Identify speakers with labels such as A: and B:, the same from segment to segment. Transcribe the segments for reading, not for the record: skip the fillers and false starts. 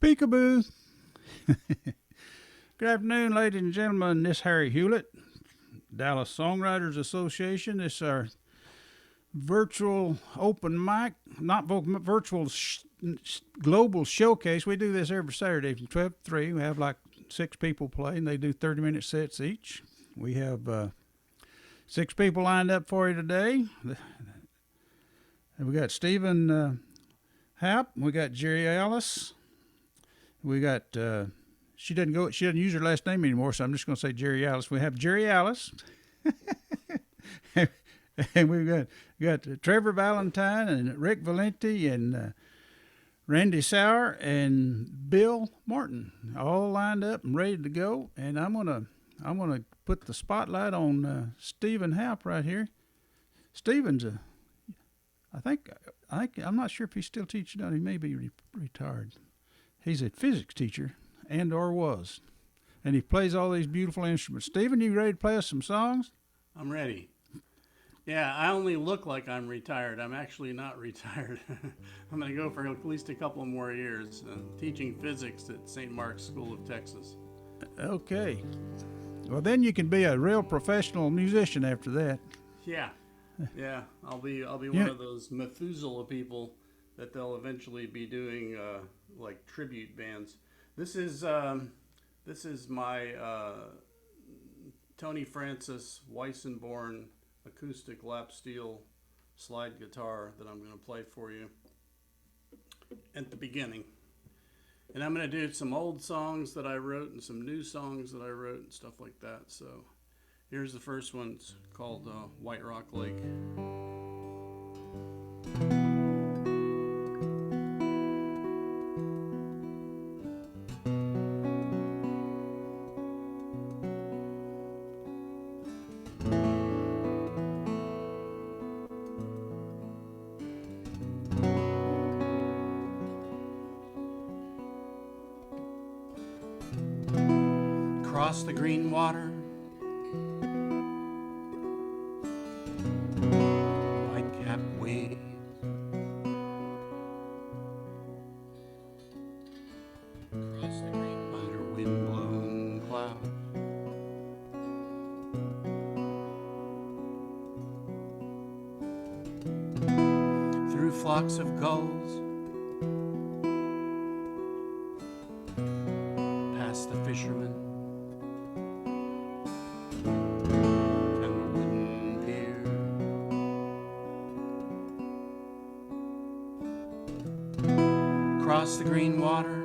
A: Peekaboo. Good afternoon, ladies and gentlemen. This is Harry Hewlett, Dallas Songwriters Association. This is our virtual open mic, not virtual global showcase. We do this every Saturday from 12 to 3. We have like 6 people play, and they do 30-minute sets each. We have 6 people lined up for you today. We got Stephen Houpt. We got Jerialice. We got she doesn't use her last name anymore, so I'm just going to say Jerialice. We have Jerialice. And we've got Trevor Valentine and Rick Valente and Randy Sauer and Bill Martin, all lined up and ready to go. And I'm gonna put the spotlight on Stephen Houpt right here. Stephen's I'm not sure if he's still teaching. He may be retired. He's a physics teacher or was, and he plays all these beautiful instruments. Stephen, you ready to play us some songs?
B: I'm ready. Yeah, I only look like I'm retired. I'm actually not retired. I'm going to go for at least a couple more years teaching physics at St. Mark's School of Texas.
A: Okay. Well, then you can be a real professional musician after that.
B: Yeah. I'll be one of those Methuselah people that they'll eventually be doing like tribute bands. This is my Tony Francis Weissenborn acoustic lap steel slide guitar that I'm going to play for you at the beginning. And I'm going to do some old songs that I wrote and some new songs that I wrote and stuff like that. So here's the first one. It's called White Rock Lake. Across the green water, white-capped waves, across the green under wind-blown clouds, through flocks of gulls, past the fishermen across the green water,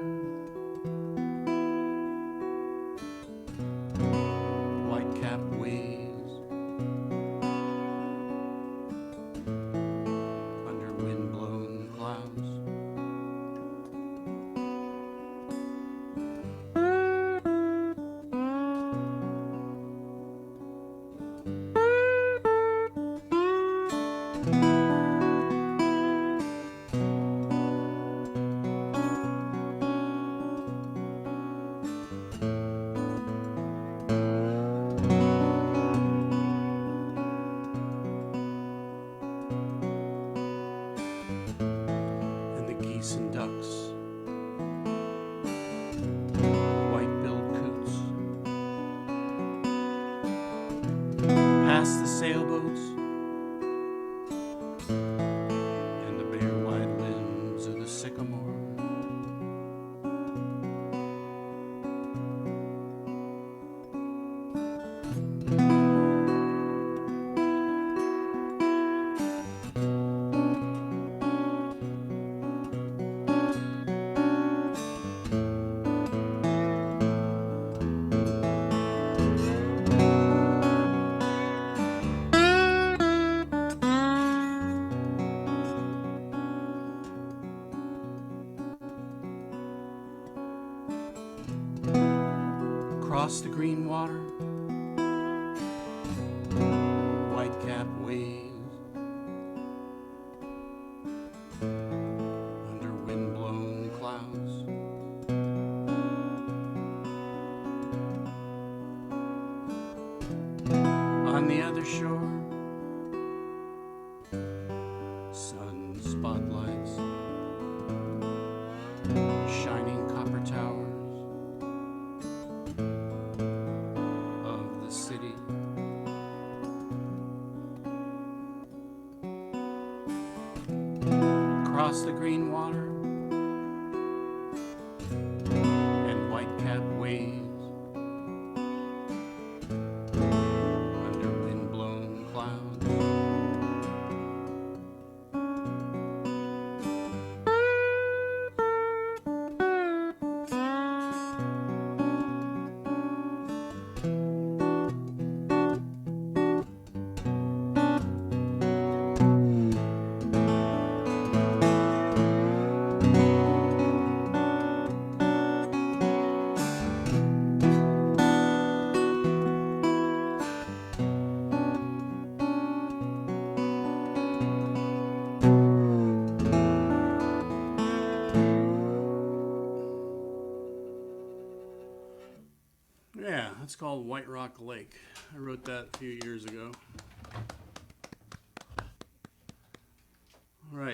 B: white-capped waves, under wind-blown clouds. Geese and ducks, white-billed coots, past the sailboats and the bare white limbs of the sycamore. Across the green water, white-capped waves, under wind-blown clouds. On the other shore, sun spotlights, shining copper across the green water and white-capped waves under wind-blown clouds. Yeah, that's called White Rock Lake. I wrote that a few years ago. All right.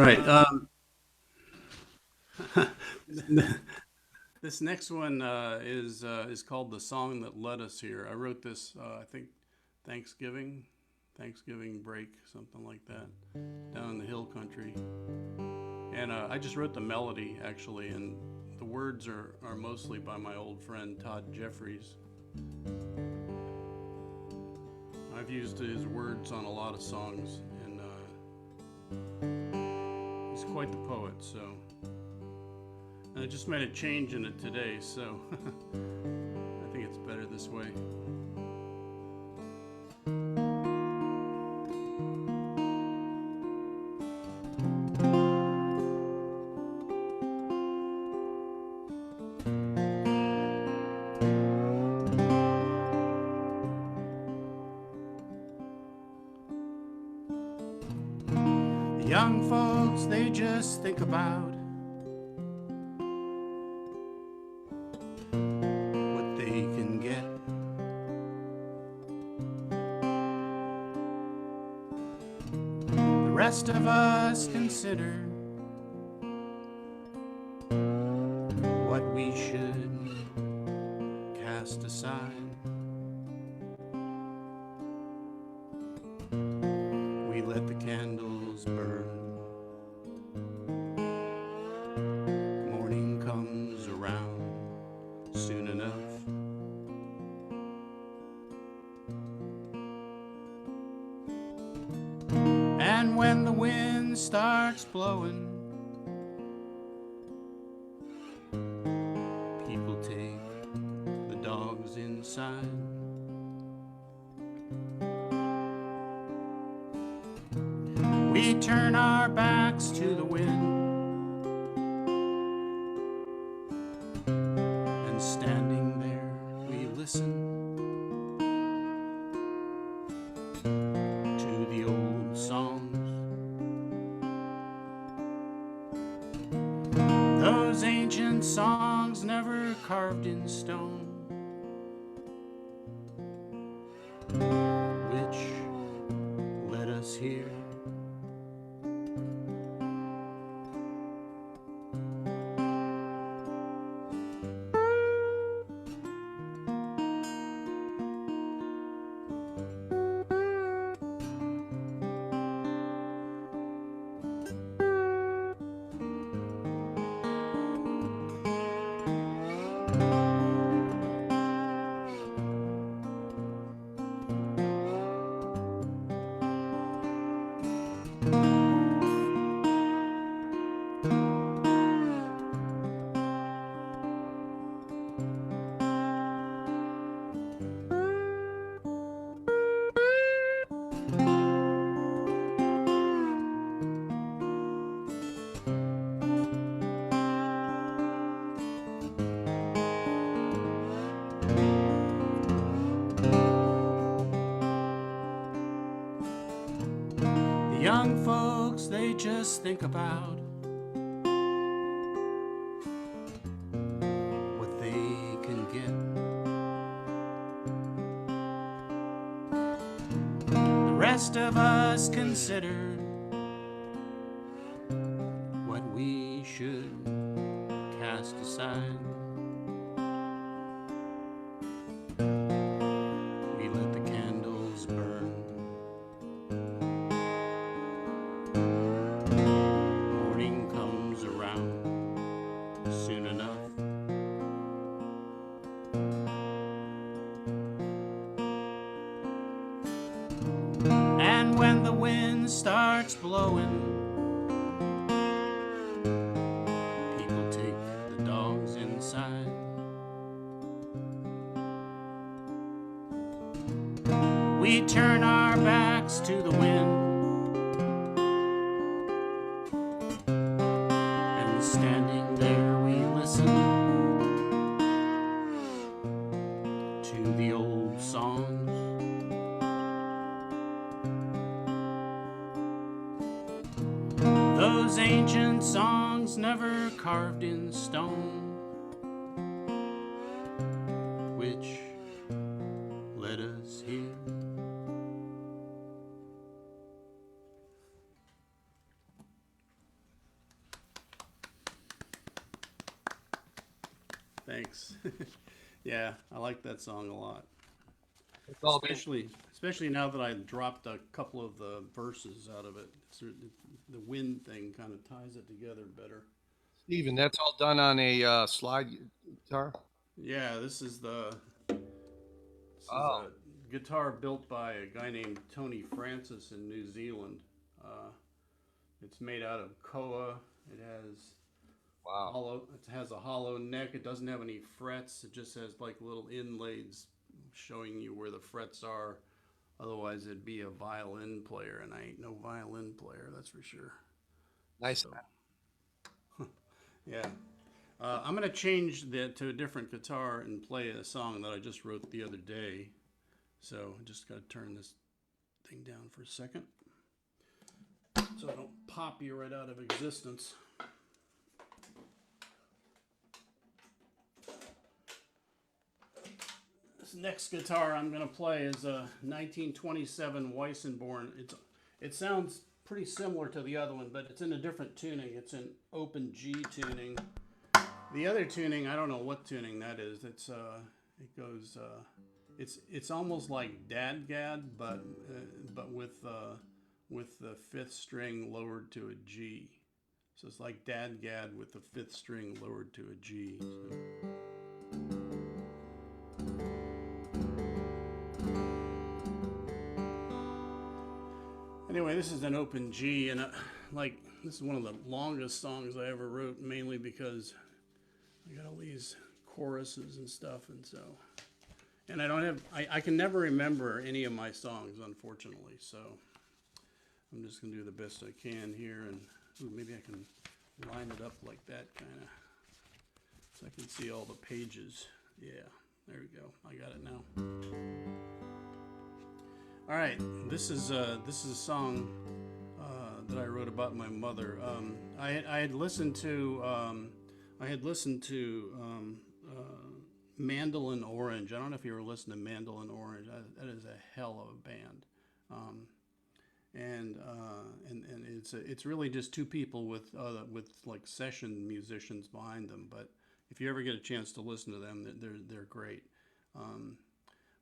B: This next one is called The Song That Led Us Here. I wrote this, I think, Thanksgiving break, something like that, down in the hill country. And I just wrote the melody, actually, and the words are mostly by my old friend Todd Jeffries. I've used his words on a lot of songs, and he's quite the poet, so. And I just made a change in it today, so I think it's better this way. Young folks, they just think about what they can get. The rest of us consider what we should cast aside. We let the candles burn. Morning comes around soon enough. And when the wind starts blowing, people take the dogs inside. We turn our backs to the wind, and standing there we listen to the old songs. Those ancient songs never carved in stone, which led us here. Young folks, they just think about what they can get. The rest of us consider what we should cast aside. We let the candles burn. Morning comes wind starts blowing, people take the dogs inside. We turn our backs to the wind, and standing there we listen to the old songs. Those ancient songs never carved in stone, which led us here. Thanks. Yeah, I like that song a lot.
C: It's all been,
B: Especially now that I dropped a couple of the verses out of it. The wind thing kind of ties it together better.
C: Steven, that's all done on a slide guitar?
B: Yeah, this is a guitar built by a guy named Tony Francis in New Zealand. It's made out of koa. It has It has a hollow neck. It doesn't have any frets. It just has like little inlays showing you where the frets are. Otherwise, it'd be a violin player, and I ain't no violin player, that's for sure.
C: Nice.
B: So, yeah. I'm going to change that to a different guitar and play a song that I just wrote the other day. So I just got to turn this thing down for a second so I don't pop you right out of existence. This next guitar I'm going to play is a 1927 Weissenborn. It sounds pretty similar to the other one, but it's in a different tuning. It's in open G tuning. The other tuning, I don't know what tuning that is. It's almost like Dadgad, but with the fifth string lowered to a G. So it's like Dadgad with the fifth string lowered to a G. So. Anyway, this is an open G, and this is one of the longest songs I ever wrote, mainly because I got all these choruses and stuff, and so, and I can never remember any of my songs, unfortunately, so I'm just going to do the best I can here, and maybe I can line it up like that, kind of, so I can see all the pages. Yeah, there we go. I got it now. All right, this is a song that I wrote about my mother. I had listened to Mandolin Orange. I don't know if you ever listened to Mandolin Orange. That is a hell of a band, and it's really just two people with like session musicians behind them. But if you ever get a chance to listen to them, they're great.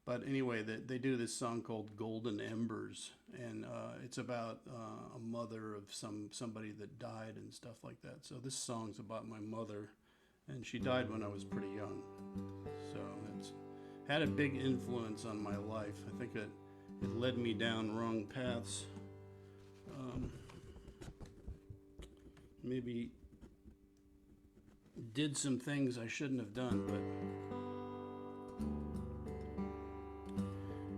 B: But anyway, they do this song called Golden Embers, and it's about a mother of somebody that died and stuff like that. So this song's about my mother, and she died when I was pretty young. So it's had a big influence on my life. I think it led me down wrong paths. Maybe did some things I shouldn't have done, but...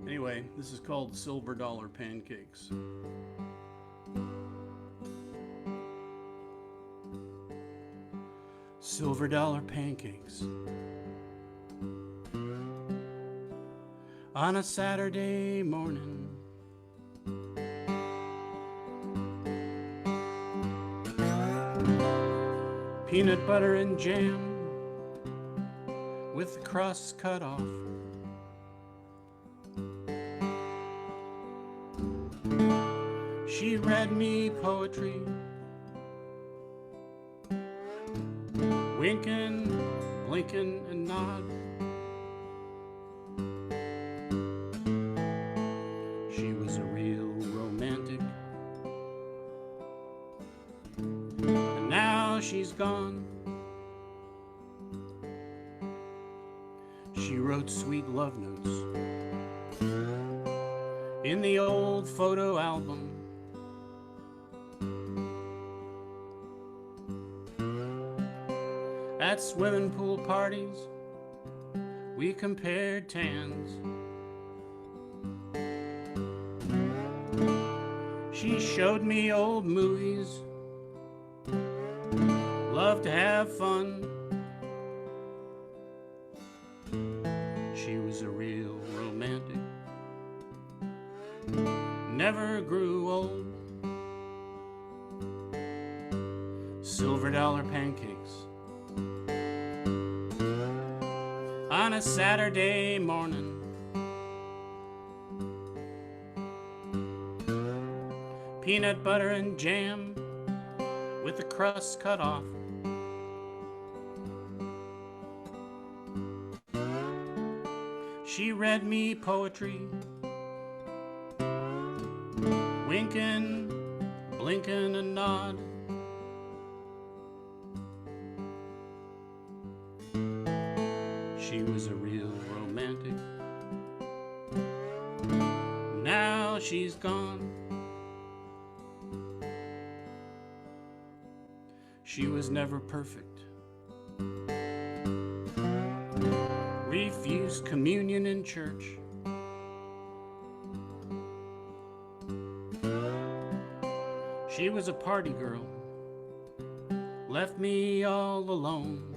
B: Anyway, this is called Silver Dollar Pancakes. Silver dollar pancakes on a Saturday morning. Peanut butter and jam with the crust cut off. She read me poetry, winking, blinking, and nod. She was a real romantic, and now she's gone. She wrote sweet love notes in the old photo album At swimming pool parties, we compared tans. She showed me old movies, loved to have fun. She was a real romantic, never grew old. Silver dollar pancakes on a Saturday morning. Peanut butter and jam with the crust cut off. She read me poetry, winking, blinking a nod. She was a real romantic. Now she's gone. She was never perfect. Refused communion in church. She was a party girl. Left me all alone.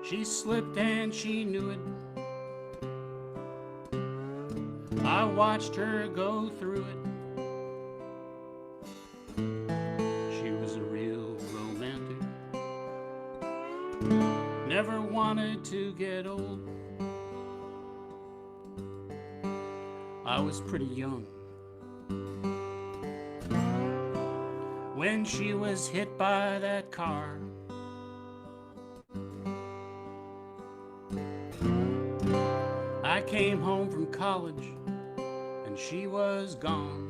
B: She slipped and she knew it. I watched her go through it. She was a real romantic. Never wanted to get old. I was pretty young when she was hit by that car. I came home from college and she was gone.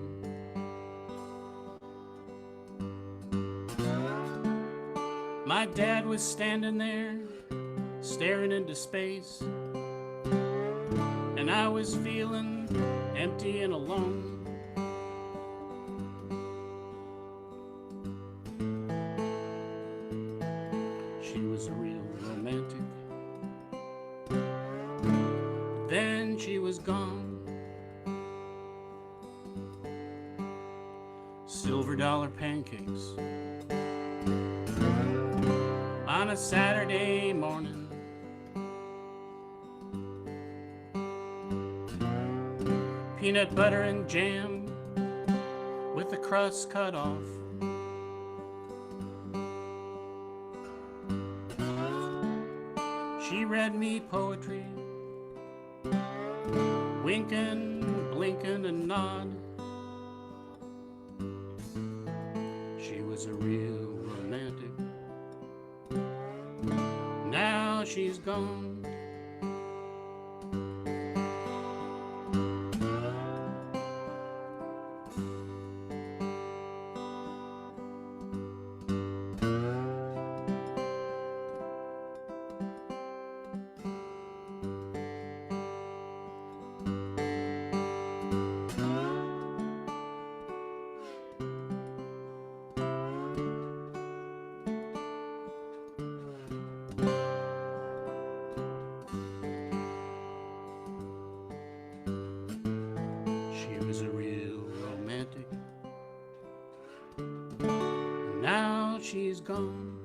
B: My dad was standing there staring into space, and I was feeling empty and alone. She was a real romantic. Then she was gone. Silver dollar pancakes on a Saturday morning. Peanut butter and jam with the crust cut off. She read me poetry, winking, blinking a nod. She was a real romantic. Now she's gone. Now she's gone.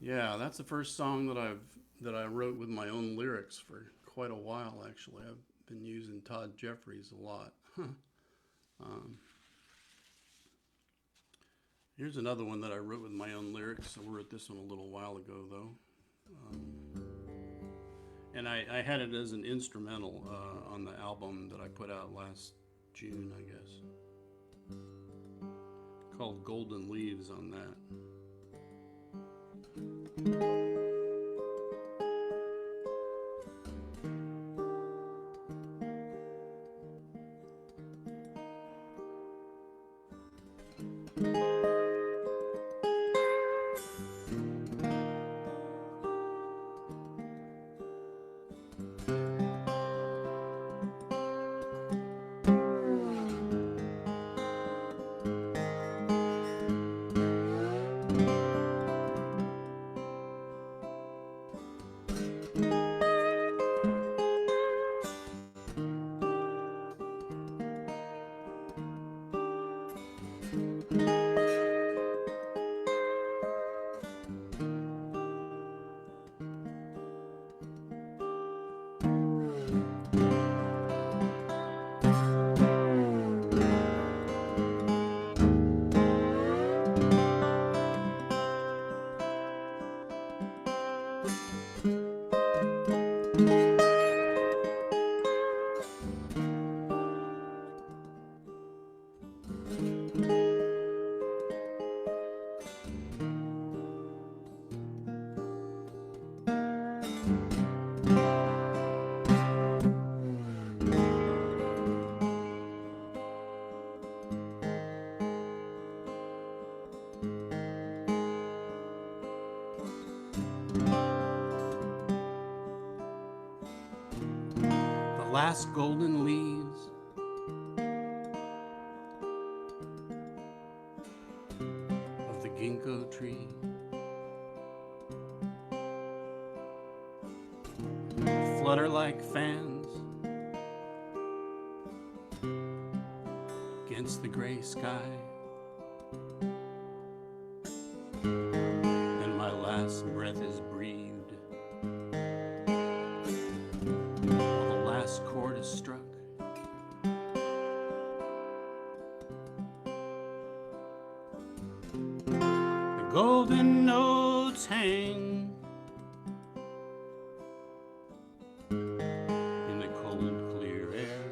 B: Yeah, that's the first song that I wrote with my own lyrics for quite a while. Actually, I've been using Todd Jeffries a lot. Here's another one that I wrote with my own lyrics. I wrote this one a little while ago, though. And I had it as an instrumental on the album that I put out last June, I guess. Called Golden Leaves on that. Last golden leaves of the ginkgo tree flutter like fans against the gray sky, and my last breath is breathed. Chord is struck. The golden notes hang in the cold, clear air.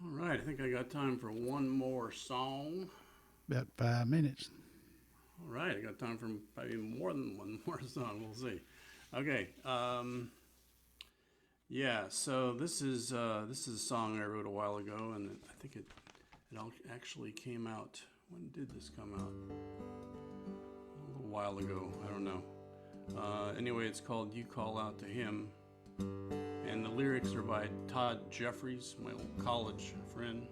B: All right, I think I got time for one more song.
A: About 5 minutes.
B: All right, I got time for maybe more than one more song. We'll see. Okay. Yeah. So this is a song I wrote a while ago, and I think it all actually came out. When did this come out? A little while ago. I don't know. Anyway, it's called "You Call Out to Him," and the lyrics are by Todd Jeffries, my old college friend.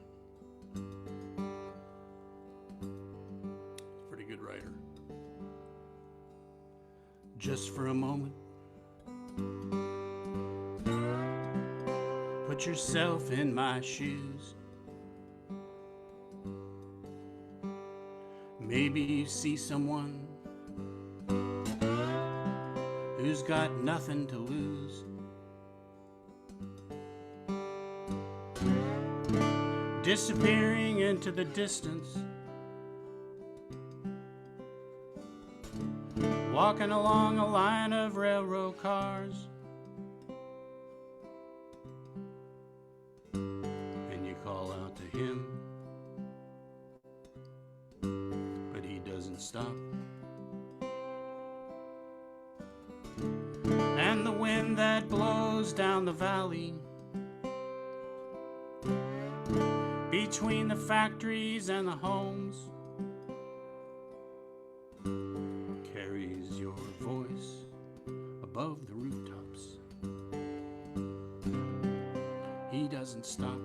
B: Pretty good writer. Just for a moment, put yourself in my shoes. Maybe you see someone who's got nothing to lose. Disappearing into the distance, walking along a line of railroad cars, and you call out to him, but he doesn't stop. And the wind that blows down the valley between the factories and the homes, carries your voice above the rooftops. He doesn't stop.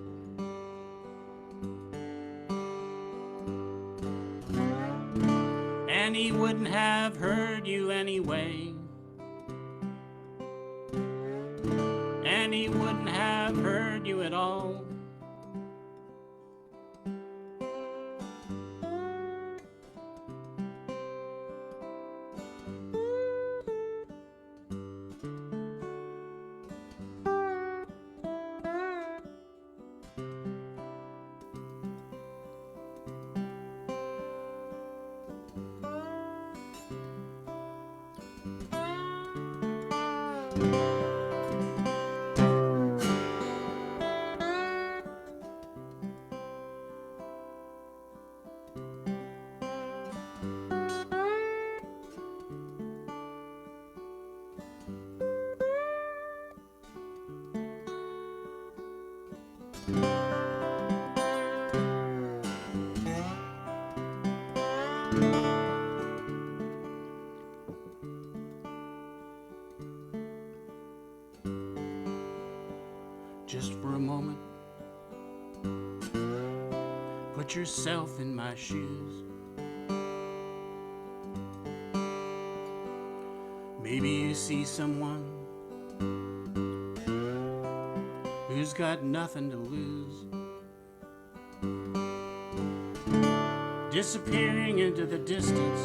B: And he wouldn't have heard you anyway. And he wouldn't have heard you at all. Just for a moment, put yourself in my shoes. Maybe you see someone who's got nothing to lose, disappearing into the distance,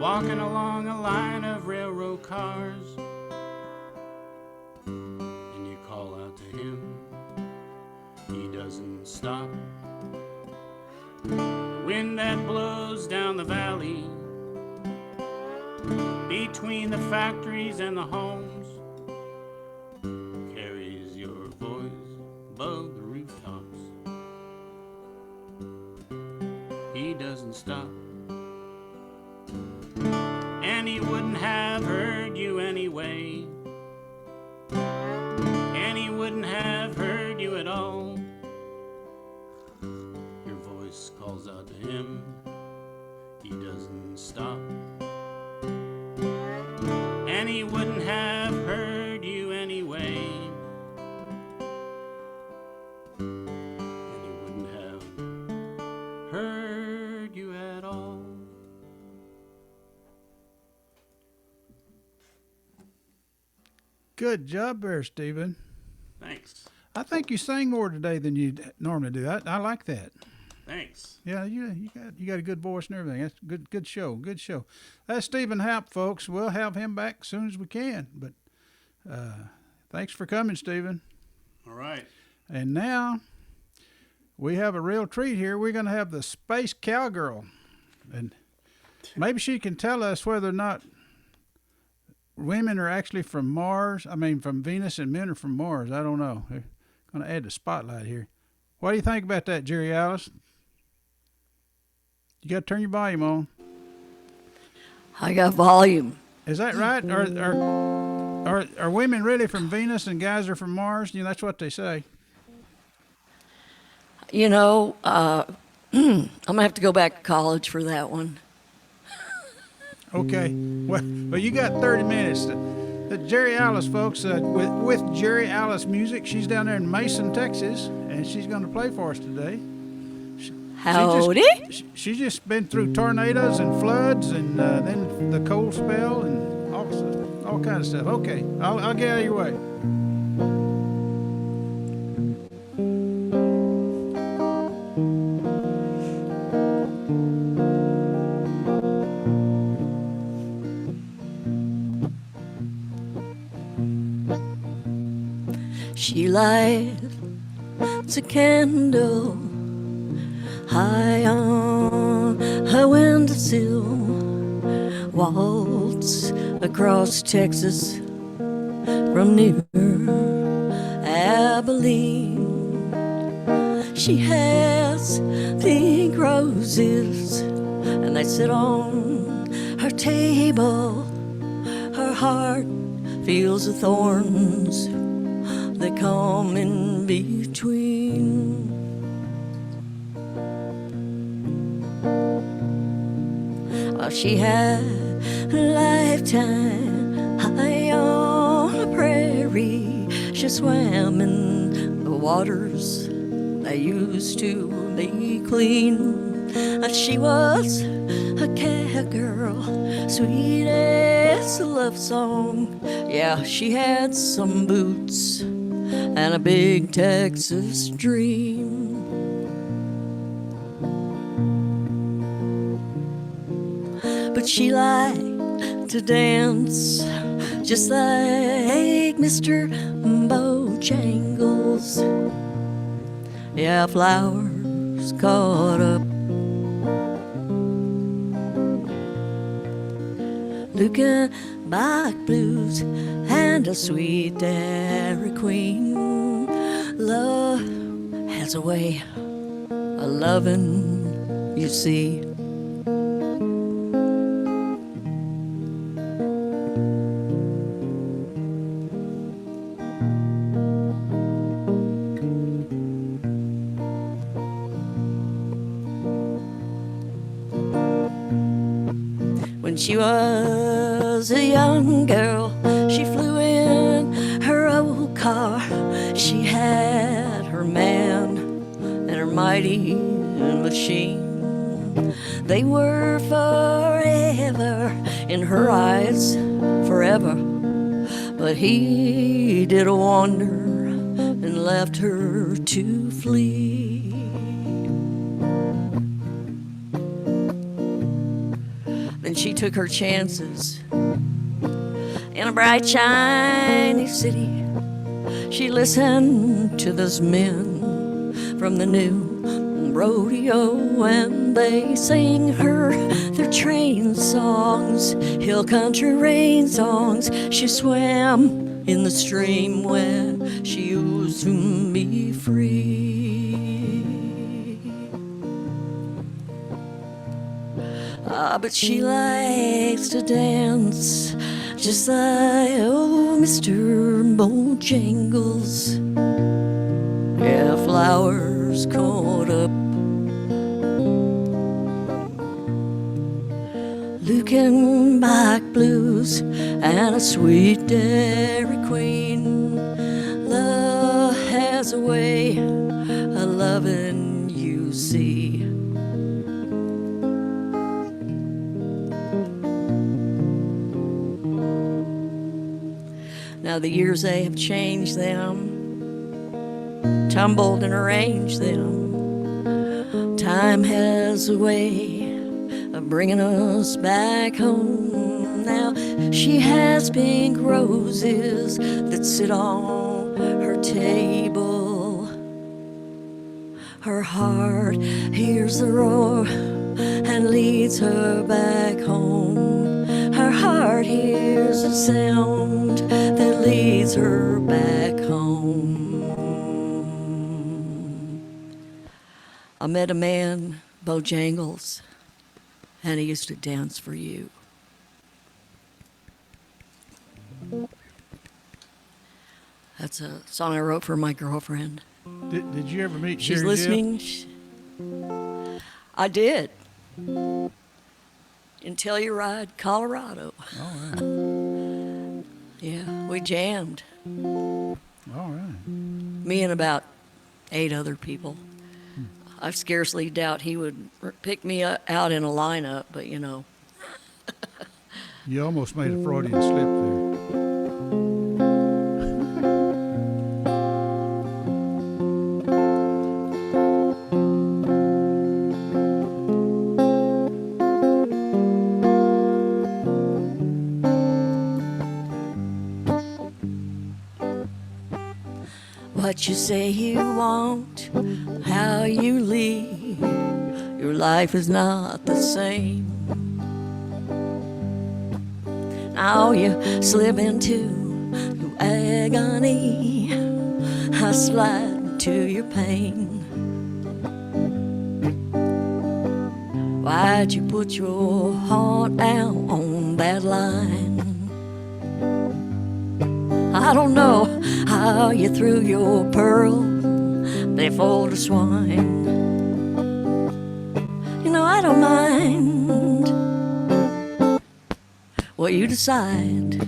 B: walking along a line of railroad cars. And you call out to him, he doesn't stop. Wind that blows down the valley, between the factories and the homes, carries your voice above the rooftops. He doesn't stop. And he wouldn't have heard you anyway. And he wouldn't have heard you at all. Your voice calls out to him. He doesn't stop. And he wouldn't have heard you anyway. And he wouldn't have heard you at all.
A: Good job there, Stephen.
B: Thanks.
A: I think you sang more today than you normally do. I like that.
B: Thanks.
A: Yeah, you got a good voice and everything. That's good show. Good show. That's Stephen Houpt, folks. We'll have him back as soon as we can. But thanks for coming, Stephen.
B: All right.
A: And now we have a real treat here. We're going to have the Space Cowgirl, and maybe she can tell us whether or not women are actually from Mars. I mean, from Venus, and men are from Mars. I don't know. They're going to add the spotlight here. What do you think about that, Jerialice? You got to turn your volume on.
D: I got volume.
A: Is that right? Are women really from Venus and guys are from Mars? You know, that's what they say.
D: You know, I'm going to have to go back to college for that one.
A: Okay. Well, you got 30 minutes. Jerialice, folks, with Jerialice Music. She's down there in Mason, Texas, and she's going to play for us today.
D: Howdy.
A: She's just been through tornadoes and floods, and then the cold spell and all kinds of stuff. Okay, I'll get out of your way.
D: She lights a candle high on her windowsill, waltz across Texas from near Abilene. She has pink roses and they sit on her table. Her heart feels the thorns that come in between. Well, she had a lifetime high on a prairie. She swam in the waters that used to be clean. She was a cowgirl, sweet as a love song. Yeah, she had some boots and a big Texas dream. But she liked to dance just like Mr. Bojangles. Yeah, flowers caught up. Looking back blues and a sweet Dairy Queen. Love has a way of loving, you see. When she was a young girl, she flew in her old car. She had her man and her mighty machine. They were forever in her eyes, forever. But he did a wander and left her to flee. Then she took her chances in a bright, shiny city. She listened to those men from the new rodeo, and they sang her their train songs, hill country rain songs. She swam in the stream when she used to be free. But she likes to dance just like old Mr. Bojangles. Yeah, flowers caught up. Looking back blues and a sweet Dairy Queen. Love has a way of loving, you see. Now the years, they have changed them, tumbled and arranged them. Time has a way of bringing us back home. Now she has pink roses that sit on her table. Her heart hears the roar and leads her back home. Her heart hears a sound that leads her back home. I met a man, Bojangles, and he used to dance for you. That's a song I wrote for my girlfriend.
A: Did you ever meet
D: She's
A: Jerry
D: listening. I did. In Telluride, Colorado.
A: All right.
D: Yeah, we jammed.
A: All right.
D: Me and about 8 other people. I scarcely doubt he would pick me out in a lineup, but you know.
A: You almost made a Freudian slip there.
D: What you say you want, how you lead, your life is not the same. Now you slip into your agony, I slide into your pain. Why'd you put your heart out on that line? I don't know how you threw your pearl before the swine. You know, I don't mind what you decide.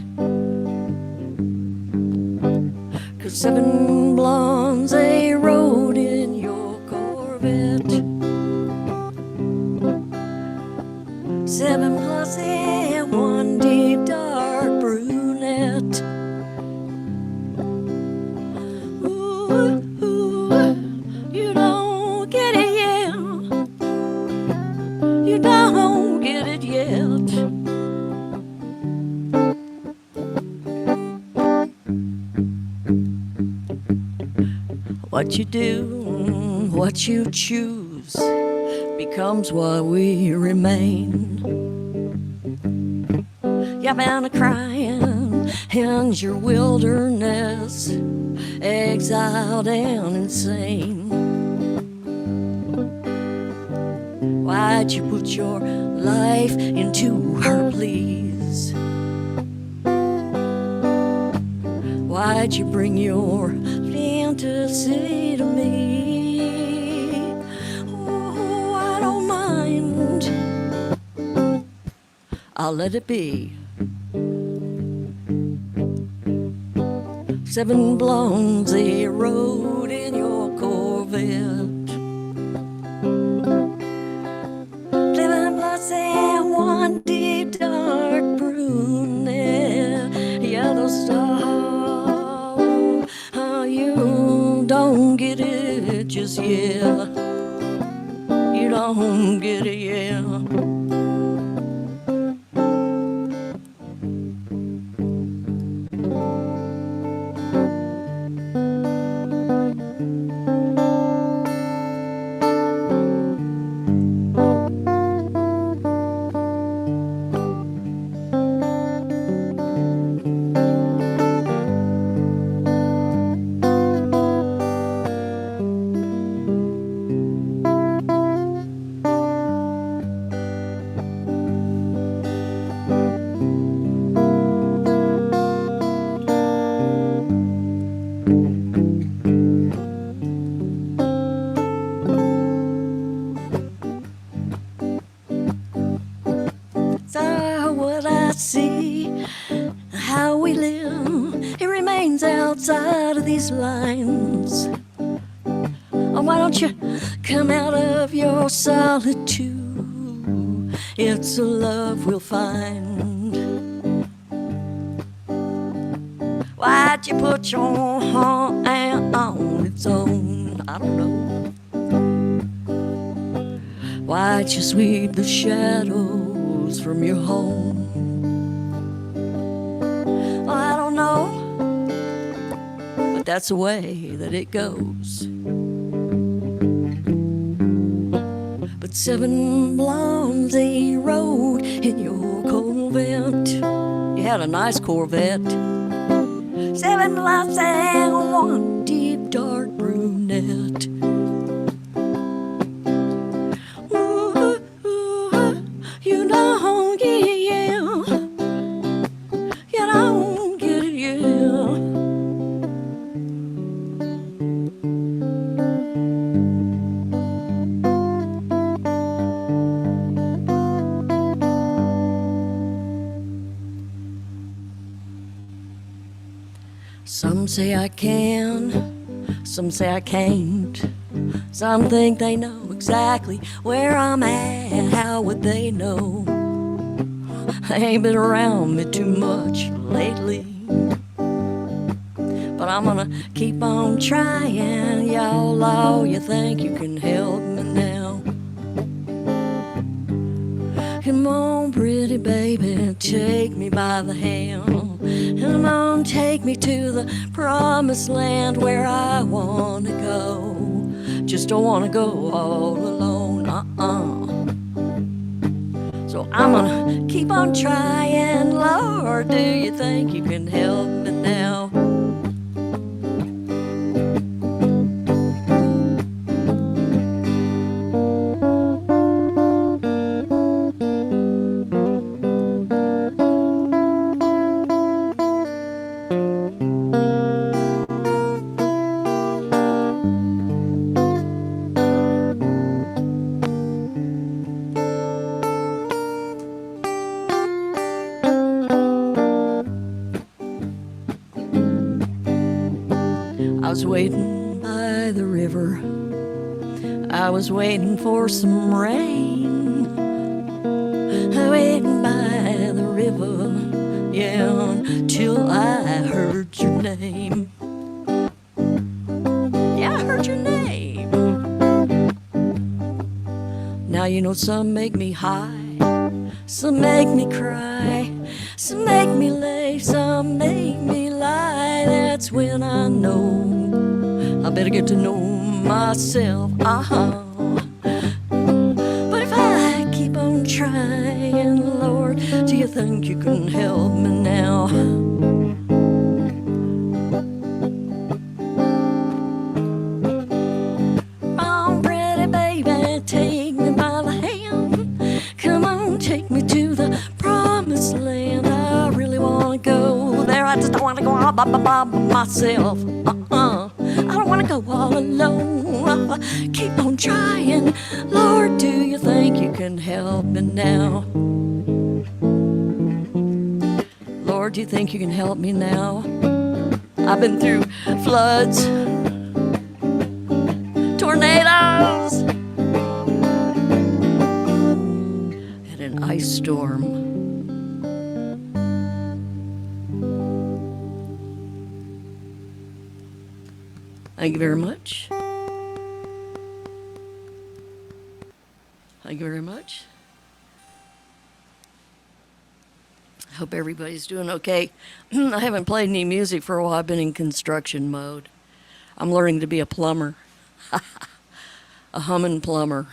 D: 'Cause 7 blondes, they rode in your Corvette. 7 plus and 1 deep dark brunette. Ooh, ooh, you don't get it yet. You don't get it yet. What you do, what you choose, becomes what we remain. You're bound to crying in your wilderness, exiled and insane. Why'd you put your life into her, please? Why'd you bring your fantasy to me? Oh, I don't mind. I'll let it be. 7 blondes, they rode in your Corvette. 7 plus and 1 deep dark brunette. Yellow star, oh, you don't get it just yet. You don't get it yet. Outside of these lines, oh, why don't you come out of your solitude? It's a love we'll find. Why'd you put your hand on its own? I don't know. Why'd you sweep the shadows from your home? Well, I don't know. That's the way that it goes. But 7 blondes, they rode in your Corvette. You had a nice Corvette. 7 blondes and 1 deep dark brunette. Ooh, ooh, you don't get it, yeah. You don't get it, yeah. Some say I can, some say I can't. Some think they know exactly where I'm at. How would they know? They ain't been around me too much lately. But I'm gonna keep on trying, y'all. All you think you can help me now. Come on, pretty baby, take me by the hand. Come on, take me to the promised land where I wanna go. Just don't wanna go all alone, So I'm gonna keep on trying, Lord, do you think you can help me now? I was waiting by the river. I was waiting for some rain. Waiting by the river, yeah, until I heard your name. Yeah, I heard your name. Now you know some make me high, some make me cry, some make me lay, some make me lie. That's when I know I better get to know myself. But if I keep on trying, Lord, do you think you can help me now? Oh, pretty baby, take me by the hand. Come on, take me to the promised land. I really want to go there. I just don't want to go all by myself. I don't want to go all alone. Keep on trying. Lord, do you think you can help me now? Lord, do you think you can help me now? I've been through floods, tornadoes, and an ice storm. Thank you very much. Thank you very much. I hope everybody's doing okay. I haven't played any music for a while. I've been in construction mode. I'm learning to be a plumber. A humming plumber.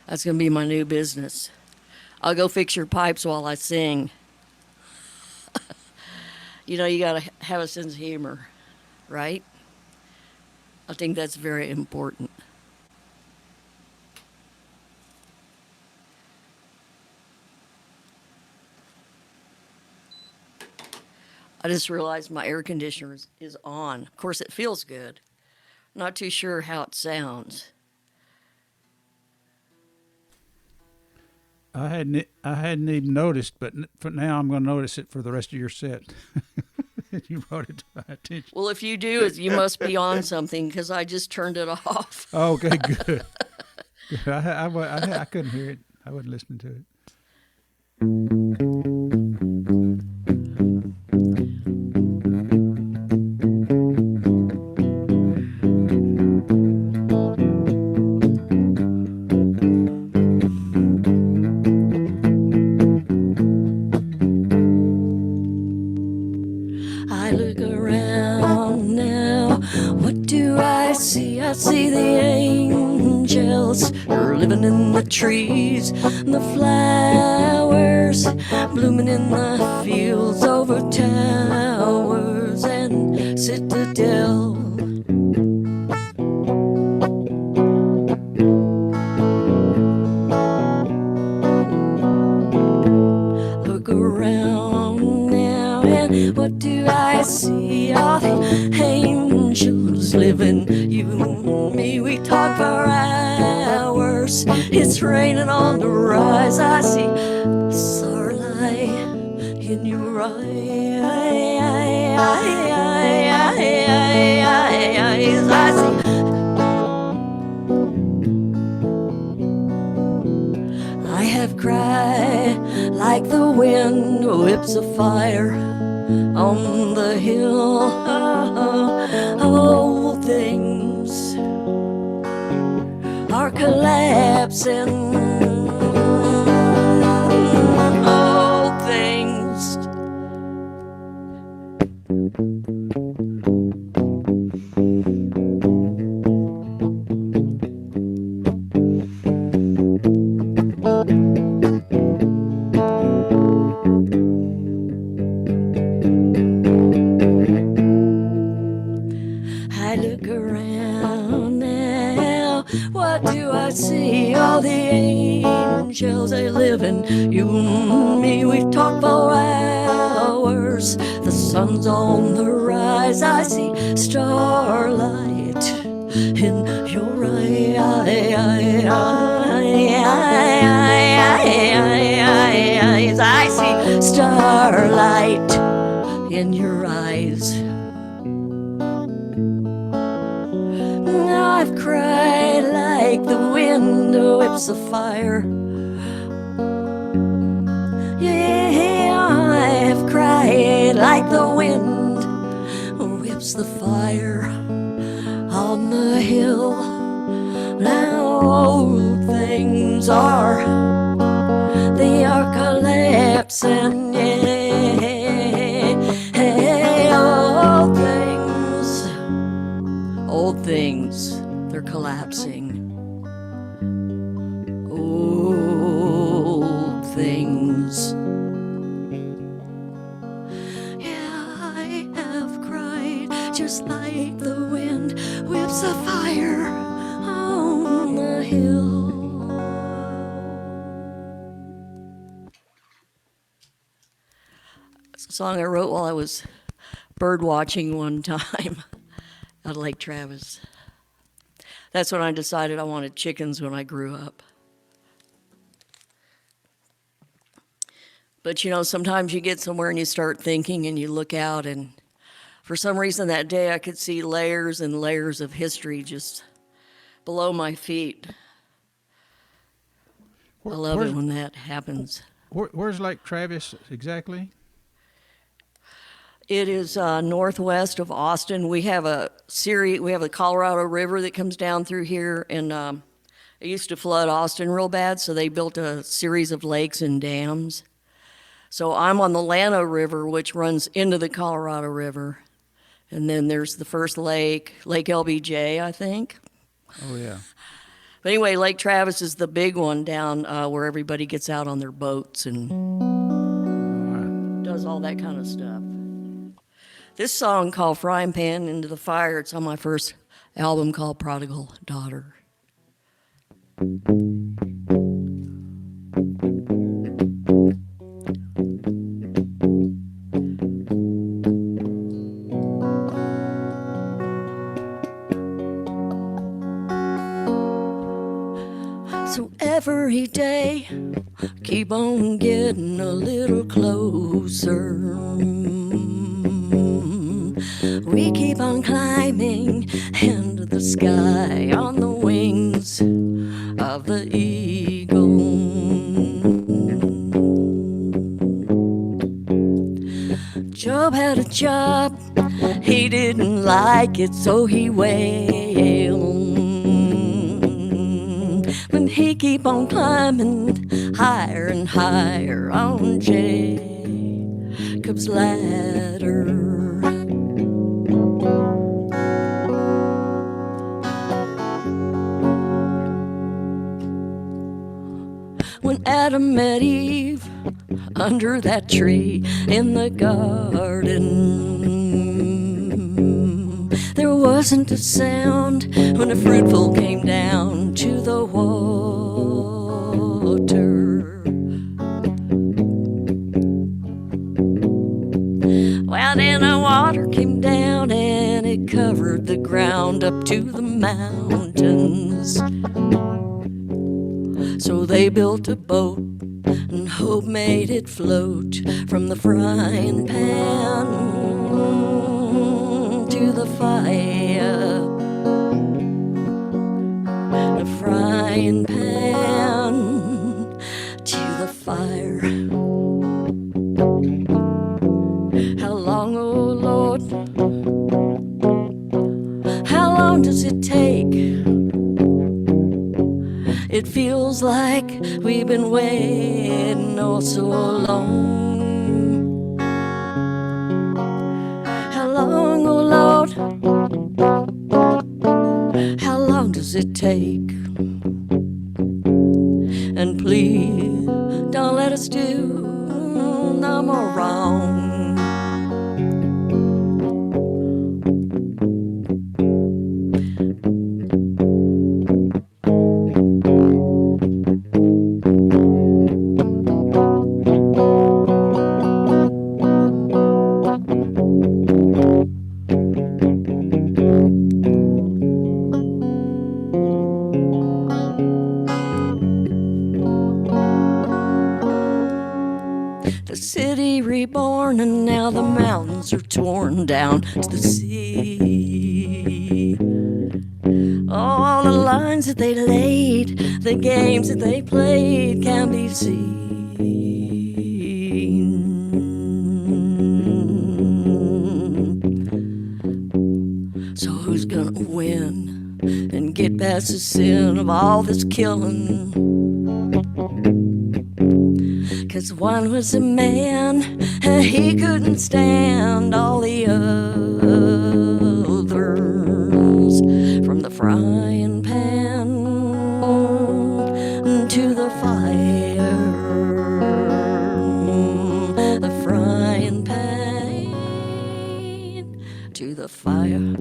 D: That's going to be my new business. I'll go fix your pipes while I sing. You know, you got to have a sense of humor, right? I think that's very important. I just realized my air conditioner is on. Of course, it feels good. Not too sure how it sounds.
A: I hadn't even noticed, but for now I'm going to notice it for the rest of your set. You brought it to my attention.
D: Well, if you do, you must be on something because I just turned it off.
A: Oh, okay, good. I couldn't hear it. I wasn't listening to it.
D: I see the angels living in the trees, the flowers blooming in the fields over towers and citadel. Look around now, and what do I see? All the angels living, you and me, we talk for hours. It's raining on the rise. I see starlight in your eyes. I see. I have cried like the wind whips a fire on the hill. Old things are collapsing. Old things. I look around now, what do I see? All the angels, they live in you and me. We've talked for hours. The sun's on the rise. I see starlight in your eyes. I see starlight in your eyes. have cried like the wind whips the fire. Yeah, I have cried like the wind whips the fire on the hill. Now old things they are collapsing, yeah. Old things, they're collapsing. Old things. Yeah, I have cried just like the wind whips a fire on the hill. It's a song I wrote while I was bird watching one time out of Lake Travis. That's when I decided I wanted chickens when I grew up. But you know, sometimes you get somewhere and you start thinking and you look out, and for some reason that day I could see layers and layers of history just below my feet. I love it when that happens.
A: Where's Lake Travis exactly?
D: It is northwest of Austin. We have the Colorado River that comes down through here, and it used to flood Austin real bad, so they built a series of lakes and dams. So I'm on the Llano River, which runs into the Colorado River. And then there's the first lake, Lake LBJ, I think.
A: Oh, yeah.
D: But anyway, Lake Travis is the big one down where everybody gets out on their boats and does all that kind of stuff. This song called Frying Pan Into the Fire, it's on my first album called Prodigal Daughter. So every day, keep on getting a little closer. We keep on climbing into the sky on the wings of the eagle. Job had a job, he didn't like it, so he wailed. When he keep on climbing higher and higher on Jacob's ladder. When Adam met Eve under that tree in the garden, there wasn't a sound when the fruitful came down to the water. Well, then the water came down and it covered the ground up to the mountains. So they built a boat, and hope made it float from the frying pan to the fire. The frying pan to the fire. How long, oh Lord? How long does it take? It feels like we've been waiting oh so long. How long, oh Lord? How long does it take? And please don't let us do no more wrong. Reborn, and now the mountains are torn down to the sea. Oh, lines that they laid, the games that they played can be seen. So who's gonna win and get past the sin of all this killing? 'Cause one was a man, and he couldn't stand all the others. From the frying pan to the fire, the frying pan to the fire.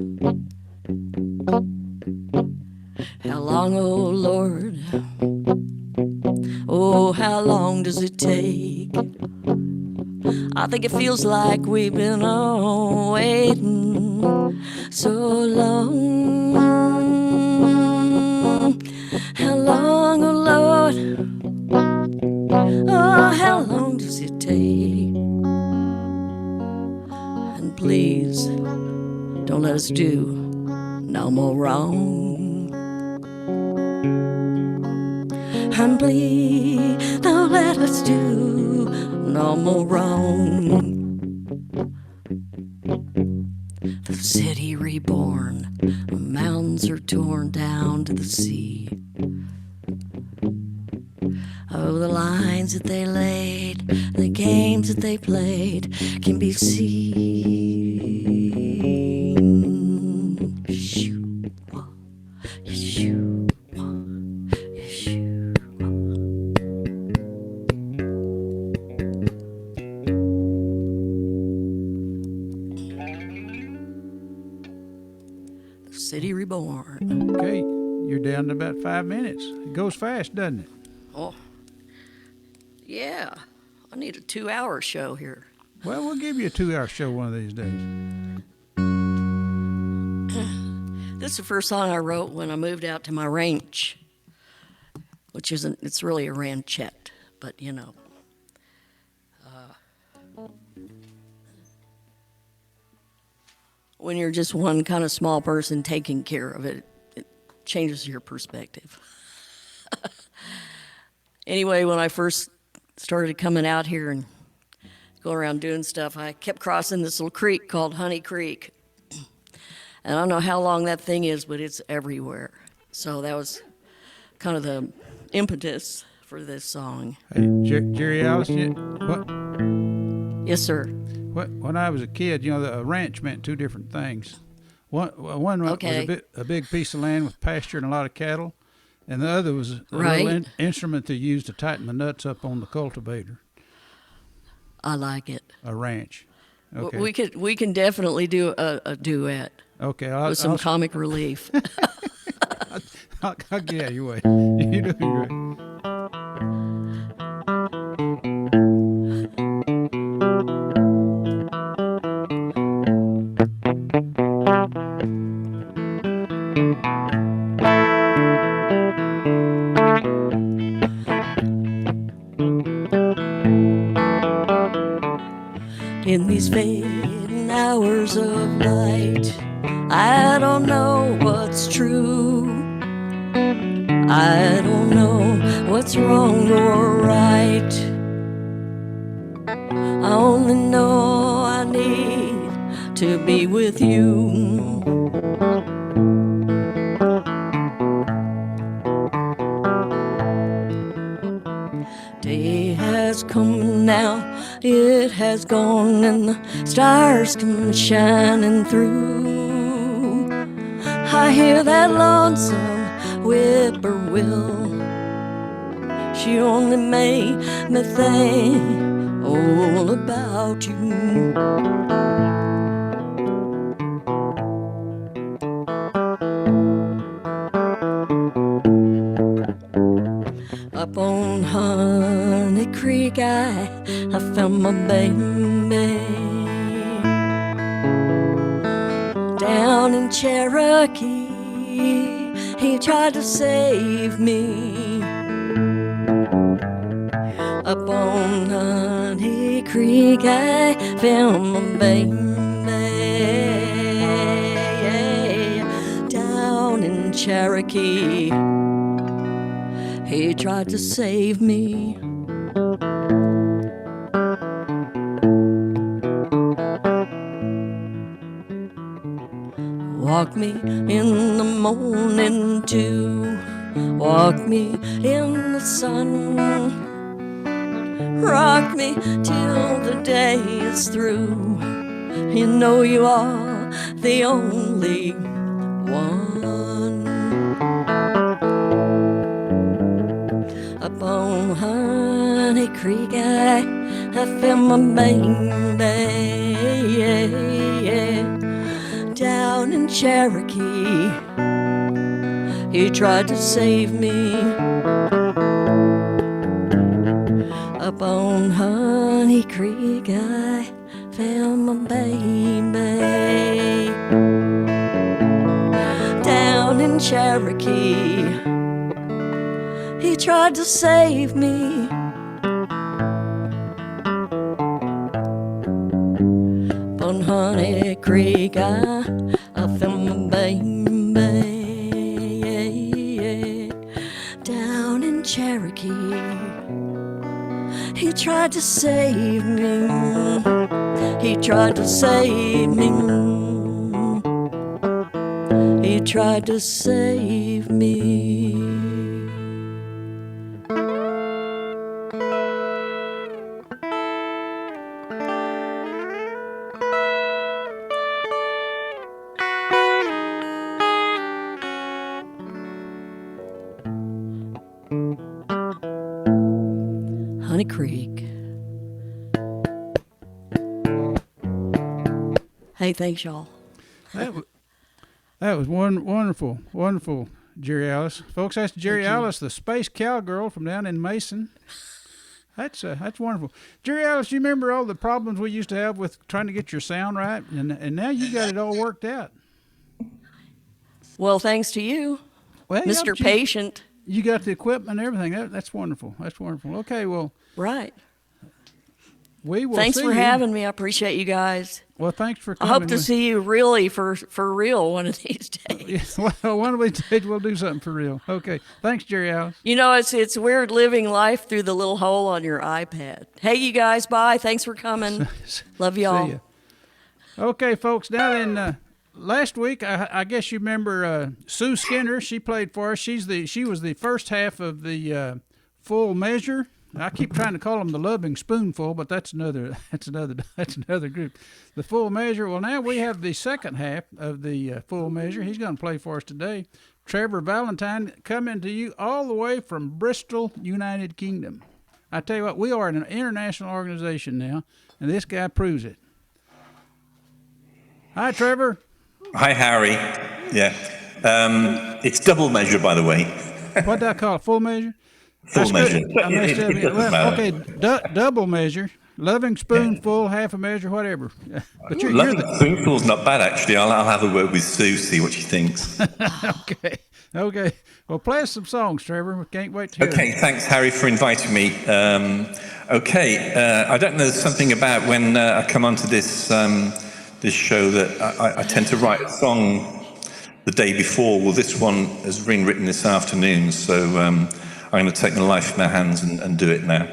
D: How long, oh Lord? Oh, how long does it take? I think it feels like we've been waiting so long. How long, oh Lord? Oh, how long does it take? And please, don't let us do no more wrong. And please, don't let us do no more wrong. The city reborn, the mountains are torn down to the sea. Oh, the lines that they laid, the games that they played can be seen. Shoo, shoo, shoo. City reborn.
A: Okay, you're down to about 5 minutes. It goes fast, doesn't it?
D: Oh, yeah. I need a 2-hour show here.
A: Well, we'll give you a 2-hour show one of these days.
D: This is the first song I wrote when I moved out to my ranch, which isn't, it's really a ranchette, but you know. When you're just one kind of small person taking care of it, it changes your perspective. Anyway, when I first started coming out here and going around doing stuff, I kept crossing this little creek called Honey Creek. And I don't know how long that thing is, but it's everywhere. So that was kind of the impetus for this song.
A: Hey, Jerialice, what?
D: Yes, sir.
A: When I was a kid, you know, a ranch meant two different things. One
D: Okay.
A: was a big piece of land with pasture and a lot of cattle, and the other was a
D: Right.
A: little instrument they used to tighten the nuts up on the cultivator.
D: I like it.
A: A ranch. Okay.
D: We can definitely do a duet
A: Okay.
D: with some comic relief.
A: I'll get out of your way. You're doing great.
D: In these fading hours of light, I don't know what's true. I don't know what's wrong or right. I only know I need to be with you. Day has come now, it has gone, and the stars come shining through. I hear that lonesome whippoorwill. She only made me think all about you. Up on Honey Creek, I found my baby. Down in Cherokee, he tried to save me. Up on Honey Creek, I found my baby. Down in Cherokee. He tried to save me. Walk me in the morning dew, walk me in the sun, rock me till the day is through. You know you are the only one. Up on Honey Creek I found my baby. Down in Cherokee, he tried to save me. Up on Honey Creek I found my baby. Down in Cherokee, he tried to save me. On Honey Creek I found my baby. Down in Cherokee, he tried to save me. He tried to save me. He tried to save me. Honey Creek. Hey, thanks, y'all.
A: That was wonderful, Jerialice. Folks, that's Jerialice, the space cowgirl from down in Mason. That's wonderful. Jerialice, you remember all the problems we used to have with trying to get your sound right? And now you got it all worked out.
D: Well, thanks to you,
A: Well,
D: Mr. Patient.
A: You got the equipment and everything. That's wonderful. That's wonderful. Okay, well.
D: Right.
A: We will
D: Thanks
A: see
D: for
A: you.
D: having me. I appreciate you guys.
A: Well, thanks for
D: I
A: coming.
D: hope to see you really for real one of these days.
A: Well, one of these days we'll do something for real. Okay. Thanks, Jerialice.
D: You know, it's weird living life through the little hole on your iPad. Hey, you guys, bye. Thanks for coming. Love y'all.
A: See ya. Okay, folks. Now then, last week I guess you remember Sue Skinner. She played for us. She was the first half of the Full Measure. I keep trying to call them the Loving Spoonful, but that's another group. The Full Measure. Well, now we have the second half of the Full Measure. He's going to play for us today. Trevor Valentine, coming to you all the way from Bristol, United Kingdom. I tell you what, we are an international organization now, and this guy proves it. Hi, Trevor.
E: Hi, Harry. Yeah. It's double measure, by the way.
A: What did I call it? Full measure?
E: Full measure.
A: I messed up. Well, okay, double measure. Loving spoonful, half a measure, whatever. But
E: Loving spoonful's not bad, actually. I'll have a word with Sue, see what she thinks.
A: Okay. Well, play us some songs, Trevor. We can't wait to hear
E: Okay, thanks, Harry, for inviting me. I don't know, there's something about when I come onto this this show that I tend to write a song the day before. Well, this one has been written this afternoon, so I'm going to take my life in my hands and do it now.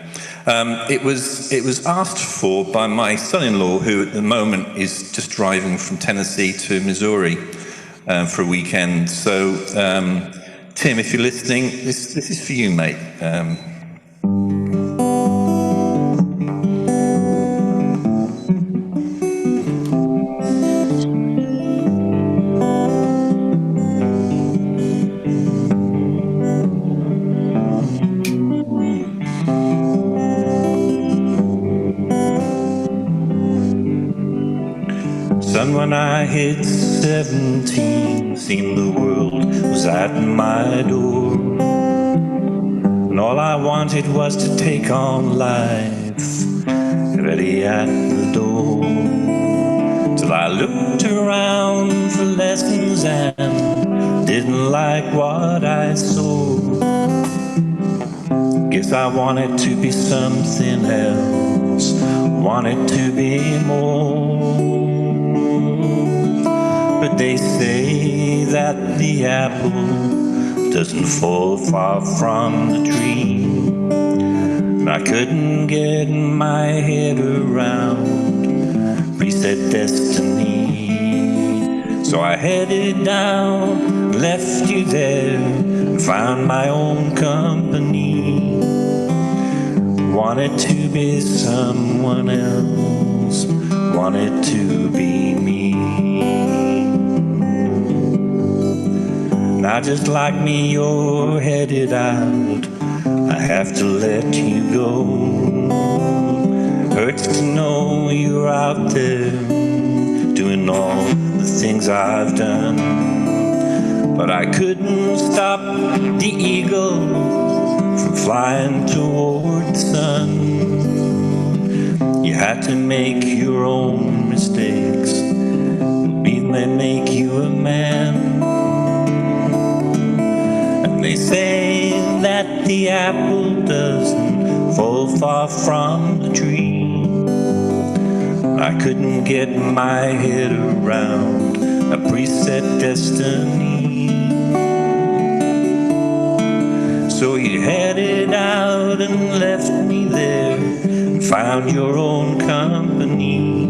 E: It was asked for by my son-in-law, who at the moment is just driving from Tennessee to Missouri for a weekend. So, Tim, if you're listening, this is for you, mate. When I hit 17, seemed the world was at my door, and all I wanted was to take on life, ready at the door, till I looked around for lessons and didn't like what I saw. Guess I wanted to be something else, wanted to be more. But they say that the apple apple doesn't fall far from the tree. I couldn't get my head around preset destiny. So I headed down, left you there, and found my own company. Wanted to be someone else, wanted to be me. Now just like me, you're headed out, I have to let you go. Hurts to know you're out there, doing all the things I've done. But I couldn't stop the eagle from flying toward the sun. You had to make your own mistakes, they make you a man. And they say that the apple doesn't fall far from the tree. I couldn't get my head around a preset destiny. So you headed out and left me there and found your own company.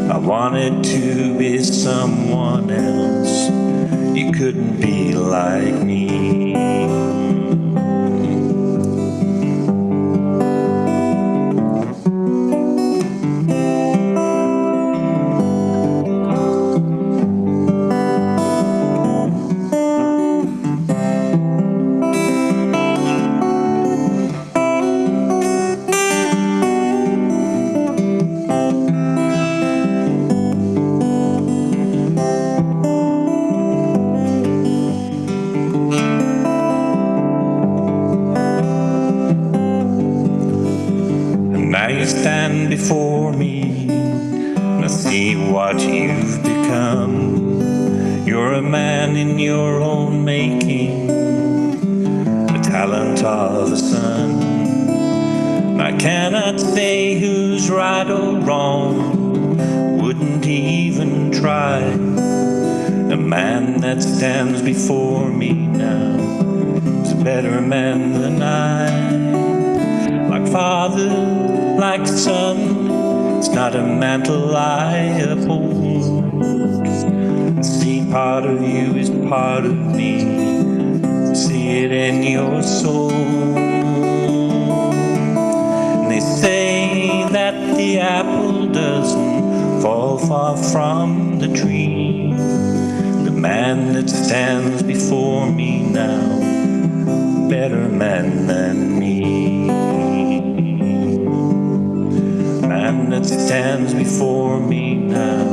E: I wanted to be someone else, you couldn't be like me. Stand before me and I see what you've become. You're a man in your own making, the talent of a son. I cannot say who's right or wrong, wouldn't even try. The man that stands before me now is a better man than I. Like father, like son, it's not a mantle I uphold. See, part of you is part of me, see it in your soul. And they say that the apple doesn't fall far from the tree. The man that stands before me now, better man than me. Man that stands before me now,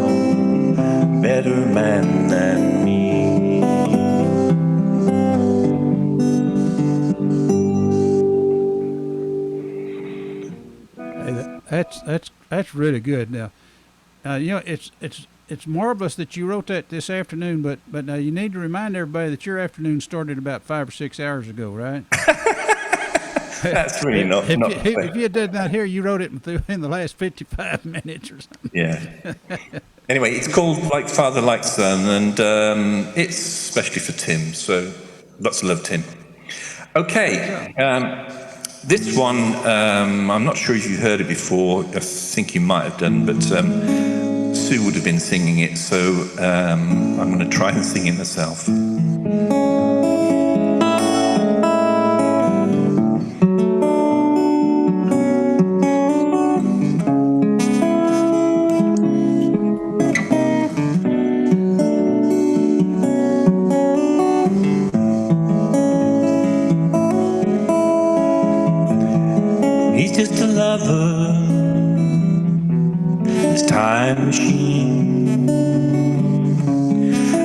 E: better man than me.
A: Hey, that's really good. Now, you know, it's marvelous that you wrote that this afternoon, but now you need to remind everybody that your afternoon started about 5 or 6 hours ago, right?
E: That's really not
A: if you did not hear, you wrote it in the last 55 minutes or something.
E: Yeah. Anyway, it's called Like Father, Like Son, and it's especially for Tim, so lots of love, Tim. Okay, this one, I'm not sure if you heard it before. I think you might have done, but Sue would have been singing it, so I'm going to try and sing it myself. Just a lover, this time machine,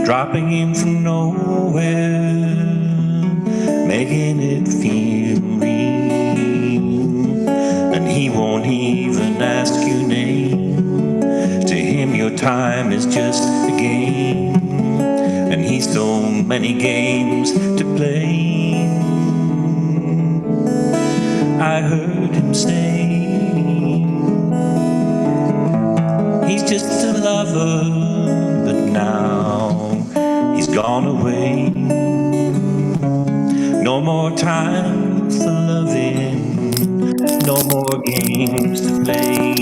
E: dropping in from nowhere, making it feel real. And he won't even ask your name. To him your time is just a game, and he's so many games to play. I heard him say, he's just a lover, but now he's gone away. No more time for loving, no more games to play.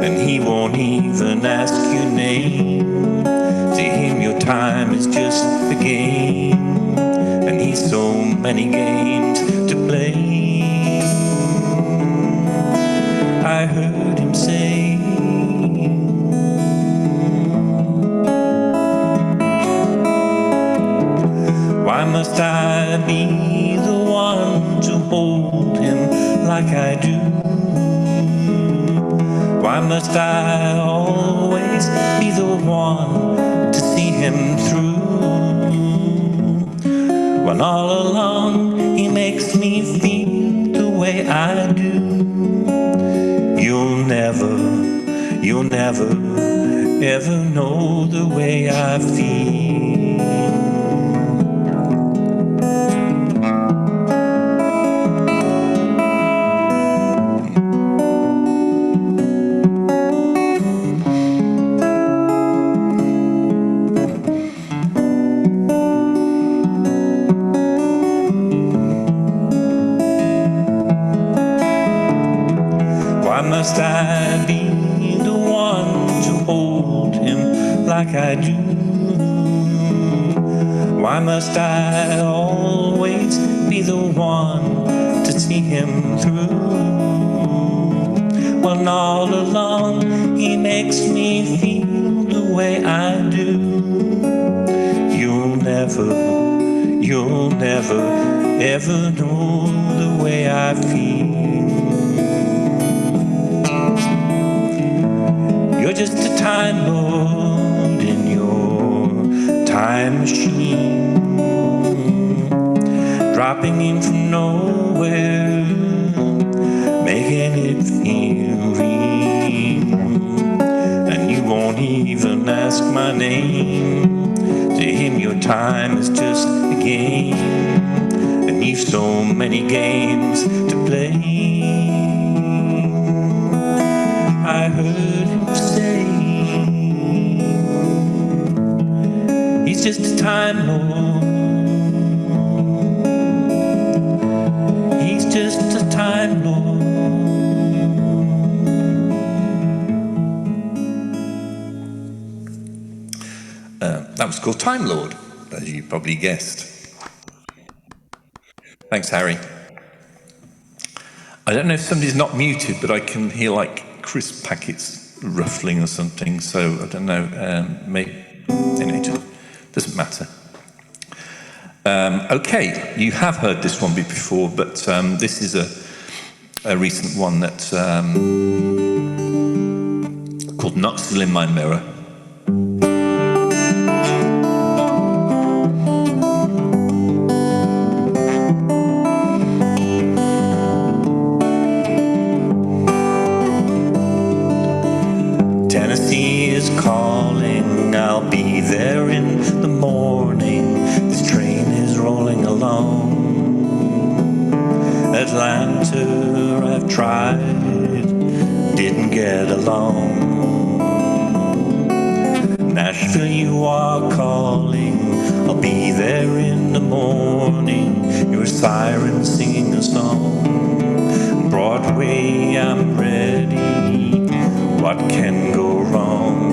E: And he won't even ask your name. To him your time is just a game, and he's so many games to play. I heard him say, why must I be the one to hold him like I do? Why must I always be the one to see him through? When all along he makes me feel the way I do. You'll never, ever know the way I feel. Must I be the one to hold him like I do? Why must I always be the one to see him through? When all along he makes me feel the way I do. You'll never, ever know the way I feel. You're just a time lord in your time machine, dropping in from nowhere, making it feel real. And you won't even ask my name. To him your time is just a game, and you've so many games to play. I heard him say, he's just a time lord. He's just a time lord. That was called Time Lord, as you probably guessed. Thanks, Harry. I don't know if somebody's not muted, but I can hear like crisp packets ruffling or something, so I don't know, maybe, anyway, it doesn't matter. Okay, you have heard this one before, but this is a recent one that's called Not Still in My Mirror. Calling, I'll be there in the morning. This train is rolling along. Atlanta, I've tried, didn't get along. Nashville, you are calling, I'll be there in the morning. Your siren singing a song. Broadway, I'm ready, what can go wrong?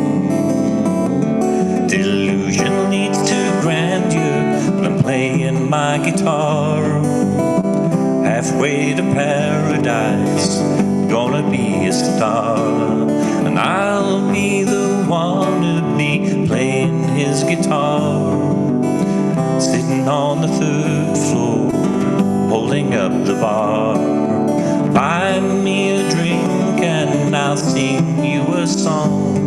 E: Delusion leads to grandeur, but I'm playing my guitar. Halfway to paradise, gonna be a star. And I'll be the one to be playing his guitar. Sitting on the 3rd floor, holding up the bar. Buy me a drink and I'll sing you a song.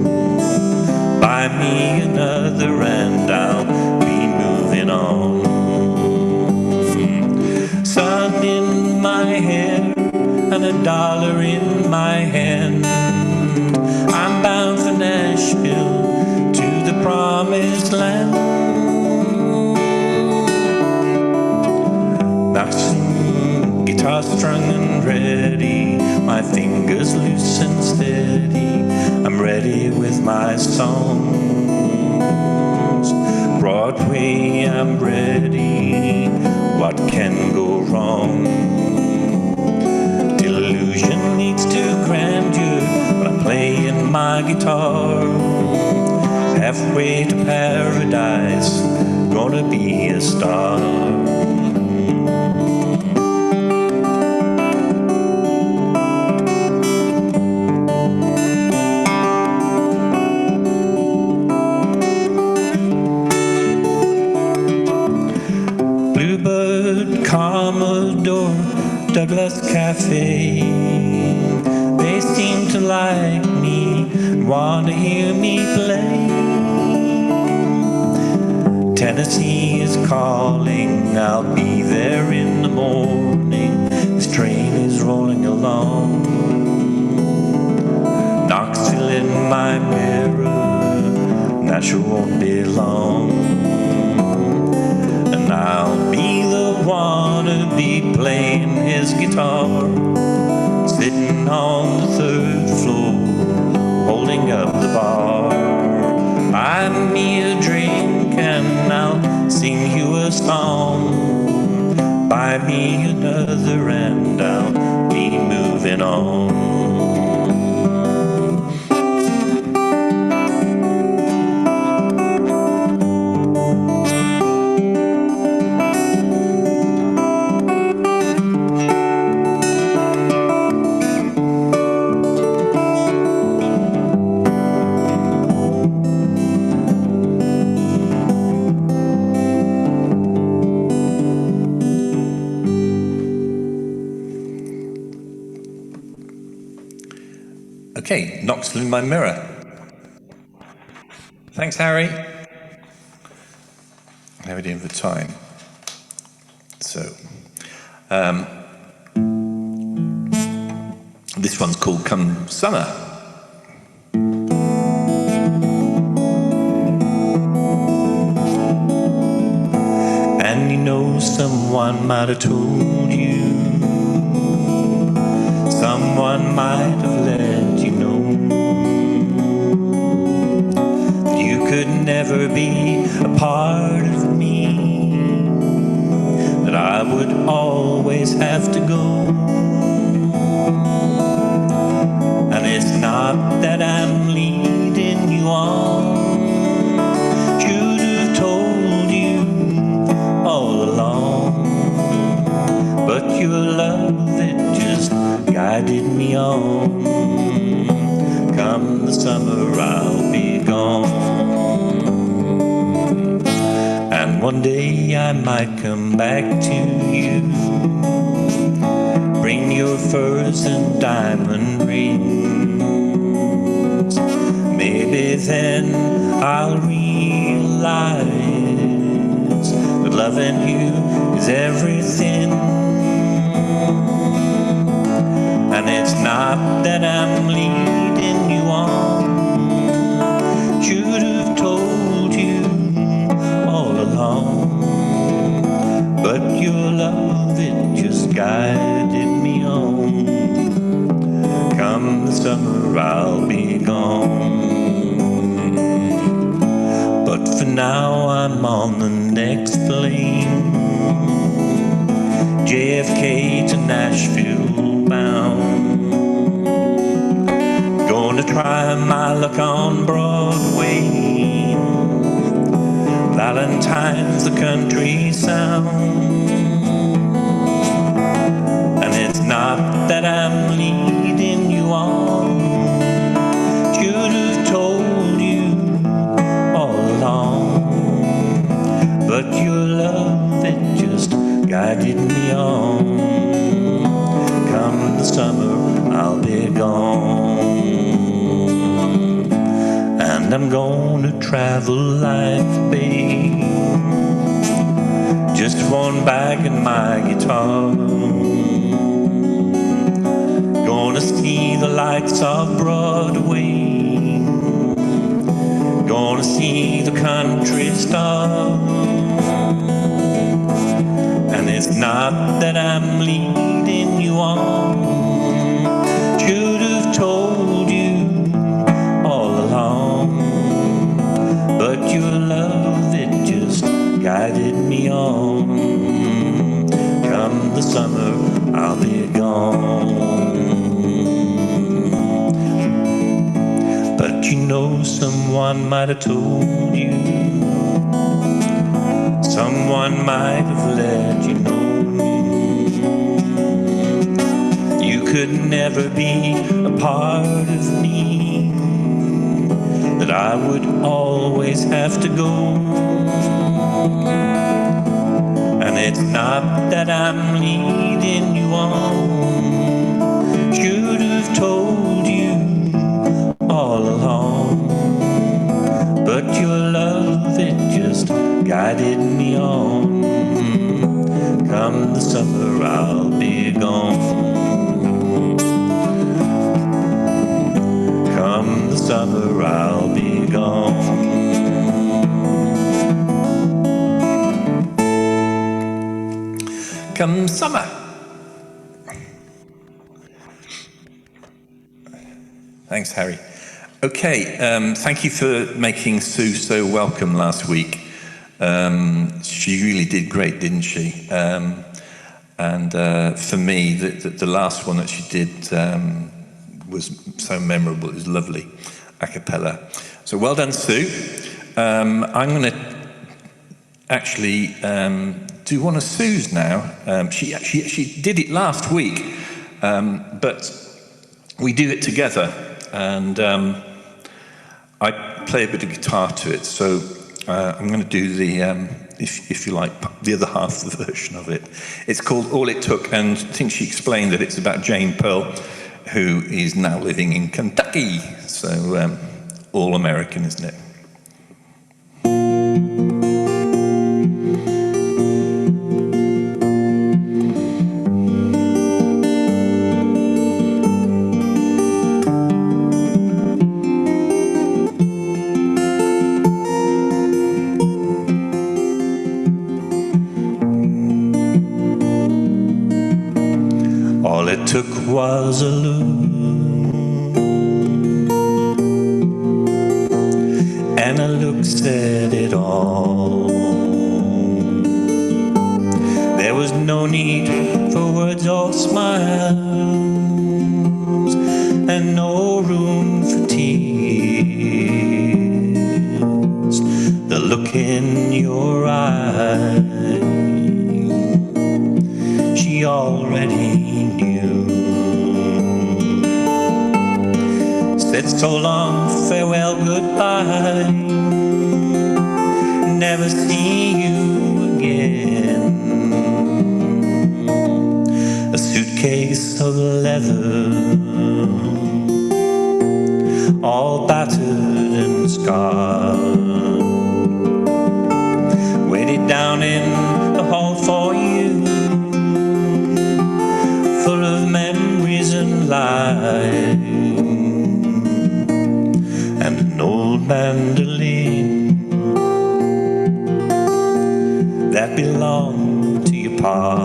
E: Buy me another and I'll be moving on. Sun in my hair and $1 in my hand. I'm bound for Nashville to the promised land. Nice guitar strung and ready, my fingers loose and steady. I'm ready with my song. lost. Broadway, I'm ready. What can go wrong? Delusion leads to grandeur, but I'm playing my guitar. Halfway to paradise, gonna be a star. Bluebird, Commodore, Douglas Cafe. They seem to like me and want to hear me play. Tennessee is calling, I'll be there in the morning. This train is rolling along. Knoxville in my mirror, that sure won't be long. And I'll be the one to be playing his guitar, sitting on the third floor, holding up the bar. Buy me a drink and I'll sing you a song. Buy me another and I'll be moving on. Okay, Knoxville in my mirror. Thanks, Harry. How are we doing for time? So, this one's called Come Summer. And you know someone might have told you, someone might have let you know that you could never be a part of me, that I would always have to go. And it's not that I'm leading you on, should have told you all along, but your love, it just guided me on. Come the summer, I'll be gone. And one day I might come back to you, bring your furs and diamond rings. Maybe then I'll realize that loving you is everything. And it's not that I'm leading you on, should have told you all along, but your love, it just guided me on. Come the summer, I'll be gone. But for now I'm on the next plane, JFK to Nashville bound. Gonna try my luck on Broadway. Valentine's the country sound. And it's not that I'm leading you on, should have told you all along, but your love, it just guided me on. Come the summer, I'll be gone. And I'm gonna travel life, babe, just one bag and my guitar. Gonna see the lights of Broadway, gonna see the country star. And it's not that I'm leading you on, should have told you all along, but your love, know someone might have told you, someone might have let you know you could never be a part of me, that I would always have to go. And it's not that I'm leading you on, should have told you all along, but your love, it just guided me on. Come the summer, I'll be gone. Come the summer, I'll be gone. Come summer. Thanks, Harry. Okay, thank you for making Sue so welcome last week. She really did great, didn't she? And for me, the last one that she did was so memorable. It was lovely, a cappella. So well done, Sue. I'm going to actually do one of Sue's now. She did it last week, but we do it together, and I play a bit of guitar to it. So I'm going to do the, if you like, the other half of the version of it. It's called All It Took, and I think she explained that it's about Jane Pearl, who is now living in Kentucky. So all American, isn't it? All it took was a look, and a look said it all. There was no need for words or smiles, and no room for tears. The look in your eyes, she already knew. Said so long, farewell, goodbye, never see you again. A suitcase of leather, all battered and scarred, waited down in the hall for you, full of memories and lies, and an old mandolin that belonged to your pa,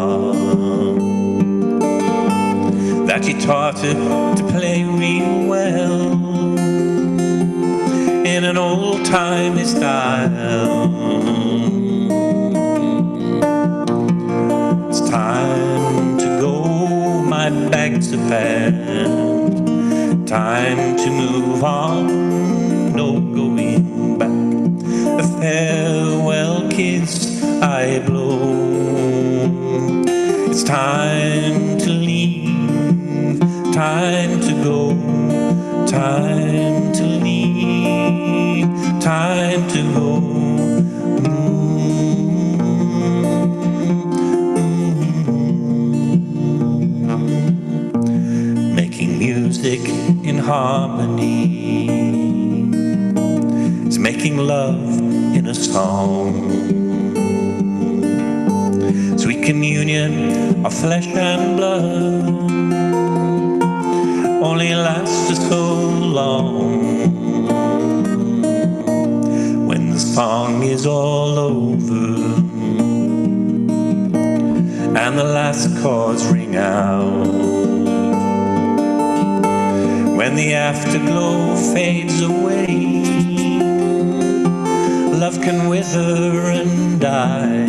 E: that you taught her to play real well in an old-timey style. It's time to go, my bags are packed, time to move on, no going back. A farewell kiss I blow, it's time to leave, time to go, time to leave, time to go. Making music in harmony, it's making love in a song. Sweet communion of flesh and blood only lasts for so long. When the song is all over and the last chords ring out, when the afterglow fades away, love can wither and die.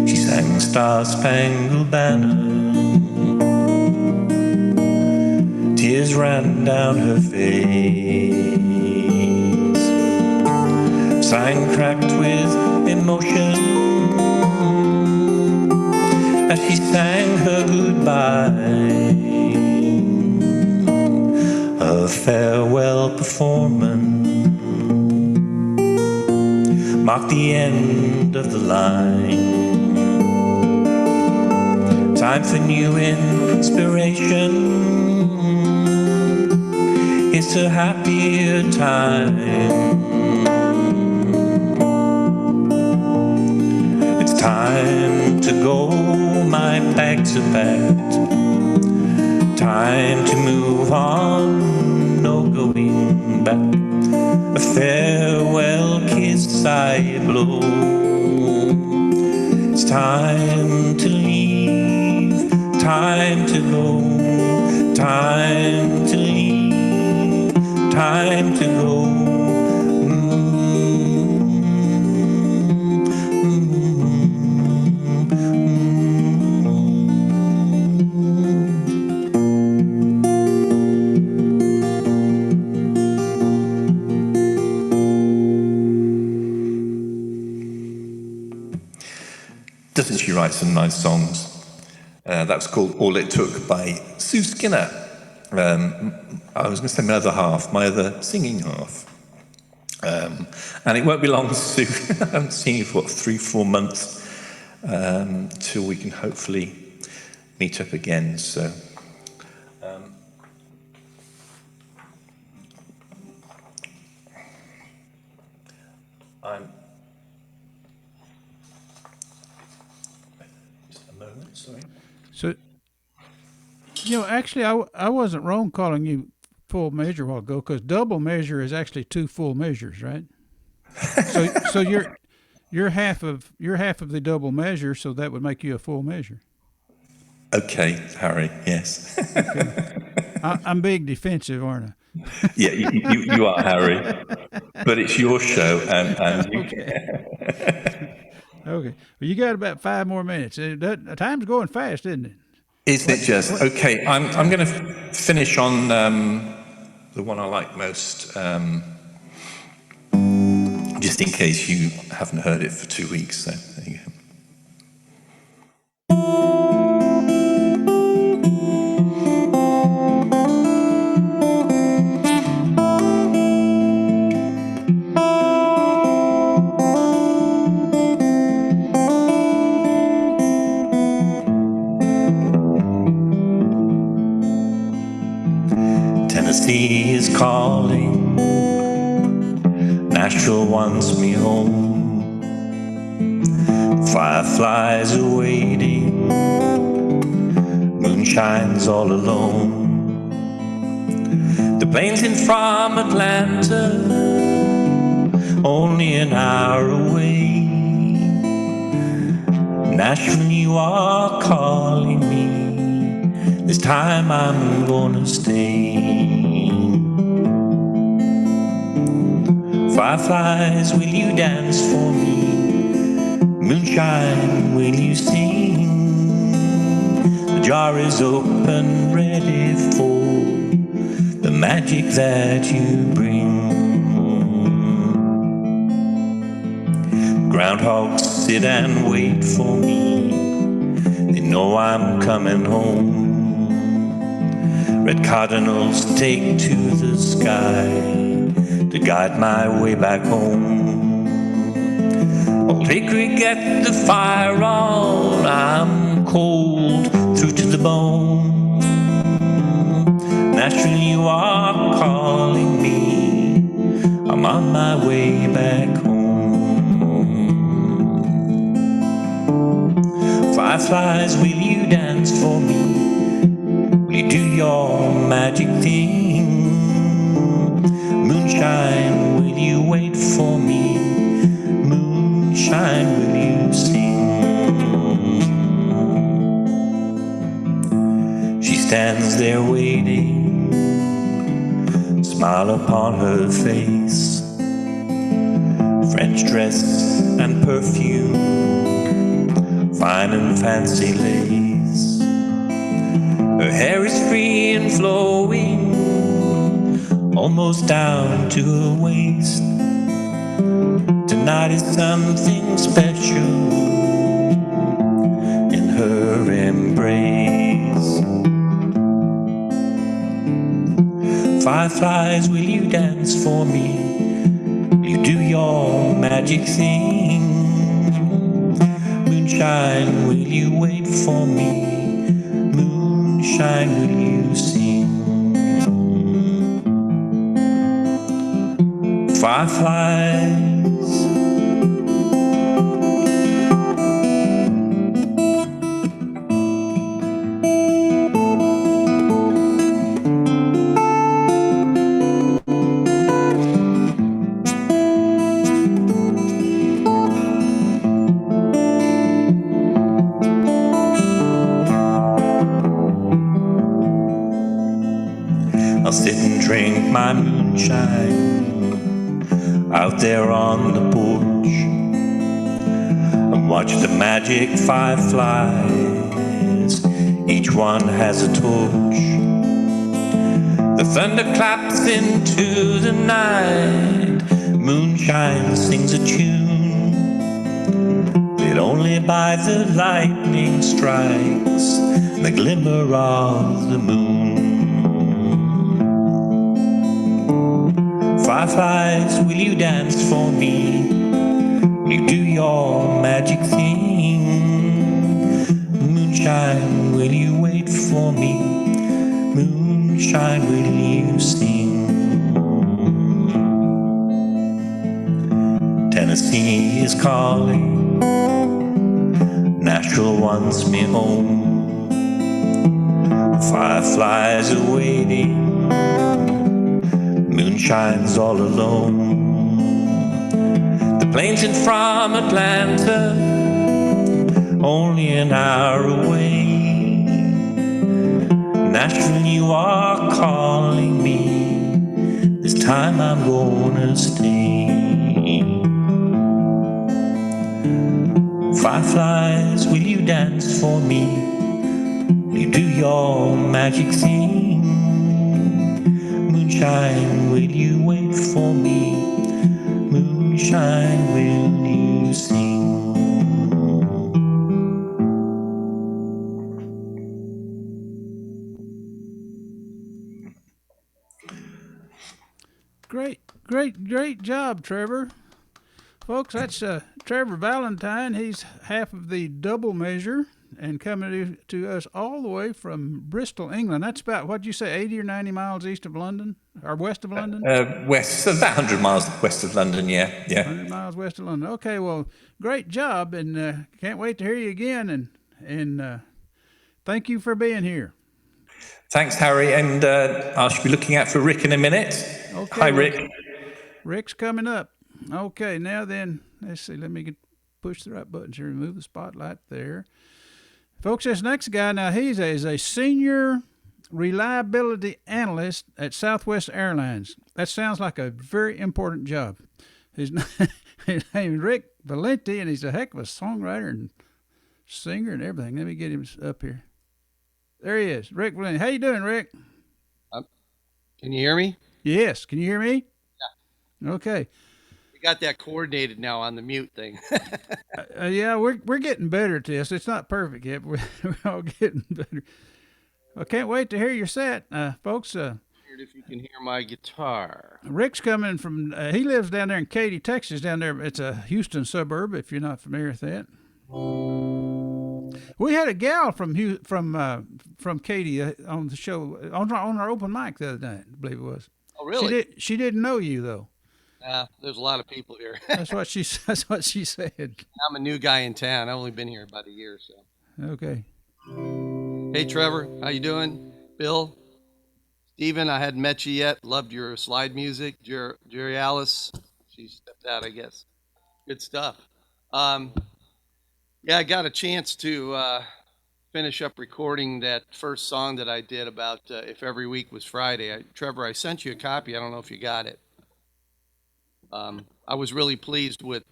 E: She sang Star Spangled Banner, tears tears ran down her face. Sign cracked with emotion as she sang her goodbye. A farewell performance marked the end of the line. Time for new inspiration. It's a happier time. It's time to go, my bags are packed. Time to move on, no going back. A farewell kiss I blow. It's time to leave, time to go, time to leave, time to go. Doesn't she write some nice songs? That was called All It Took by Sue Skinner. I was going to say my other singing half. And it won't be long, Sue. I haven't seen you for, 3-4 months, till we can hopefully meet up again. So, I'm... Just a moment, sorry.
A: So, actually, I wasn't wrong calling you full measure a while ago, because double measure is actually 2 full measures, right? So you're half of the double measure, so that would make you a full measure.
E: Okay, Harry. Yes.
A: Okay. I'm being defensive, aren't I?
E: Yeah, you are, Harry. But it's your show, and you.
A: Okay. Okay. Well, you got about 5 more minutes. Time's going fast, isn't it?
E: Isn't it just? Okay, I'm going to finish on the one I like most, just in case you haven't heard it for 2 weeks. So there you go. Tennessee is calling, Nashville wants me home. Fireflies are waiting, moonshine's all alone. The plane's in from Atlanta, only an hour away. Nashville, you are calling me, this time I'm gonna stay. Fireflies, will you dance for me? Moonshine, will you sing? The jar is open, ready for the magic that you bring. Groundhogs sit and wait for me, they know I'm coming home. Red cardinals take to the sky to guide my way back home. Old hickory, get the fire on, I'm cold through to the bone. Nashville, you are calling me, I'm on my way back home. Fireflies, will you dance for me? Will you do your magic thing? Moonshine, will you wait for me? Moonshine, will you sing? She stands there waiting, smile upon her face, French dress and perfume, fine and fancy lace. Her hair is free and flowing, almost down to her waist. Tonight is something special in her embrace. Fireflies, will you dance for me? Will you do your magic thing? Moonshine, will you wait for me? Moonshine, will you sing? Fireflies, I'll sit and drink my moonshine out there on the porch and watch the magic fireflies. Each one has a torch. The thunder claps into the night. Moonshine sings a tune, lit only by the lightning strikes and the glimmer of the moon. Fireflies, will you dance for me? Will you do your magic thing? Moonshine, will you wait for me? Moonshine, will you sing? Tennessee is calling, Nashville wants me home. Fireflies are waiting, moonshine's all alone. The plane's in from Atlanta, only an hour away. Nashville, you are calling me, this time I'm gonna stay. Fireflies, will you dance for me? Will you do your magic thing? Moonshine, will you wait for me? Moonshine, will you sing?
A: Great job, Trevor. Folks, that's Trevor Valentine. He's half of the double measure and coming to us all the way from Bristol, England. That's about, what'd you say, 80 or 90 miles east of London? Or west of London?
E: West, about 100 miles west of London, yeah.
A: 100 miles west of London. Okay, well, great job, and can't wait to hear you again, and thank you for being here.
E: Thanks, Harry, and I should be looking out for Rick in a minute.
A: Okay,
E: Hi, Rick.
A: Rick's coming up. Okay, now then, let's see. Let me push the right buttons here. Remove the spotlight there. Folks, this next guy, now he's a senior reliability analyst at Southwest Airlines. That sounds like a very important job. His name is Rick Valente, and he's a heck of a songwriter and singer and everything. Let me get him up here. There he is, Rick Valente. How you doing, Rick?
C: Can you hear me?
A: Yes. Can you hear me?
C: Yeah.
A: Okay.
C: We got that coordinated now on the mute thing.
A: Yeah, we're getting better at this. It's not perfect yet, but we're all getting better. I can't wait to hear your set, folks.
C: If you can hear my guitar.
A: Rick's coming from. He lives down there in Katy, Texas. Down there, it's a Houston suburb. If you're not familiar with that. We had a gal from Katy on the show on our open mic the other night, I believe it was.
C: Oh, really?
A: She didn't know you though.
C: There's a lot of people here.
A: That's what she said.
C: I'm a new guy in town. I've only been here about a year or so.
A: Okay.
C: Hey, Trevor, how you doing? Bill, Steven, I hadn't met you yet. Loved your slide music. Jerialice, she stepped out, I guess. Good stuff. Yeah, I got a chance to finish up recording that first song that I did about If Every Week Was Friday. Trevor, I sent you a copy. I don't know if you got it. I was really pleased with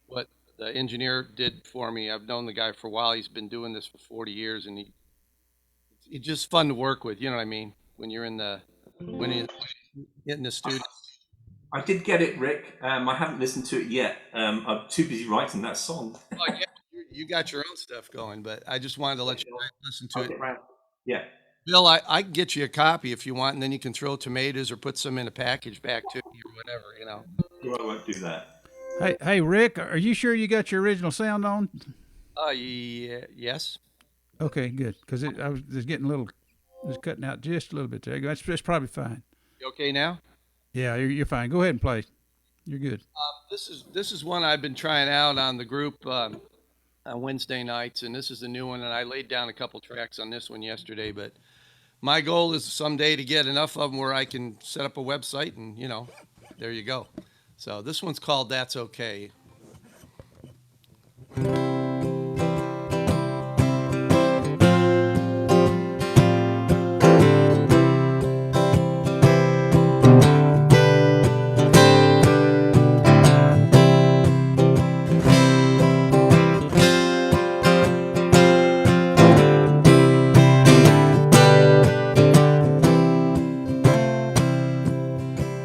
C: what the engineer did for me. I've known the guy for a while. He's been doing this for 40 years, and he's just fun to work with. You know what I mean? When you're in the when get in the studio.
E: I did get it, Rick. I haven't listened to it yet. I'm too busy writing that song.
C: Well, yeah, you got your own stuff going, but I just wanted to let you listen to
E: I'll
C: it.
E: get round. Yeah.
C: Bill, I can get you a copy if you want, and then you can throw tomatoes or put some in a package back to me or whatever, you know.
E: Well, I won't do that.
A: Hey, Rick, are you sure you got your original sound on?
C: Yeah, yes.
A: Okay, good. Because I was just getting a little, it was cutting out just a little bit there. That's probably fine.
C: You okay now?
A: Yeah, you're fine. Go ahead and play. You're good.
C: This is one I've been trying out on the group on Wednesday nights, and this is the new one. And I laid down a couple tracks on this one yesterday, but my goal is someday to get enough of them where I can set up a website, and you know, there you go. So this one's called "That's Okay."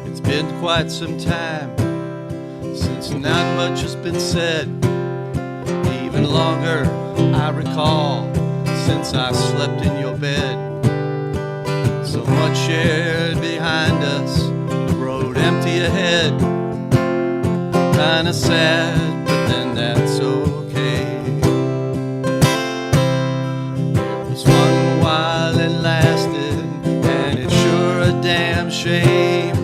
C: It's been quite some time since not much has been said. Even longer, I recall, since I slept in your bed. So much shared behind us, the road empty ahead. Kinda sad, but then that's okay. It was fun while it lasted, and it's sure a damn shame.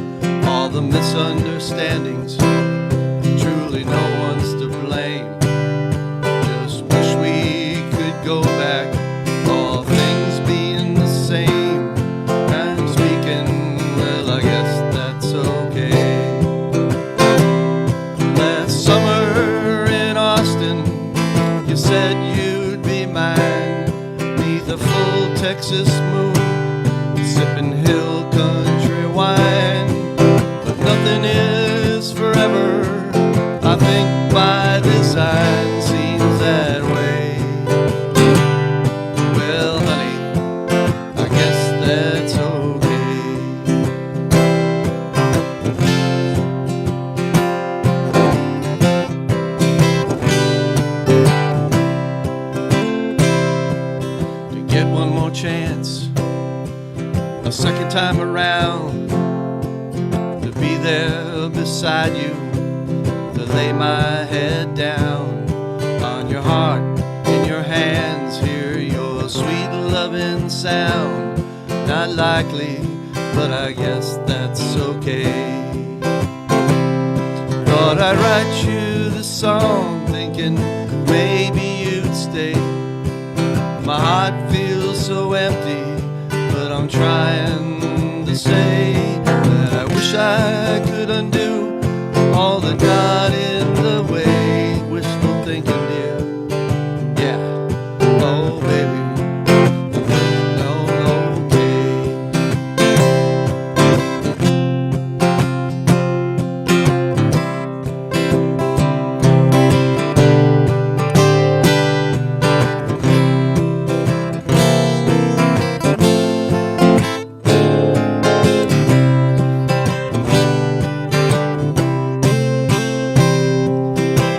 C: All the misunderstandings, truly no one's to blame. Just wish we could go back, all things being the same. I'm speaking, well, I guess that's okay. Last summer in Austin, you said you'd be mine, neath a full Texas moon, sipping hill country wine. But nothing is forever, I think by design seems that way. Well, honey, I guess that's okay. To get one more chance, a second time around, to be there beside you, to lay my head down on your heart, in your hands, hear your sweet loving sound. Not likely, but I guess that's okay. Thought I'd write you this song, thinking maybe you'd stay. My heart feels so empty, but I'm trying to say that I wish I could undo all that got in the way. Wishful thinking, dear. Yeah. Oh, baby. No, okay.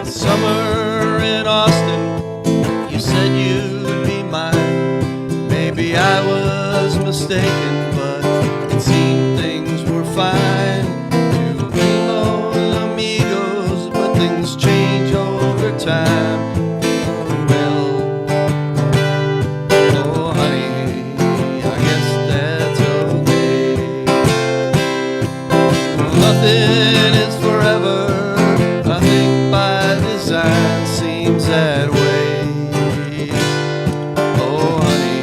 C: Summer in Austin, you said you'd be mine. Maybe I was mistaken, but it seemed things were fine. Two primo amigos, but things change over time. Oh, well, oh, honey, I guess that's okay. Nothing is forever, I think by design seems that way. Oh, honey,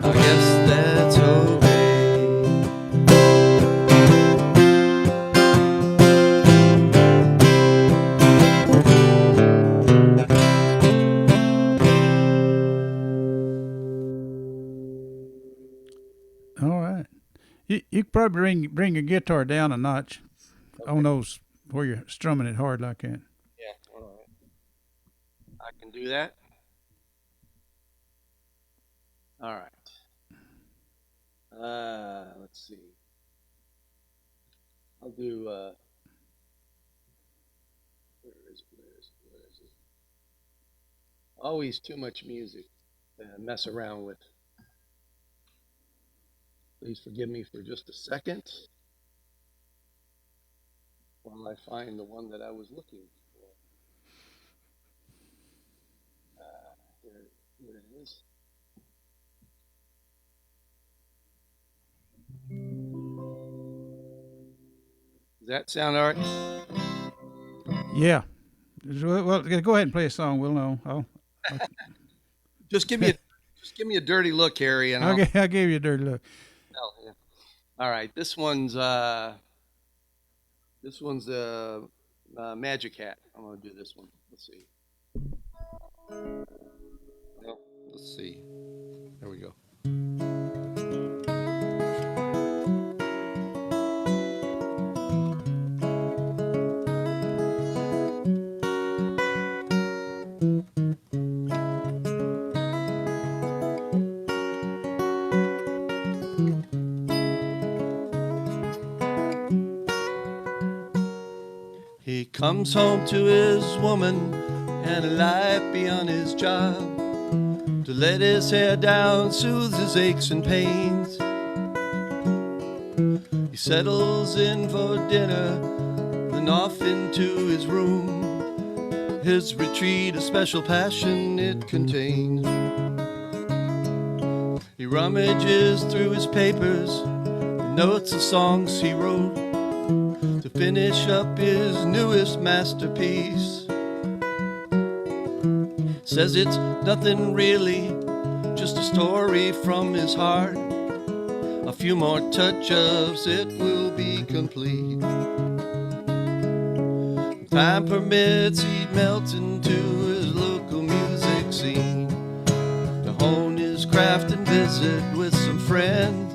C: I guess that's okay.
A: All right. You could probably bring your guitar down a notch on those where you're strumming it hard like that.
C: Yeah, all right. I can do that. All right. Let's see. I'll do, where is it? Always too much music to mess around with. Please forgive me for just a second while I find the one that I was looking for. Here it is. Does that sound all right?
A: Yeah. Well, go ahead and play a song. We'll know.
C: Just give me a dirty look, Harry, and
A: I gave you a dirty look.
C: tell you. All right, this one's Magic Hat. I'm gonna do this one. Let's see. Well, let's see. There we go. He comes home to his woman and a life beyond his job, to let his hair down, soothe his aches and pains. He settles in for dinner, then off into his room, his retreat, a special passion it contains. He rummages through his papers, notes of songs he wrote, to finish up his newest masterpiece. Says it's nothing really, just a story from his heart. A few more touch-ups, it will be complete. If time permits, he'd melt into his local music scene, to hone his craft and visit with some friends.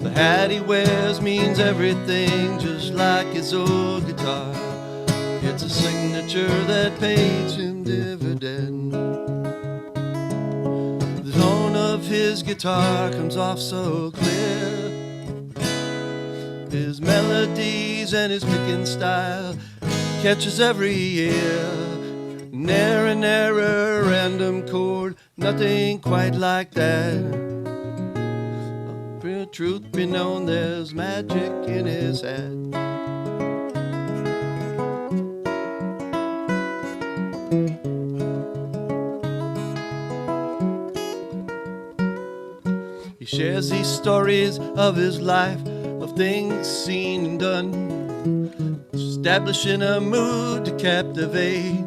C: The hat he wears means everything, just like his old guitar. It's a signature that pays him dividend. The tone of his guitar comes off so clear, his melodies and his picking style catches every ear. Ne'er a random chord, nothing quite like that. Truth be known, there's magic in his head. He shares these stories of his life, of things seen and done, establishing a mood to captivate.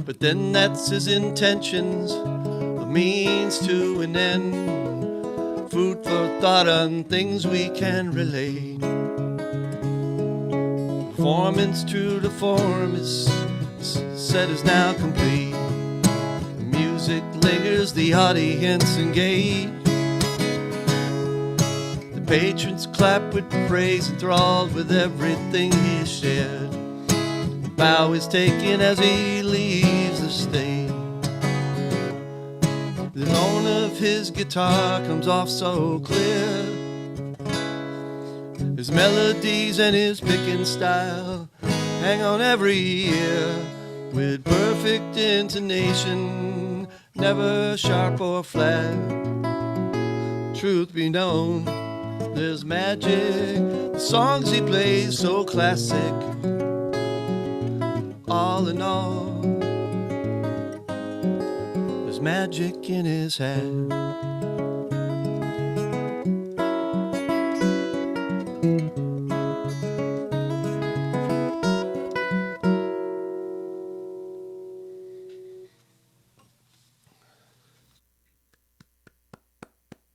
C: But then that's his intentions, a means to an end. Food for thought on things we can relate. Performance true to form is set is now complete. The music lingers, the audience engaged. The patrons clap with praise, enthralled with everything he shared. The bow is taken as he leaves the stage. The tone of his guitar comes off so clear, his melodies and his picking style hang on every ear, with perfect intonation, never sharp or flat. Truth be known, there's magic, the songs he plays so classic. All in all, magic in his head.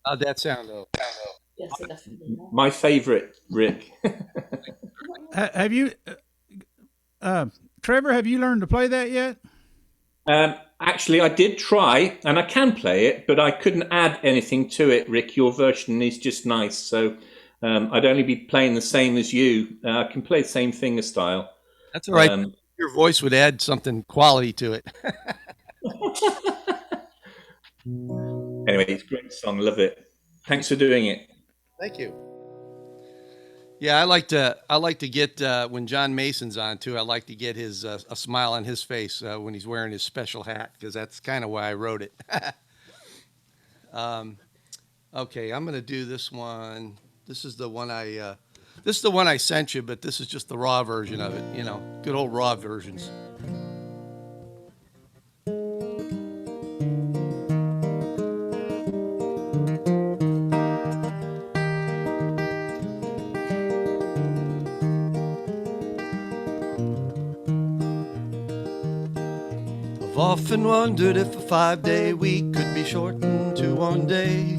C: How'd that sound, though?
F: Yes, it definitely has.
E: My favorite, Rick.
A: Have you, Trevor? Have you learned to play that yet?
E: Actually, I did try, and I can play it, but I couldn't add anything to it, Rick. Your version is just nice, so I'd only be playing the same as you. I can play the same finger style.
C: That's all right. Your voice would add something quality to it.
E: Anyway, it's a great song. Love it. Thanks for doing it.
C: Thank you. Yeah, I like to get when John Mason's on too. I like to get his a smile on his face when he's wearing his special hat, because that's kind of why I wrote it. Okay, I'm gonna do this one. This is the one I sent you, but this is just the raw version of it. You know, good old raw versions. I've often wondered if a 5-day week could be shortened to 1 day.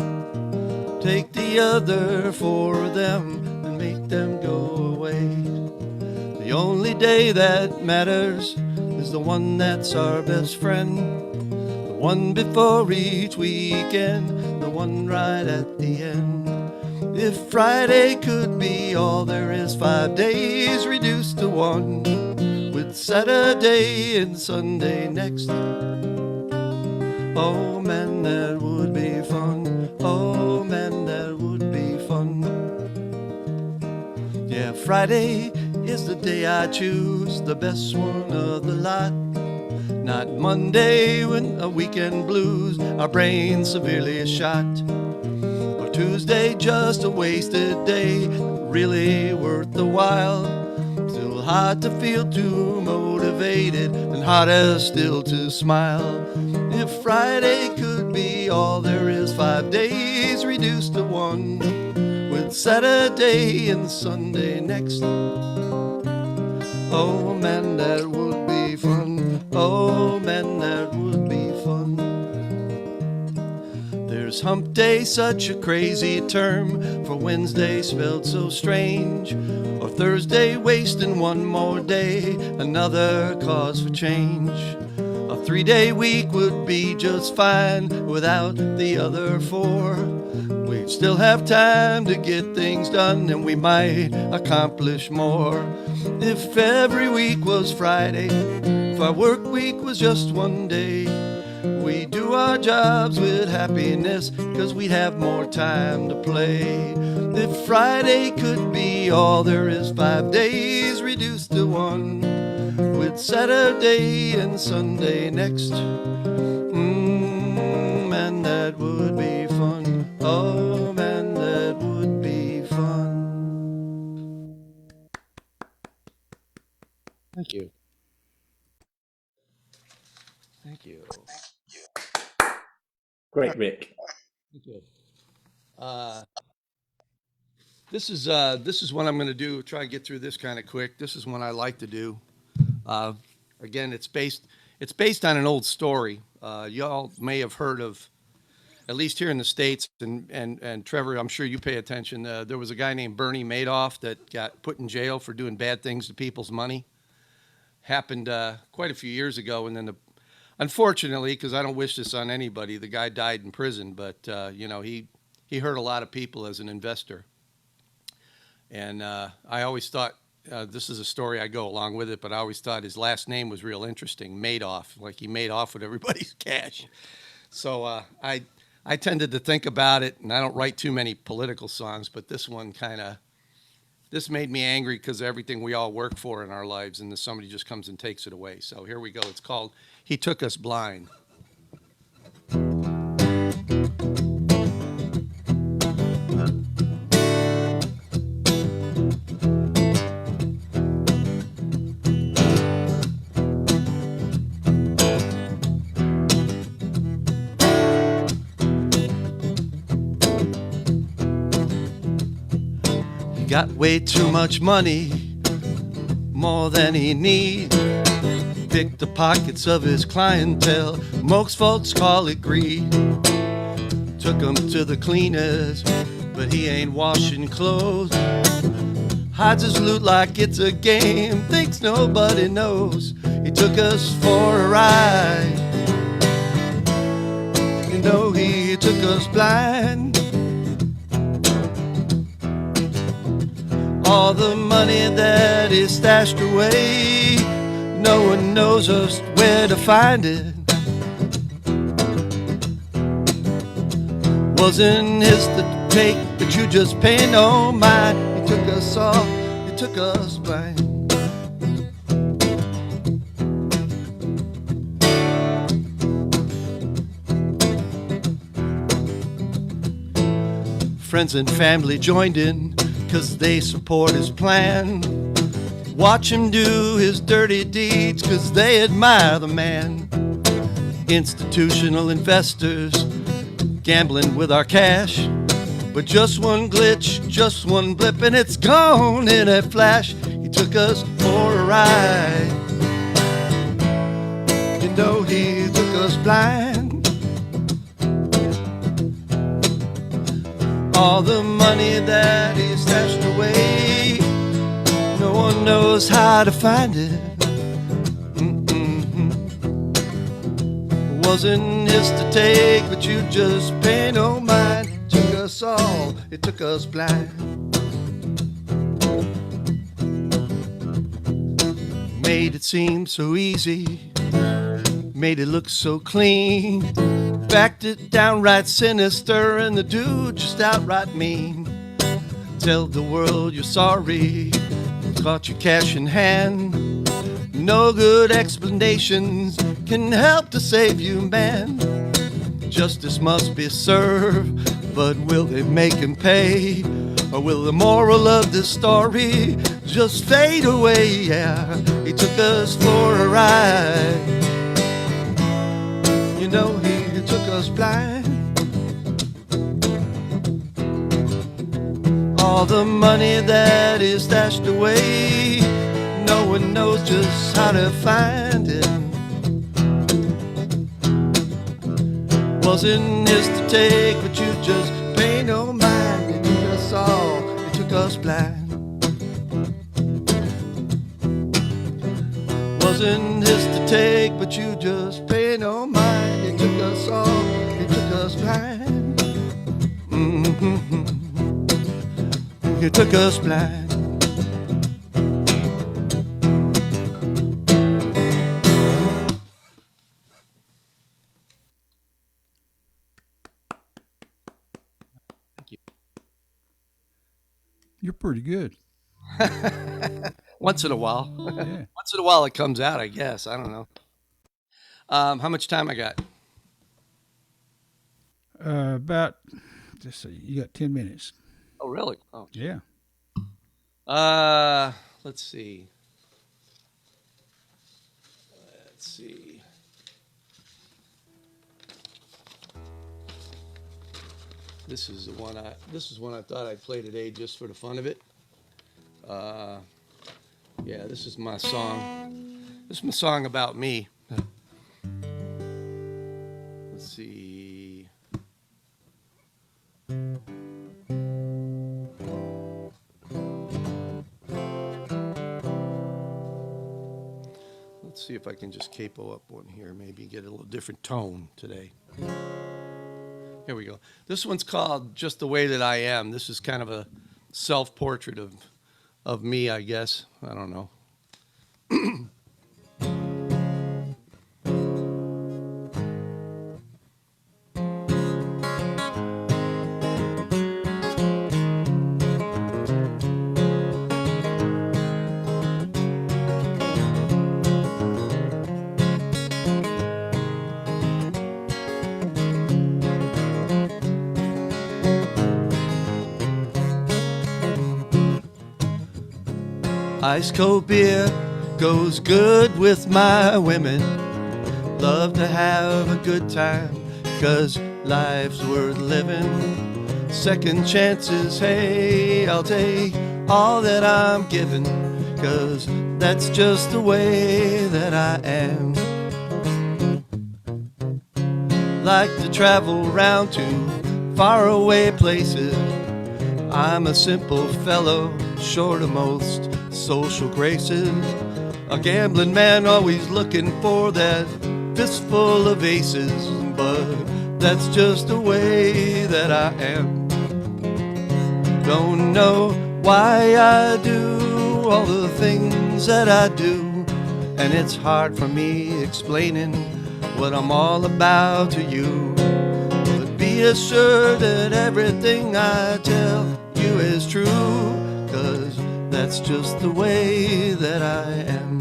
C: Take the other 4 of them and make them go away. The only day that matters is the one that's our best friend. The one before each weekend, the one right at the end. If Friday could be all there is, 5 days reduced to 1, with Saturday and Sunday next. Oh man, that would be fun. Oh man, that would be fun. Yeah, Friday is the day I choose, the best one of the lot. Not Monday when a weekend blues, our brains severely shot. Or Tuesday, just a wasted day, really worth the while. Still hard to feel too motivated, and harder still to smile. If Friday could be all there is, 5 days reduced to 1, with Saturday and Sunday next. Oh man, that would be fun. Oh man, that would be fun. There's Hump Day, such a crazy term for Wednesday spelled so strange. Or Thursday, wasting 1 more day, another cause for change. A 3-day week would be just fine without the other 4. We'd still have time to get things done, and we might accomplish more. If every week was Friday, if our work week was just 1 day, we do our jobs with happiness, 'cause we'd have more time to play. If Friday could be all there is, 5 days reduced to 1, with Saturday and Sunday next. Man, that would be fun. Oh man, that would be fun. Thank you. Thank you.
E: Great, Rick.
C: Thank you. This is what I'm going to do. Try and get through this kind of quick. This is one I like to do. Again, it's based on an old story. Y'all may have heard of, at least here in the States, and Trevor, I'm sure you pay attention. There was a guy named Bernie Madoff that got put in jail for doing bad things to people's money. Happened quite a few years ago, and then unfortunately, because I don't wish this on anybody, the guy died in prison. But you know, he hurt a lot of people as an investor. And I always thought, this is a story I go along with it, but I always thought his last name was real interesting, Madoff, like he made off with everybody's cash. So I tended to think about it, and I don't write too many political songs, but this one this made me angry because of everything we all work for in our lives, and then somebody just comes and takes it away. So here we go. It's called He Took Us Blind. Got way too much money, more than he needs. Picked the pockets of his clientele, most folks call it greed. Took him to the cleaners, but he ain't washing clothes. Hides his loot like it's a game, thinks nobody knows. He took us for a ride. You know, he took us blind. All the money that is stashed away, no one knows just where to find it. Wasn't his to take, but you just pay no mind. You took us all, you took us blind. Friends and family joined in, 'cause they support his plan. Watch him do his dirty deeds, 'cause they admire the man. Institutional investors gambling with our cash. But just one glitch, just one blip, and it's gone in a flash. He took us for a ride. You know he took us blind. All the money that he stashed away, no one knows how to find it. Wasn't his to take, but you just pay no mind. Took us all, it took us blind. Made it seem so easy, made it look so clean. Backed it downright sinister, and the dude just outright mean. Tell the world you're sorry, caught your cash in hand. No good explanations can help to save you, man. Justice must be served, but will they make him pay? Or will the moral of this story just fade away? Yeah, he took us for a ride. You know he took us blind. All the money that is stashed away, no one knows just how to find it. Wasn't his to take, but you just pay no mind. You took us all, you took us blind. Wasn't his to take, but you just pay no mind. You took us all, you took us blind. You took us blind.
A: You're pretty good.
C: Once in a while.
A: Yeah.
C: Once in a while it comes out, I guess. I don't know. How much time I got?
A: About, let's see, you got 10 minutes.
C: Oh, really? Oh,
A: Yeah.
C: let's see. Let's see. This is one I thought I'd play today just for the fun of it. Yeah, this is my song. This is my song about me. Let's see. Let's see if I can just capo up one here, maybe get a little different tone today. Here we go. This one's called Just the Way That I Am. This is kind of a self-portrait of me, I guess. I don't know. Ice cold beer goes good with my women. Love to have a good time, 'cause life's worth living. Second chances, hey, I'll take all that I'm given, 'cause that's just the way that I am. Like to travel round to faraway places. I'm a simple fellow, short of most social graces. A gambling man always looking for that fistful of aces, but that's just the way that I am. Don't know why I do all the things that I do, and it's hard for me explaining what I'm all about to you. But be be assured that everything I tell you is true, 'cause that's just the way that I am.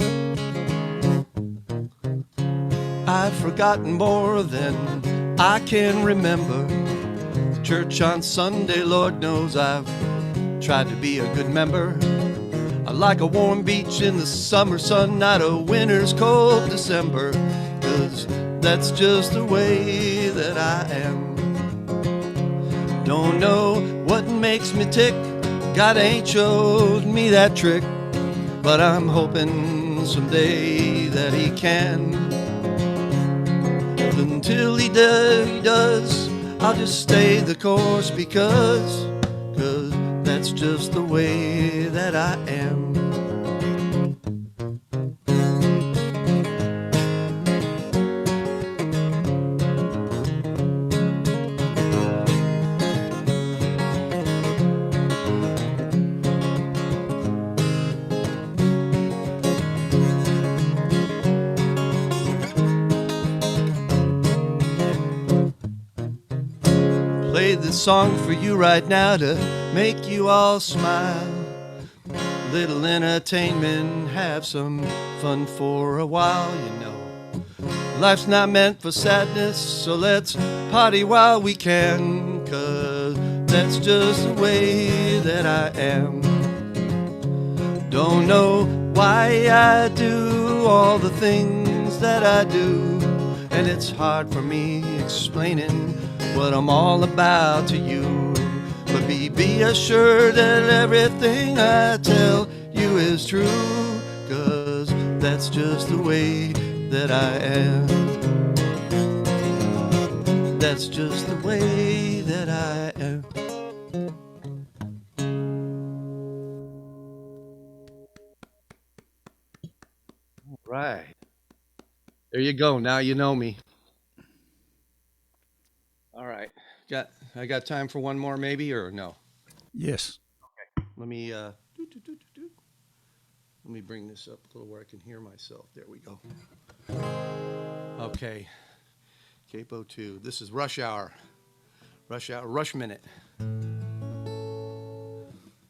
C: I've forgotten more than I can remember. Church on Sunday, Lord knows I've tried to be a good member. I like a warm beach in the summer sun, not a winter's cold December, 'cause that's just the way that I am. Don't know what makes me tick, God ain't showed me that trick, but I'm hoping someday that he can. Until he does, I'll just stay the course, because that's just the way that I am. Play this song for you right now to make you all smile. Little entertainment, have some fun for a while, you know. Life's not meant for sadness, so let's party while we can, 'cause that's just the way that I am. Don't know why I do all the things that I do, and it's hard for me explaining what I'm all about to you. But be assured that everything I tell you is true, 'cause that's just the way that I am. That's just the way that I am. All right. There you go. Now you know me. All right. I got time for one more maybe, or no?
A: Yes.
C: Let me bring this up a little where I can hear myself. There we go. Okay. Capo 2. This is Rush Hour. Rush Minute.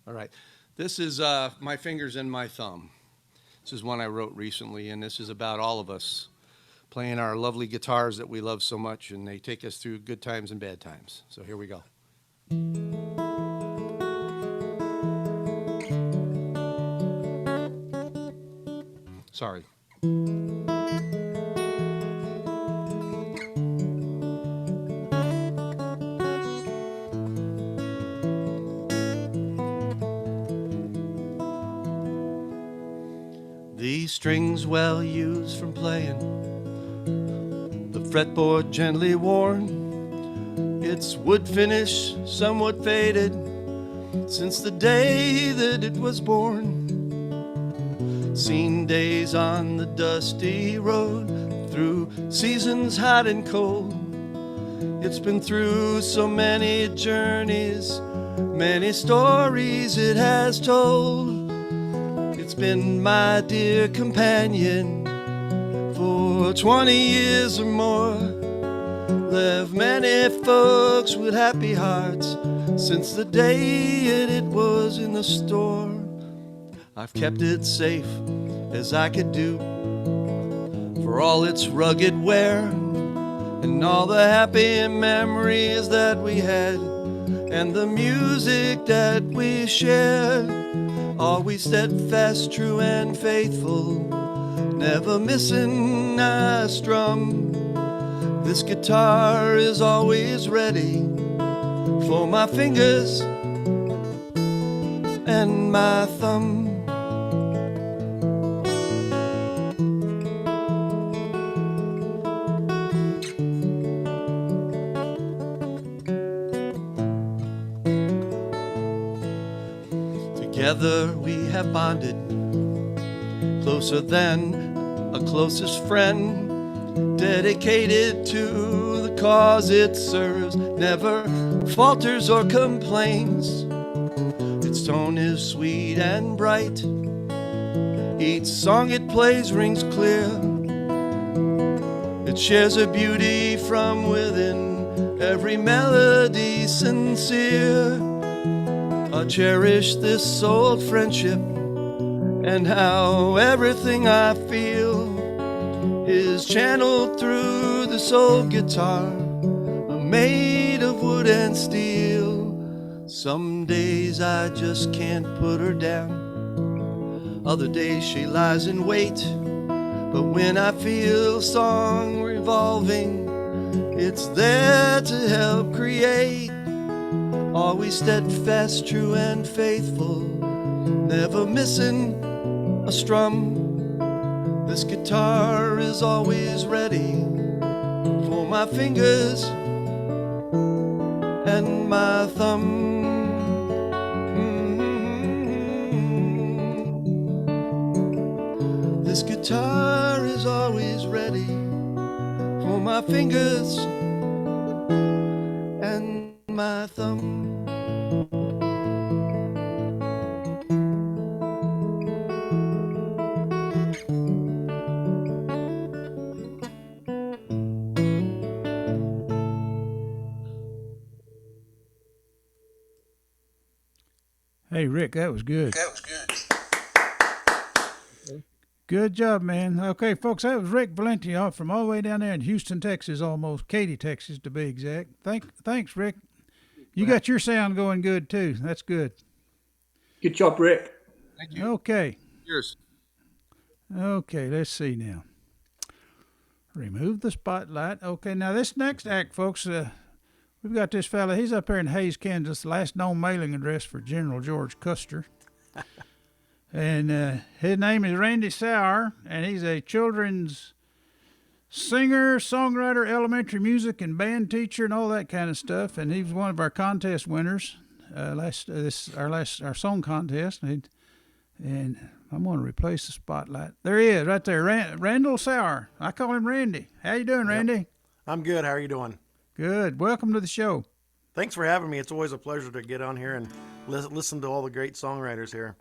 C: All right. This is My Fingers and My Thumb. This is one I wrote recently, and this is about all of us playing our lovely guitars that we love so much, and they take us through good times and bad times. So here we go. Sorry. These strings well used from playing, the fretboard gently worn, its wood finish somewhat faded since the day that it was born. Seen days on the dusty road, through seasons hot and cold. It's been through so many journeys, many stories it has told. It's been my dear companion for 20 years or more. Left many folks with happy hearts since the day it was in the store. I've kept it safe as I could do, for all its rugged wear and all the happy memories that we had and the music that we shared. Always steadfast, true and faithful, never missing a strum. This guitar is always ready for my fingers and my thumb. Together we have bonded, closer than a closest friend, dedicated to the cause it serves, never falters or complains. Its tone is sweet and bright, each song it plays rings clear. It shares a beauty from within every melody sincere. I cherish this old friendship and how everything I feel is channeled through this old guitar, made of wood and steel. Some days I just can't put her down, other days she lies in wait. But when I feel song revolving, it's there to help create. Always steadfast, true and faithful, never missing a strum. This guitar is always ready for my fingers and my thumb. This guitar is always ready for my fingers and my thumb.
A: Hey, Rick, that was good.
G: That was good.
A: Good job, man. Okay, folks, that was Rick Valente from all the way down there in Houston, Texas, almost Katy, Texas, to be exact. Thanks, Rick. You got your sound going good, too. That's good.
G: Good job, Rick.
C: Thank you.
A: Okay.
C: Cheers.
A: Okay, let's see now. Remove the spotlight. Okay, now this next act, folks, we've got this fella. He's up here in Hays, Kansas, last known mailing address for General George Custer. And his name is Randy Sauer, and he's a children's singer, songwriter, elementary music and band teacher, and all that kind of stuff. And he was one of our contest winners, our song contest. And I'm going to replace the spotlight. There he is, right there, Randall Sauer. I call him Randy. How you doing, Randy?
H: I'm good. How are you doing?
A: Good. Welcome to the show.
H: Thanks for having me. It's always a pleasure to get on here and listen to all the great songwriters here.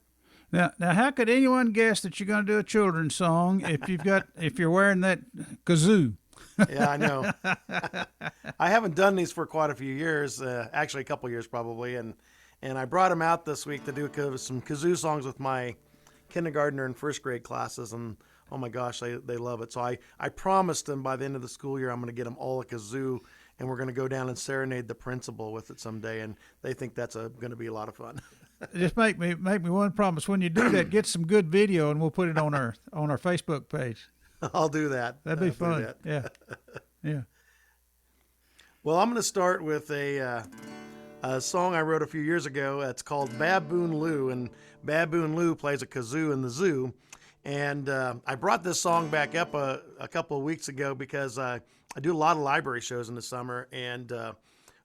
A: Now, how could anyone guess that you're going to do a children's song if you're wearing that kazoo?
H: Yeah, I know. I haven't done these for quite a few years, actually a couple years probably, and I brought them out this week to do some kazoo songs with my kindergartner and first grade classes, and oh my gosh, they love it. So I promised them by the end of the school year I'm going to get them all a kazoo, and we're going to go down and serenade the principal with it someday, and they think that's going to be a lot of fun.
A: Just make me one promise. When you do that, get some good video, and we'll put it on our Facebook page.
H: I'll do that.
A: That'd be fun. Yeah, yeah.
H: Well, I'm going to start with a song I wrote a few years ago. It's called Baboon Lou, and Baboon Lou plays a kazoo in the zoo. And I brought this song back up a couple of weeks ago because I do a lot of library shows in the summer, and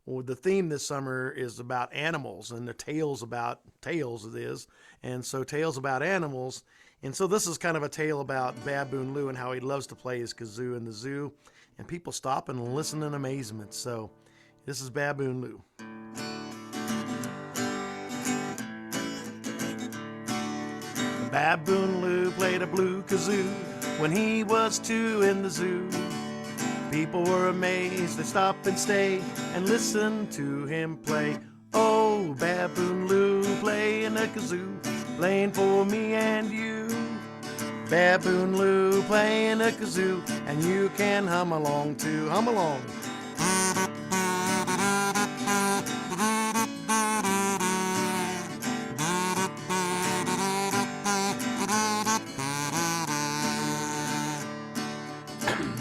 H: the theme this summer is about animals, and the tales it is. And so tales about animals. And so this is kind of a tale about Baboon Lou and how he loves to play his kazoo in the zoo. And people stop and listen in amazement. So this is Baboon Lou. Baboon Lou played a blue kazoo when he was 2 in the zoo. People were amazed, they stop and stay and listen to him play. Oh, Baboon Lou playing a kazoo, playing for me and you. Baboon Lou playing a kazoo, and you can hum along too. Hum along.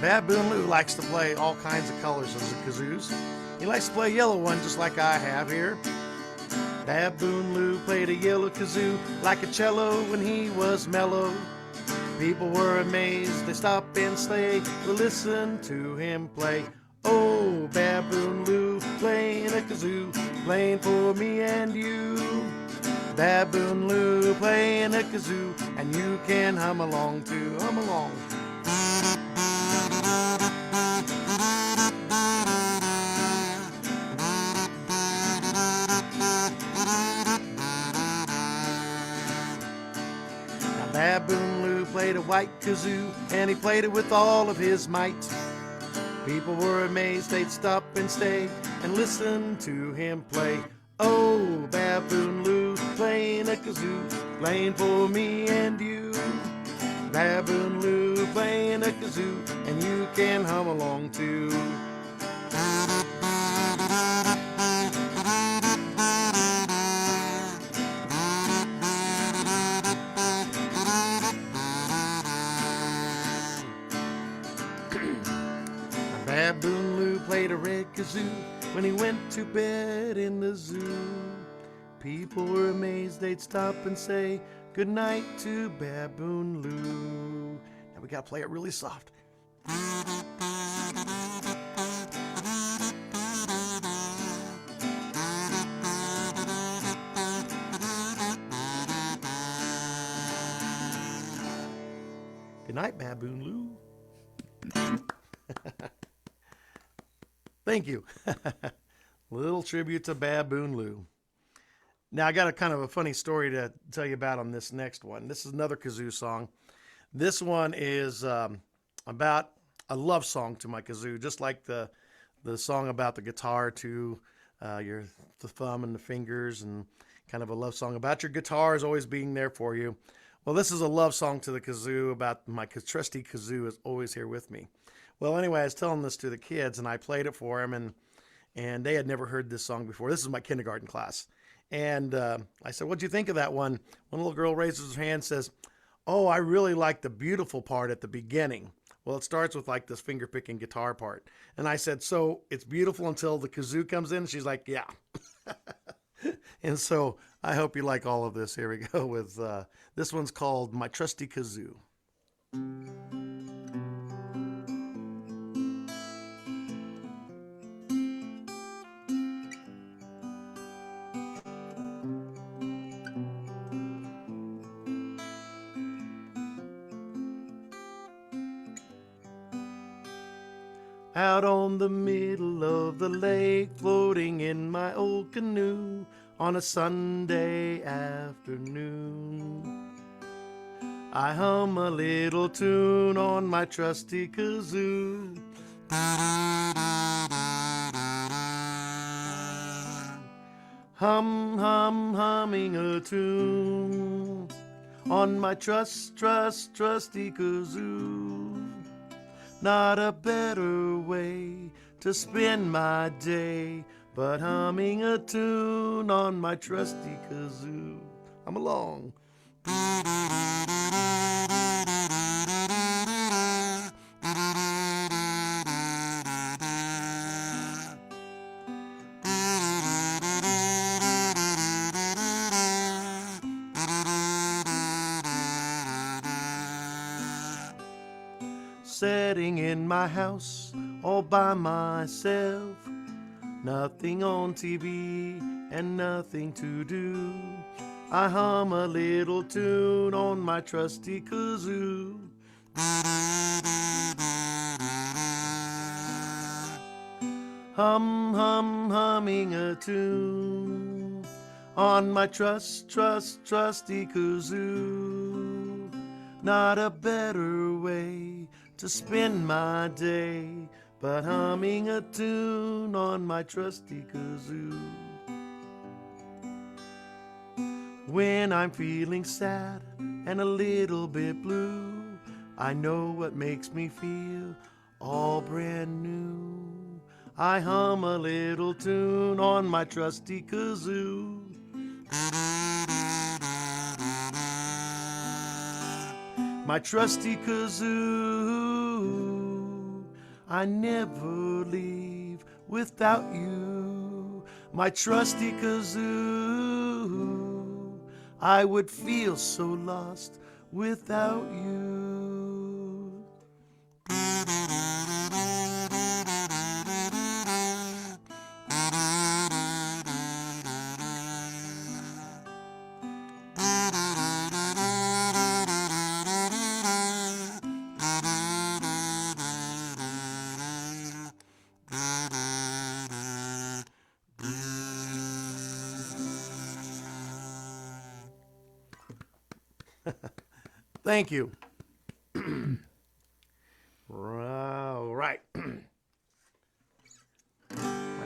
H: Baboon Lou likes to play all kinds of colors of the kazoos. He likes to play a yellow one just like I have here. Baboon Lou played a yellow kazoo like a cello when he was mellow. People were amazed, they stopped and stay to listen to him play. Oh, Baboon Lou playing a kazoo, playing for me and you. Baboon Lou playing a kazoo, and you can hum along too. Hum along. Baboon Lou played a white kazoo, and he played it with all of his might. People were amazed, they'd stop and stay and listen to him play. Oh, Baboon Lou, playing a kazoo, playing for me and you. Baboon Lou, playing a kazoo, and you can hum along too. Baboon Lou played a red kazoo when he went to bed in the zoo. People were amazed, they'd stop and say good night to Baboon Lou. Now we gotta play it really soft. Good night, Baboon Lou. Thank you. Little tribute to Baboon Lou. Now, I got a kind of a funny story to tell you about on this next one. This is another kazoo song. This one is about a love song to my kazoo, just like the song about the guitar to the thumb and the fingers, and kind of a love song about your guitars always being there for you. Well, this is a love song to the kazoo about my trusty kazoo is always here with me. Well, anyway, I was telling this to the kids, and I played it for them, and they had never heard this song before. This is my kindergarten class. And I said, what'd you think of that one? One little girl raises her hand and says, oh, I really like the beautiful part at the beginning. Well, it starts with like this finger-picking guitar part. And I said, so it's beautiful until the kazoo comes in? She's like, yeah. And so I hope you like all of this. Here we go with this one's called My Trusty Kazoo. Out on the middle of the lake, floating in my old canoe on a Sunday afternoon, I hum a little tune on my trusty kazoo. Hum, hum, humming a tune on my trusty kazoo. Not a better way to spend my day, but humming a tune on my trusty kazoo. Hum along. Sitting in my house all by myself, nothing on TV and nothing to do, I hum a little tune on my trusty kazoo. Hum, hum, humming a tune on my trusty kazoo. Not a better way to spend my day, but humming a tune on my trusty kazoo. When I'm feeling sad and a little bit blue, I know what makes me feel all brand new. I hum a little tune on my trusty kazoo. My trusty kazoo, I never leave without you. My trusty kazoo, I would feel so lost without you. Thank you. All right.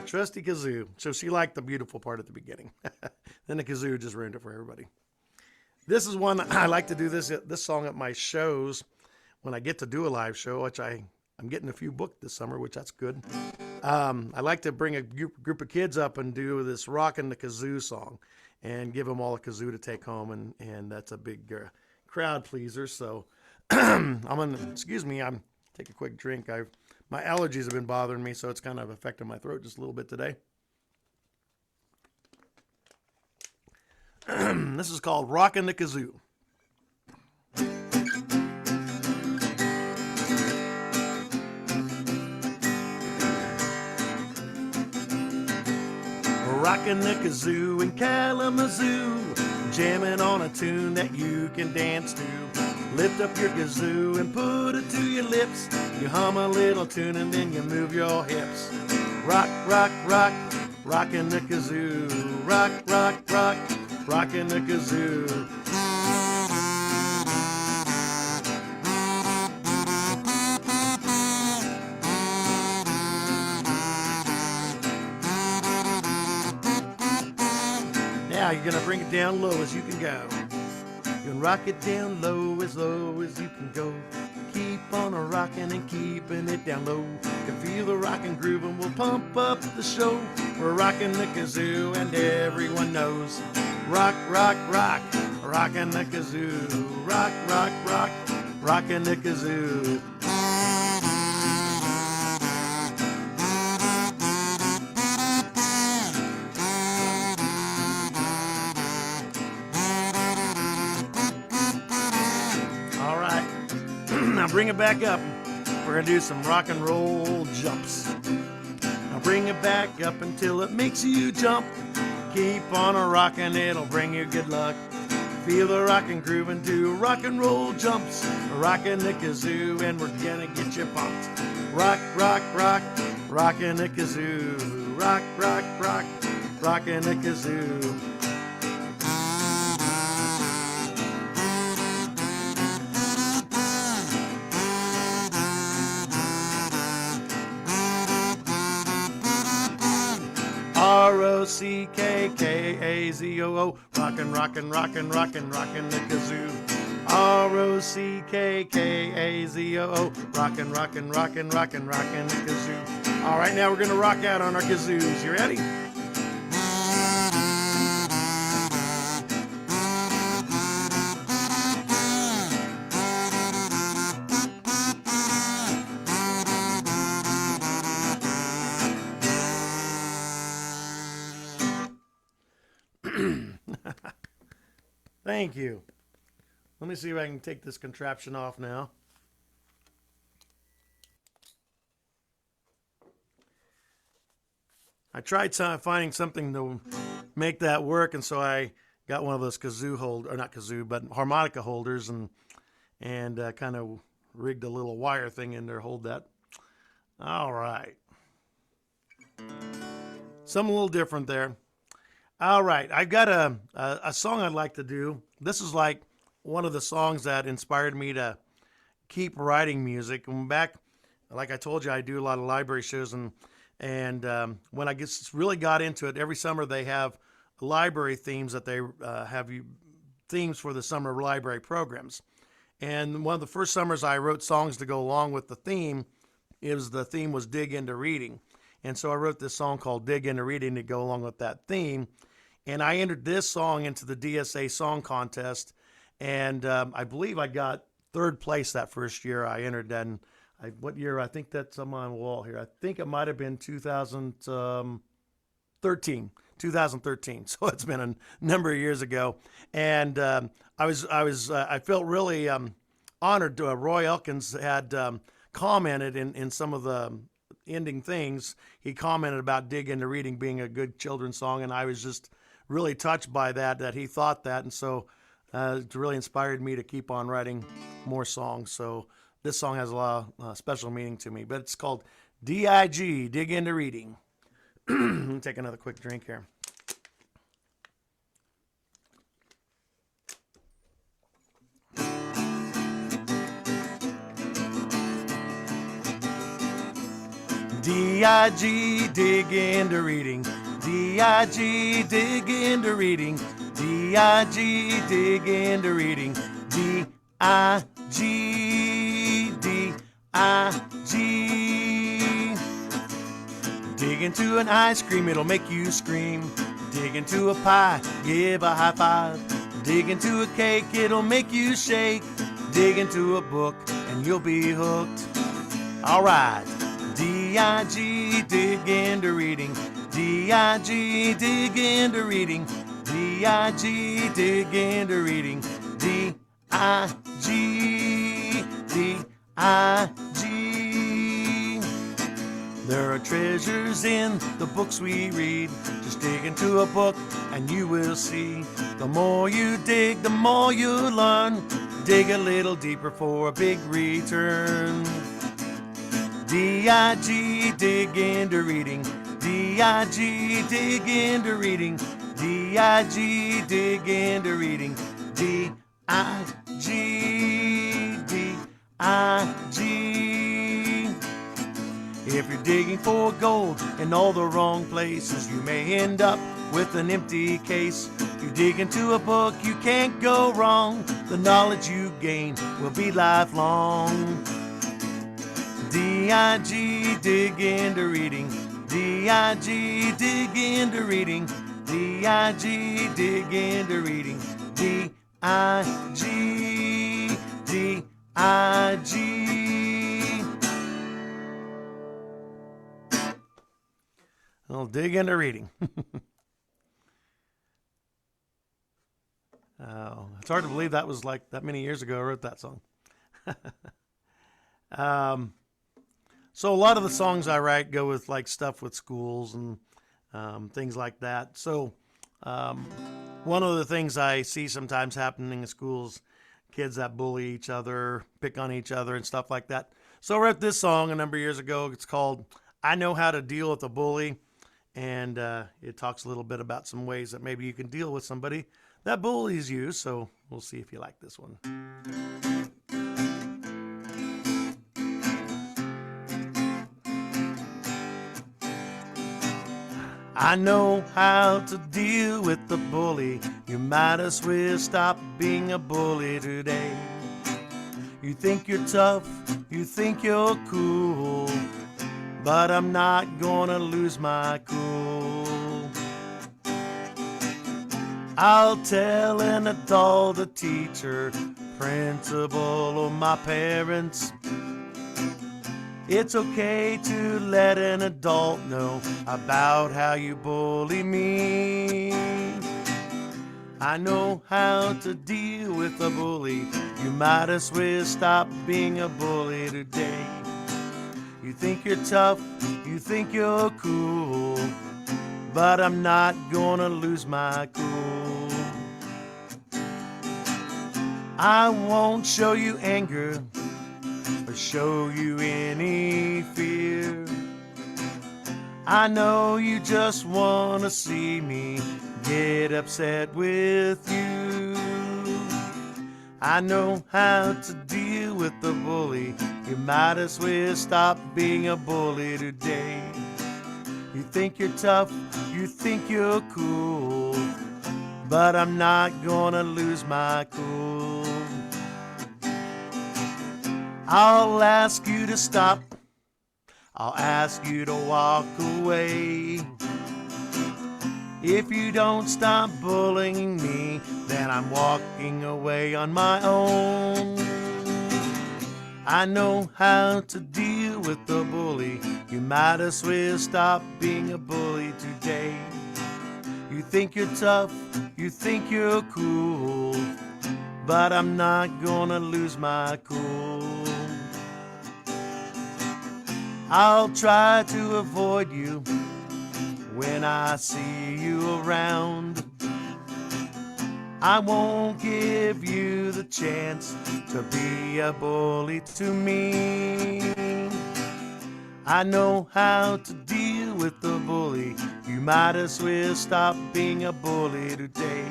H: trusty kazoo. So she liked the beautiful part at the beginning. Then the kazoo just ruined it for everybody. This is one I like to do this song at my shows when I get to do a live show, which I'm getting a few booked this summer, which that's good. I like to bring a group of kids up and do this Rockin' the Kazoo song and give them all a kazoo to take home, and that's a big crowd pleaser. So excuse me, I'm take a quick drink. My allergies have been bothering me, so it's kind of affecting my throat just a little bit today. This is called Rockin' the Kazoo. Rockin' the kazoo in Kalamazoo, jamming on a tune that you can dance to. Lift up your kazoo and put it to your lips. You hum a little tune and then you move your hips. Rock, rock, rock, rockin' the kazoo. Rock, rock, rock, rockin' the kazoo. Now you're gonna bring it down low as you can go. You can rock it down low as you can go. Keep on a rockin' and keeping it down low. You can feel the rockin' groove and we'll pump up the show. We're rockin' the kazoo and everyone knows. Rock, rock, rock, rockin' the kazoo. Rock, rock, rock, rockin' the kazoo. Now bring it back up. We're gonna do some rock and roll jumps. Now bring it back up until it makes you jump. Keep on a rockin', it'll bring you good luck. Feel the rockin' groove and do rock and roll jumps. Rockin' the kazoo and we're gonna get you pumped. Rock, rock, rock, rockin' the kazoo. Rock, rock, rock, rockin' the kazoo. R-O-C-K-K-A-Z-O-O, rockin', rockin', rockin', rockin', rockin' the kazoo. R-O-C-K-K-A-Z-O-O, rockin', rockin', rockin', rockin', rockin' the kazoo. All right, now we're gonna rock out on our kazoos. You ready? Thank you. Let me see if I can take this contraption off now. I tried finding something to make that work, and so I got one of those kazoo or not kazoo, but harmonica holders, and kind of rigged a little wire thing in there to hold that. All right. Something a little different there. All right, I've got a song I'd like to do. This is like one of the songs that inspired me to keep writing music. And back, like I told you, I do a lot of library shows, and when I really got into it, every summer they have library themes that they have themes for the summer library programs. And one of the first summers I wrote songs to go along with the theme. The theme was Dig Into Reading. And so I wrote this song called Dig Into Reading to go along with that theme. And I entered this song into the DSA Song Contest. And I believe I got third place that first year I entered. And what year? I think that's on my wall here. I think it might have been 2013. 2013. So it's been a number of years ago. And I felt really honored. Roy Elkins had commented in some of the ending things. He commented about Dig Into Reading being a good children's song, and I was just really touched by that he thought that, and so it really inspired me to keep on writing more songs. So this song has a lot of special meaning to me, but it's called D-I-G, Dig Into Reading. Let me take another quick drink here. D-I-G, dig into reading. D-I-G, dig into reading. D-I-G, dig into reading. D-I-G, D-I-G. Dig into an ice cream, it'll make you scream. Dig into a pie, give a high five. Dig into a cake, it'll make you shake. Dig into a book, and you'll be hooked. All right. D-I-G, dig into reading. D-I-G, dig into reading. D-I-G, dig into reading. D-I-G, D-I-G. There are treasures in the books we read. Just dig into a book and you will see. The more you dig, the more you learn. Dig a little deeper for a big return. D-I-G, dig into reading. D-I-G, dig into reading. D-I-G, dig into reading. D-I-G, D-I-G. If you're digging for gold in all the wrong places, you may end up with an empty case. You dig into a book, you can't go wrong. The knowledge you gain will be lifelong. D-I-G, dig into reading. D-I-G, dig into reading. D-I-G, dig into reading. D-I-G, D-I-G. I'll dig into reading. Oh, it's hard to believe that was like that many years ago I wrote that song. So a lot of the songs I write go with like stuff with schools and things like that. So one of the things I see sometimes happening in schools, kids that bully each other, pick on each other and stuff like that. So I wrote this song a number of years ago. It's called I Know How to Deal with a Bully. And it talks a little bit about some ways that maybe you can deal with somebody that bullies you. So we'll see if you like this one. I know how to deal with the bully. You might as well stop being a bully today. You think you're tough, you think you're cool, but I'm not gonna lose my cool. I'll tell an adult, a teacher, principal, or my parents. It's okay to let an adult know about how you bully me. I know how to deal with a bully. You might as well stop being a bully today. You think you're tough, you think you're cool, but I'm not gonna lose my cool. I won't show you anger or show you any fear. I know you just wanna see me get upset with you. I know how to deal with the bully. You might as well stop being a bully today. You think you're tough, you think you're cool, but I'm not gonna lose my cool. I'll ask you to stop. I'll ask you to walk away. If you don't stop bullying me, then I'm walking away on my own. I know how to deal with the bully. You might as well stop being a bully today. You think you're tough, you think you're cool, but I'm not gonna lose my cool. I'll try to avoid you when I see you around. I won't give you the chance to be a bully to me. I know how to deal with the bully. You might as well stop being a bully today.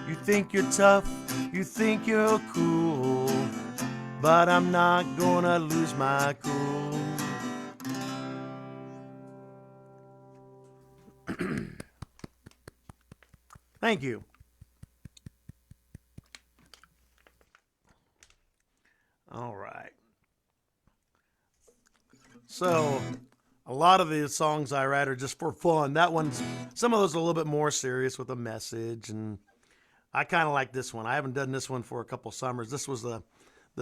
H: You think you're tough, you think you're cool, but I'm not gonna lose my cool. Thank you. All right. So, a lot of the songs I write are just for fun. That one's, some of those are a little bit more serious with a message, and I kind of like this one. I haven't done this one for a couple summers. This was the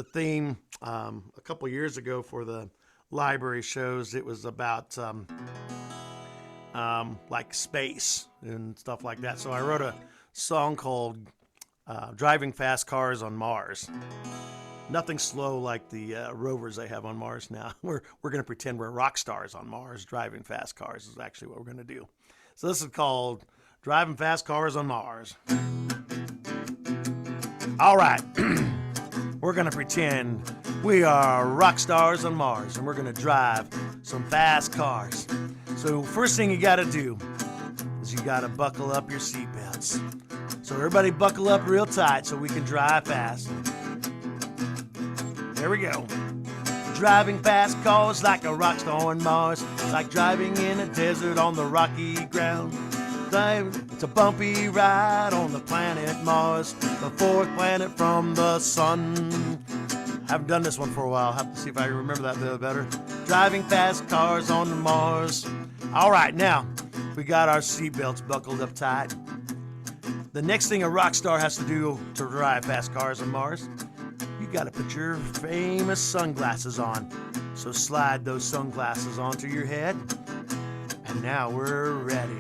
H: theme a couple years ago for the library shows. It was about like space and stuff like that. So I wrote a song called Driving Fast Cars on Mars. Nothing slow like the rovers they have on Mars now. We're going to pretend we're rock stars on Mars. Driving fast cars is actually what we're going to do. So this is called Driving Fast Cars on Mars. All right. We're going to pretend we are rock stars on Mars, and we're going to drive some fast cars. So first thing you got to do is you got to buckle up your seatbelts. So everybody buckle up real tight so we can drive fast. There we go. Driving fast cars like a rock star on Mars. Like driving in a desert on the rocky ground. It's a bumpy ride on the planet Mars, the fourth planet from the sun. I haven't done this one for a while. I'll have to see if I remember that a little better. Driving fast cars on Mars. All right, now we got our seatbelts buckled up tight. The next thing a rock star has to do to drive fast cars on Mars, you got to put your famous sunglasses on. So slide those sunglasses onto your head. And now we're ready.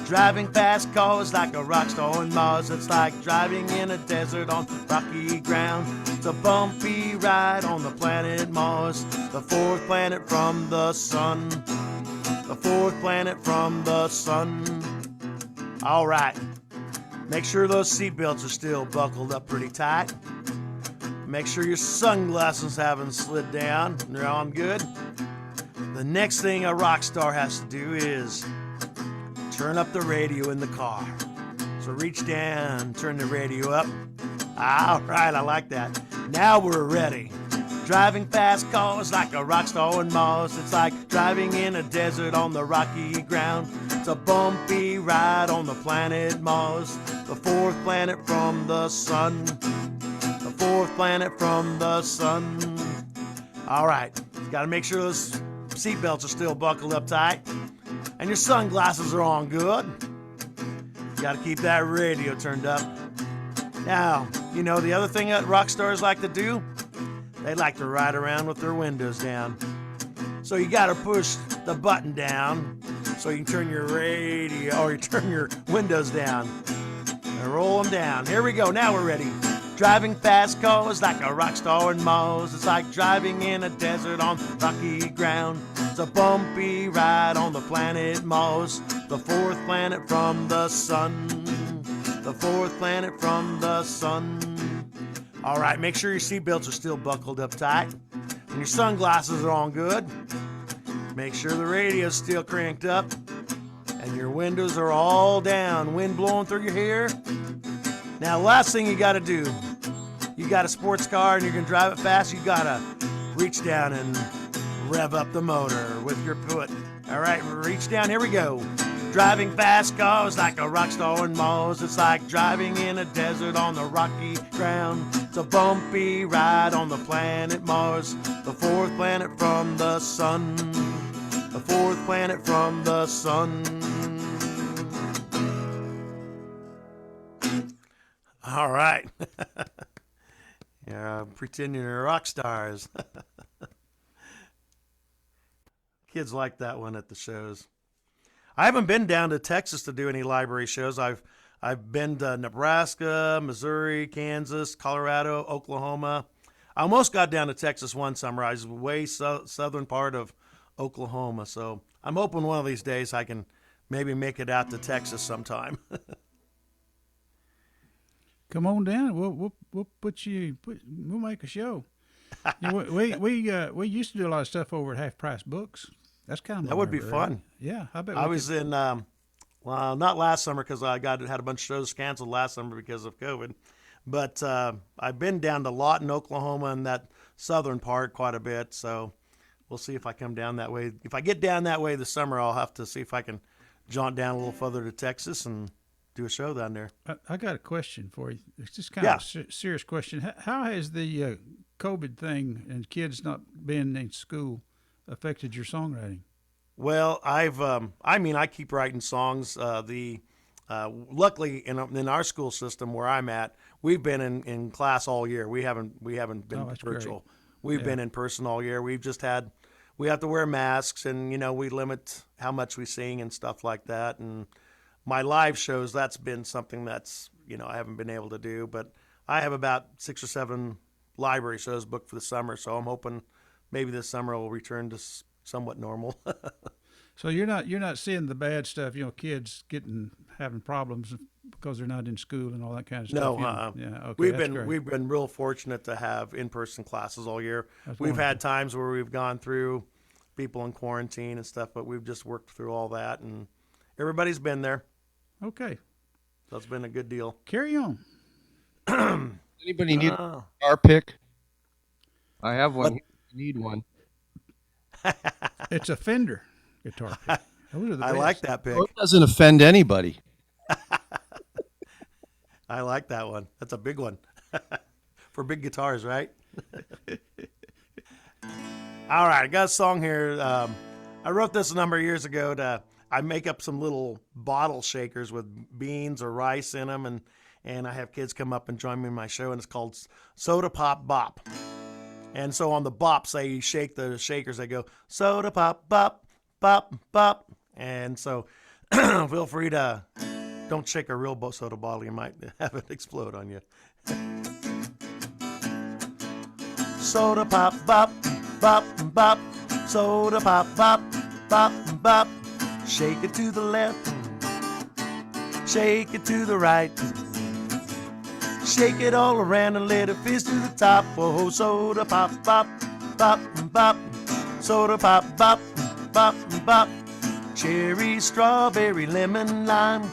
H: Driving fast cars like a rock star on Mars. It's like driving in a desert on rocky ground. It's a bumpy ride on the planet Mars, the fourth planet from the sun. The fourth planet from the sun. All right. Make sure those seatbelts are still buckled up pretty tight. Make sure your sunglasses haven't slid down. They're on good. The next thing a rock star has to do is turn up the radio in the car. So reach down, turn the radio up. All right, I like that. Now we're ready. Driving fast cars like a rock star on Mars. It's like driving in a desert on the rocky ground. It's a bumpy ride on the planet Mars, the fourth planet from the sun. The fourth planet from the sun. All right, got to make sure those seatbelts are still buckled up tight. And your sunglasses are on good. You got to keep that radio turned up. Now, you know the other thing that rock stars like to do? They like to ride around with their windows down. So you got to push the button down so you can turn your radio or you turn your windows down and roll them down. Here we go. Now we're ready. Driving fast cars like a rock star on Mars. It's like driving in a desert on rocky ground. It's a bumpy ride on the planet Mars, the fourth planet from the sun. The fourth planet from the sun. All right, make sure your seatbelts are still buckled up tight and your sunglasses are on good. Make sure the radio's still cranked up and your windows are all down, wind blowing through your hair. Now, last thing you got to do, you got a sports car and you're going to drive it fast, you got to reach down and rev up the motor with your foot. All right, reach down. Here we go. Driving fast cars like a rock star on Mars. It's like driving in a desert on the rocky ground. It's a bumpy ride on the planet Mars, the fourth planet from the sun. The fourth planet from the sun. All right. Yeah, pretending you're rock stars. Kids like that one at the shows. I haven't been down to Texas to do any library shows. I've been to Nebraska, Missouri, Kansas, Colorado, Oklahoma. I almost got down to Texas one summer. I was way southern part of Oklahoma. So I'm hoping one of these days I can maybe make it out to Texas sometime.
A: Come on down. We'll we'll make a show. You know, we used to do a lot of stuff over at Half Price Books. That's kind of
H: That would be fun.
A: Yeah, I bet.
H: I was in, well, not last summer because I had a bunch of shows canceled last summer because of COVID. But I've been down to Lawton, Oklahoma, and that southern part quite a bit. So we'll see if I come down that way. If I get down that way this summer, I'll have to see if I can jaunt down a little further to Texas and do a show down there.
A: I got a question for you. It's just kind
H: Yeah.
A: of a serious question. How has the COVID thing and kids not being in school affected your songwriting?
H: Well, I keep writing songs. Luckily in our school system where I'm at, we've been in class all year. We haven't been
A: that's
H: virtual.
A: great.
H: We've been in person all year. We have to wear masks, and we limit how much we sing and stuff like that. And my live shows, that's been something that's I haven't been able to do, but I have about 6 or 7 library shows booked for the summer. So I'm hoping maybe this summer will return to somewhat normal.
A: So you're not seeing the bad stuff, kids having problems because they're not in school and all that kind of stuff.
H: No,
A: Yeah, okay.
H: we've
A: that's great.
H: been real fortunate to have in-person classes all year.
A: That's
H: We've had
A: wonderful.
H: times where we've gone through people in quarantine and stuff, but we've just worked through all that, and everybody's been there.
A: Okay,
H: So it's been a good deal.
A: carry on.
C: Anybody need a
H: Oh.
C: guitar pick? I have one. You need one.
A: It's a Fender guitar pick. Those are the
H: I
A: best.
H: like that pick.
C: It doesn't offend anybody.
H: I like that one. That's a big one for big guitars, right? All right, I got a song here. I wrote this a number of years ago. I make up some little bottle shakers with beans or rice in them, and I have kids come up and join me in my show, and it's called Soda Pop Bop. And so on the bops, they shake the shakers. They go soda pop bop bop bop. And so feel free to don't shake a real soda bottle. You might have it explode on you. Soda pop bop bop bop. Soda pop bop bop bop. Shake it to the left. Shake it to the right. Shake it all around and let it fizz to the top. Whoa, soda pop, bop, bop, bop. Soda pop, bop, bop, bop. Cherry, strawberry, lemon, lime.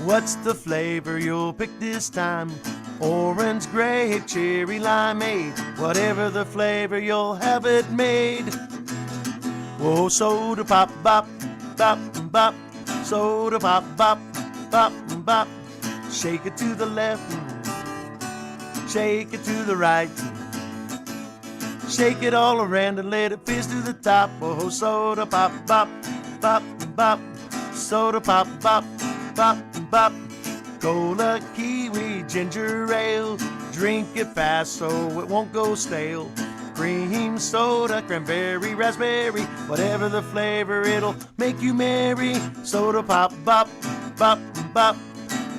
H: What's the flavor you'll pick this time? Orange, grape, cherry, limeade. Whatever the flavor, you'll have it made. Whoa, soda pop, bop, bop, bop. Soda pop, bop, bop, bop. Shake it to the left. Shake it to the right. Shake it all around and let it fizz to the top. Oh, soda pop, bop, bop, bop. Soda pop, bop, bop, bop. Cola, kiwi, ginger ale. Drink it fast so it won't go stale. Cream soda, cranberry, raspberry. Whatever the flavor, it'll make you merry. Soda pop, bop, bop, bop.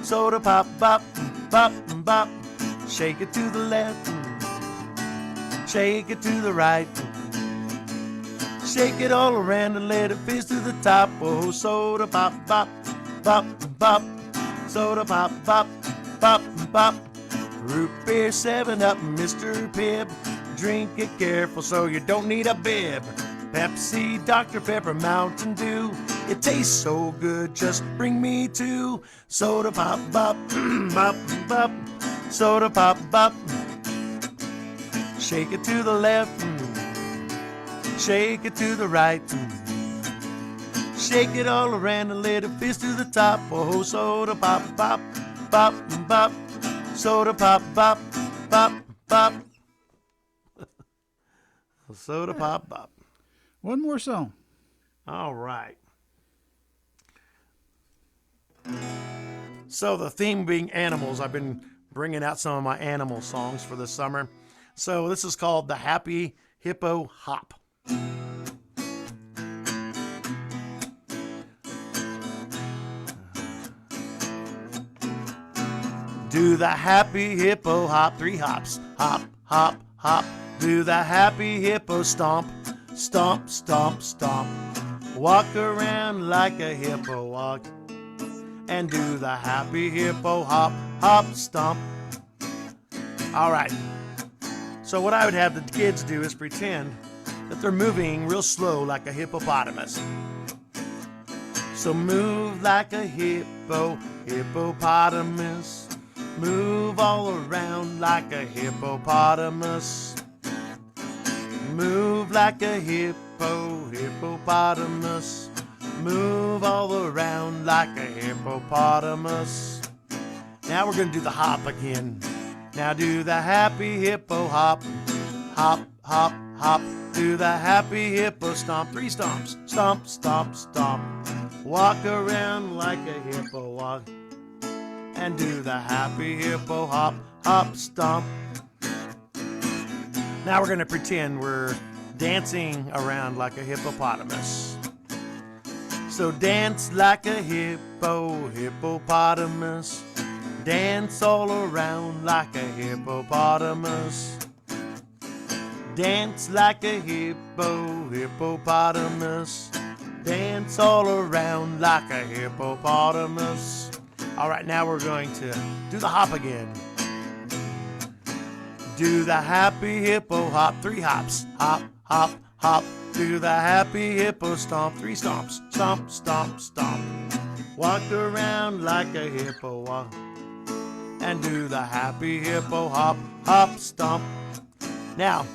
H: Soda pop, bop, bop, bop. Shake it to the left, shake it to the right. Shake it all around and let it fizz to the top. Oh, soda pop, bop, bop, bop. Soda pop, bop, bop, bop. Root beer, 7-Up, Mr. Pibb. Drink it careful so you don't need a bib. Pepsi, Dr. Pepper, Mountain Dew. It tastes so good, just bring me 2. Soda pop, bop, bop, bop. Soda pop, bop. Shake it to the left. Shake it to the right. Shake it all around and let it fizz to the top. Oh, soda pop, bop, bop, bop. Soda pop, bop, bop, bop. Soda pop, bop.
A: One more song.
H: All right. So the theme being animals, I've been bringing out some of my animal songs for the summer. So this is called the Happy Hippo Hop. Do the happy hippo hop, 3 hops, hop, hop, hop. Do the happy hippo stomp, stomp, stomp, stomp. Walk around like a hippo walk. And do the happy hippo hop, hop, stomp. All right. So what I would have the kids do is pretend that they're moving real slow like a hippopotamus. So move like a hippopotamus. Move all around like a hippopotamus. Move like a hippopotamus. Move all around like a hippopotamus. Now we're going to do the hop again. Now do the happy hippo hop. Hop, hop, hop. Do the happy hippo stomp. 3 stomps. Stomp, stomp, stomp. Walk around like a hippo walk. And do the happy hippo hop. Hop, stomp. Now we're going to pretend we're dancing around like a hippopotamus. So dance like a hippopotamus. Dance all around like a hippopotamus. Dance like a hippopotamus. Dance all around like a hippopotamus. All right, now we're going to do the hop again. Do the happy hippo hop. 3 hops. Hop, hop, hop. Do the happy hippo stomp. 3 stomps. Stomp, stomp, stomp. Walk around like a hippo walk. And do the happy hippo hop. Hop, stomp. Now,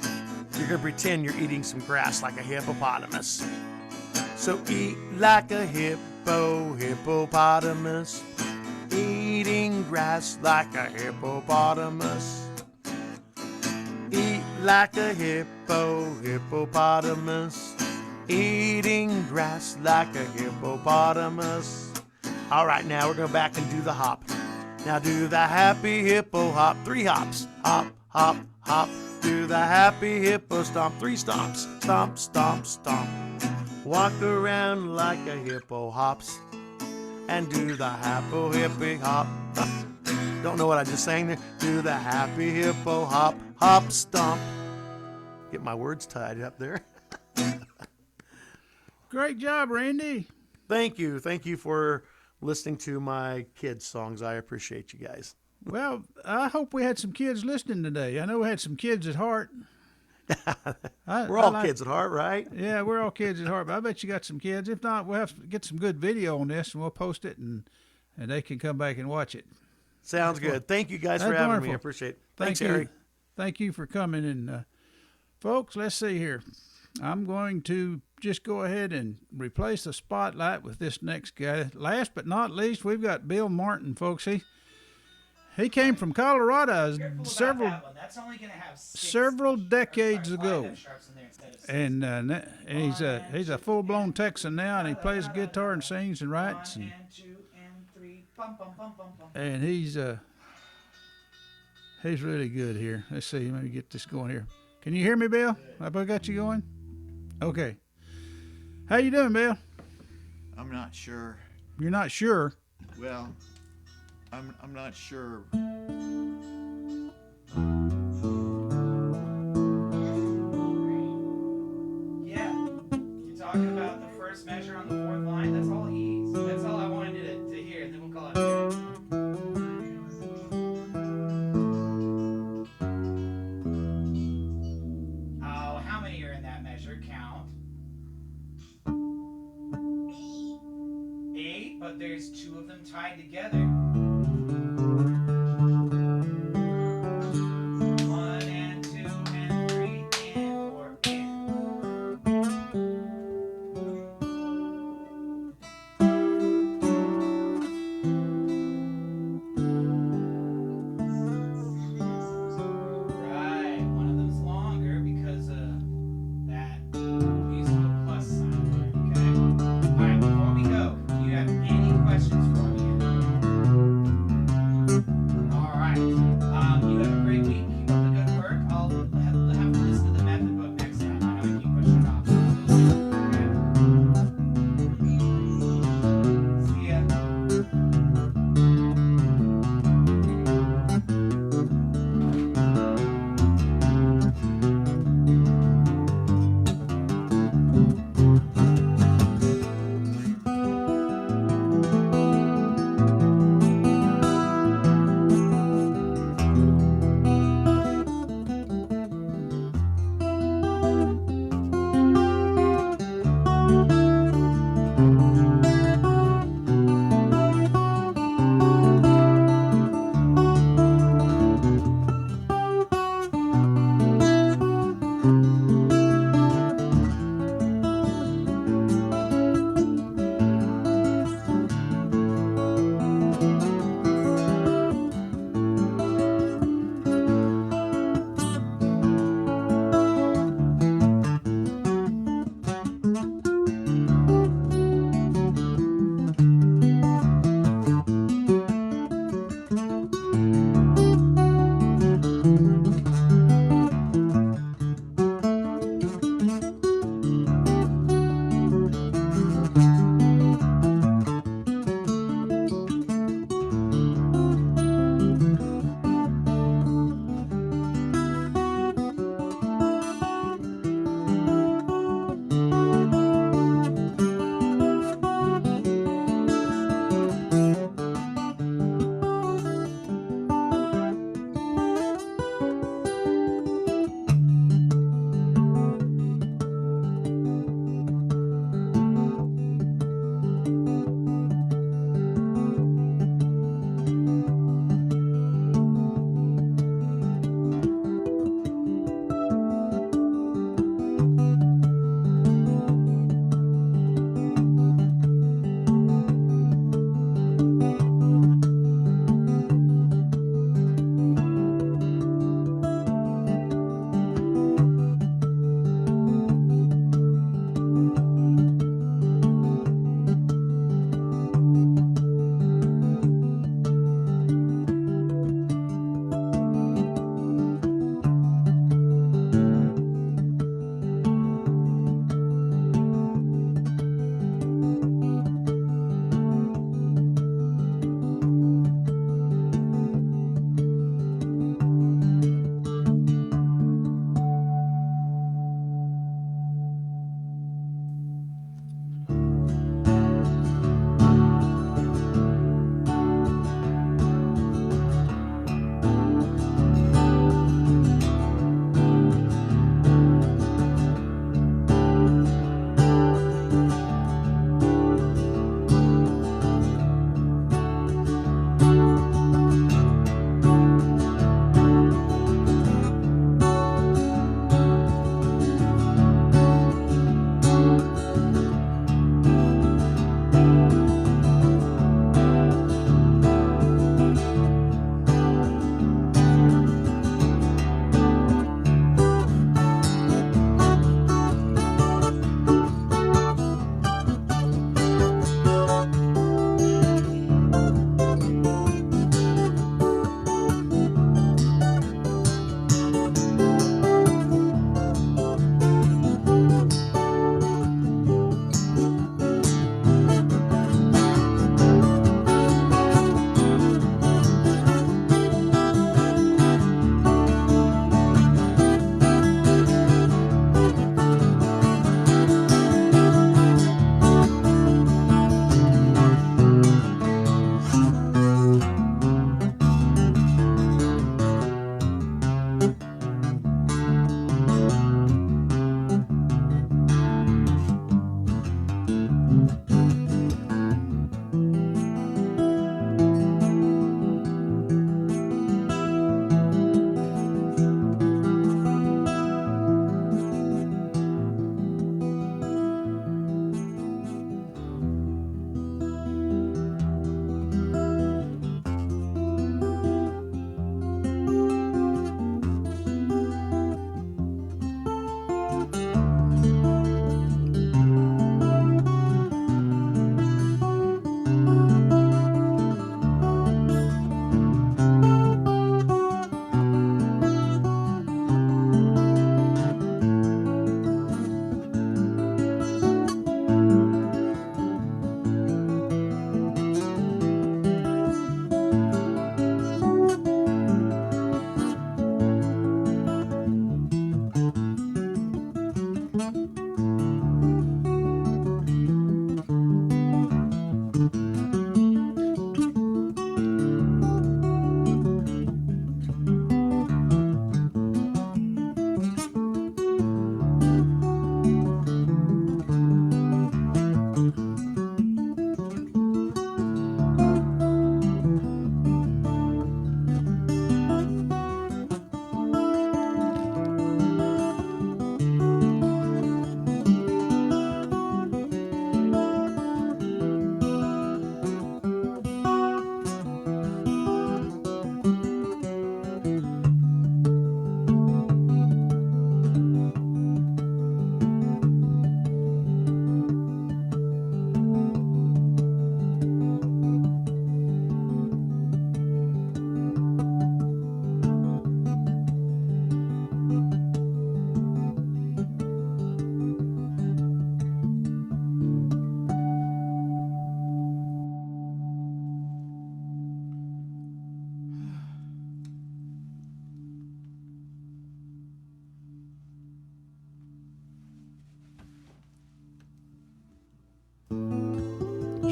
H: you're going to pretend you're eating some grass like a hippopotamus. So eat like a hippopotamus. Eating grass like a hippopotamus. Eat like a hippopotamus. Eating grass like a hippopotamus. All right, now we're going back and do the hop. Now do the happy hippo hop. 3 hops. Hop, hop, hop. Do the happy hippo stomp. 3 stomps. Stomp, stomp, stomp. Walk around like a hippo hops. And do the hippy hop. Don't know what I just sang there. Do the happy hippo hop. Hop, stomp. Get my words tied up there.
A: Great job, Randy.
H: Thank you. Thank you for listening to my kids' songs. I appreciate you guys.
A: Well, I hope we had some kids listening today. I know we had some kids at heart.
H: We're all kids at heart, right?
A: Yeah, we're all kids at heart, but I bet you got some kids. If not, we'll have to get some good video on this, and we'll post it, and they can come back and watch it.
H: Sounds good. Thank you guys for having me. I appreciate it. Thanks, Harry.
A: Thank you for coming. And folks, let's see here. I'm going to just go ahead and replace the spotlight with this next guy. Last but not least, we've got Bill Martin, folks. He came from Colorado several decades ago, and he's a full-blown Texan now, and he plays guitar and sings and writes, and he's really good here. Let's see, let me get this going here. Can you hear me, Bill? Have I got you going? Okay. How you doing, Bill?
I: I'm not sure.
A: You're not sure?
I: Well, I'm not sure.
J: Yeah, you're talking about the first measure on the 4th line. That's all E's. That's all I wanted to hear, and then we'll call it good. Oh, how many are in that measure? Count. 8, but there's 2 of them tied together. 1 and 2 and 3 and 4 and. Right, one of them's longer because of that musical plus sign. Okay. All right, before we go, do you have any questions for me?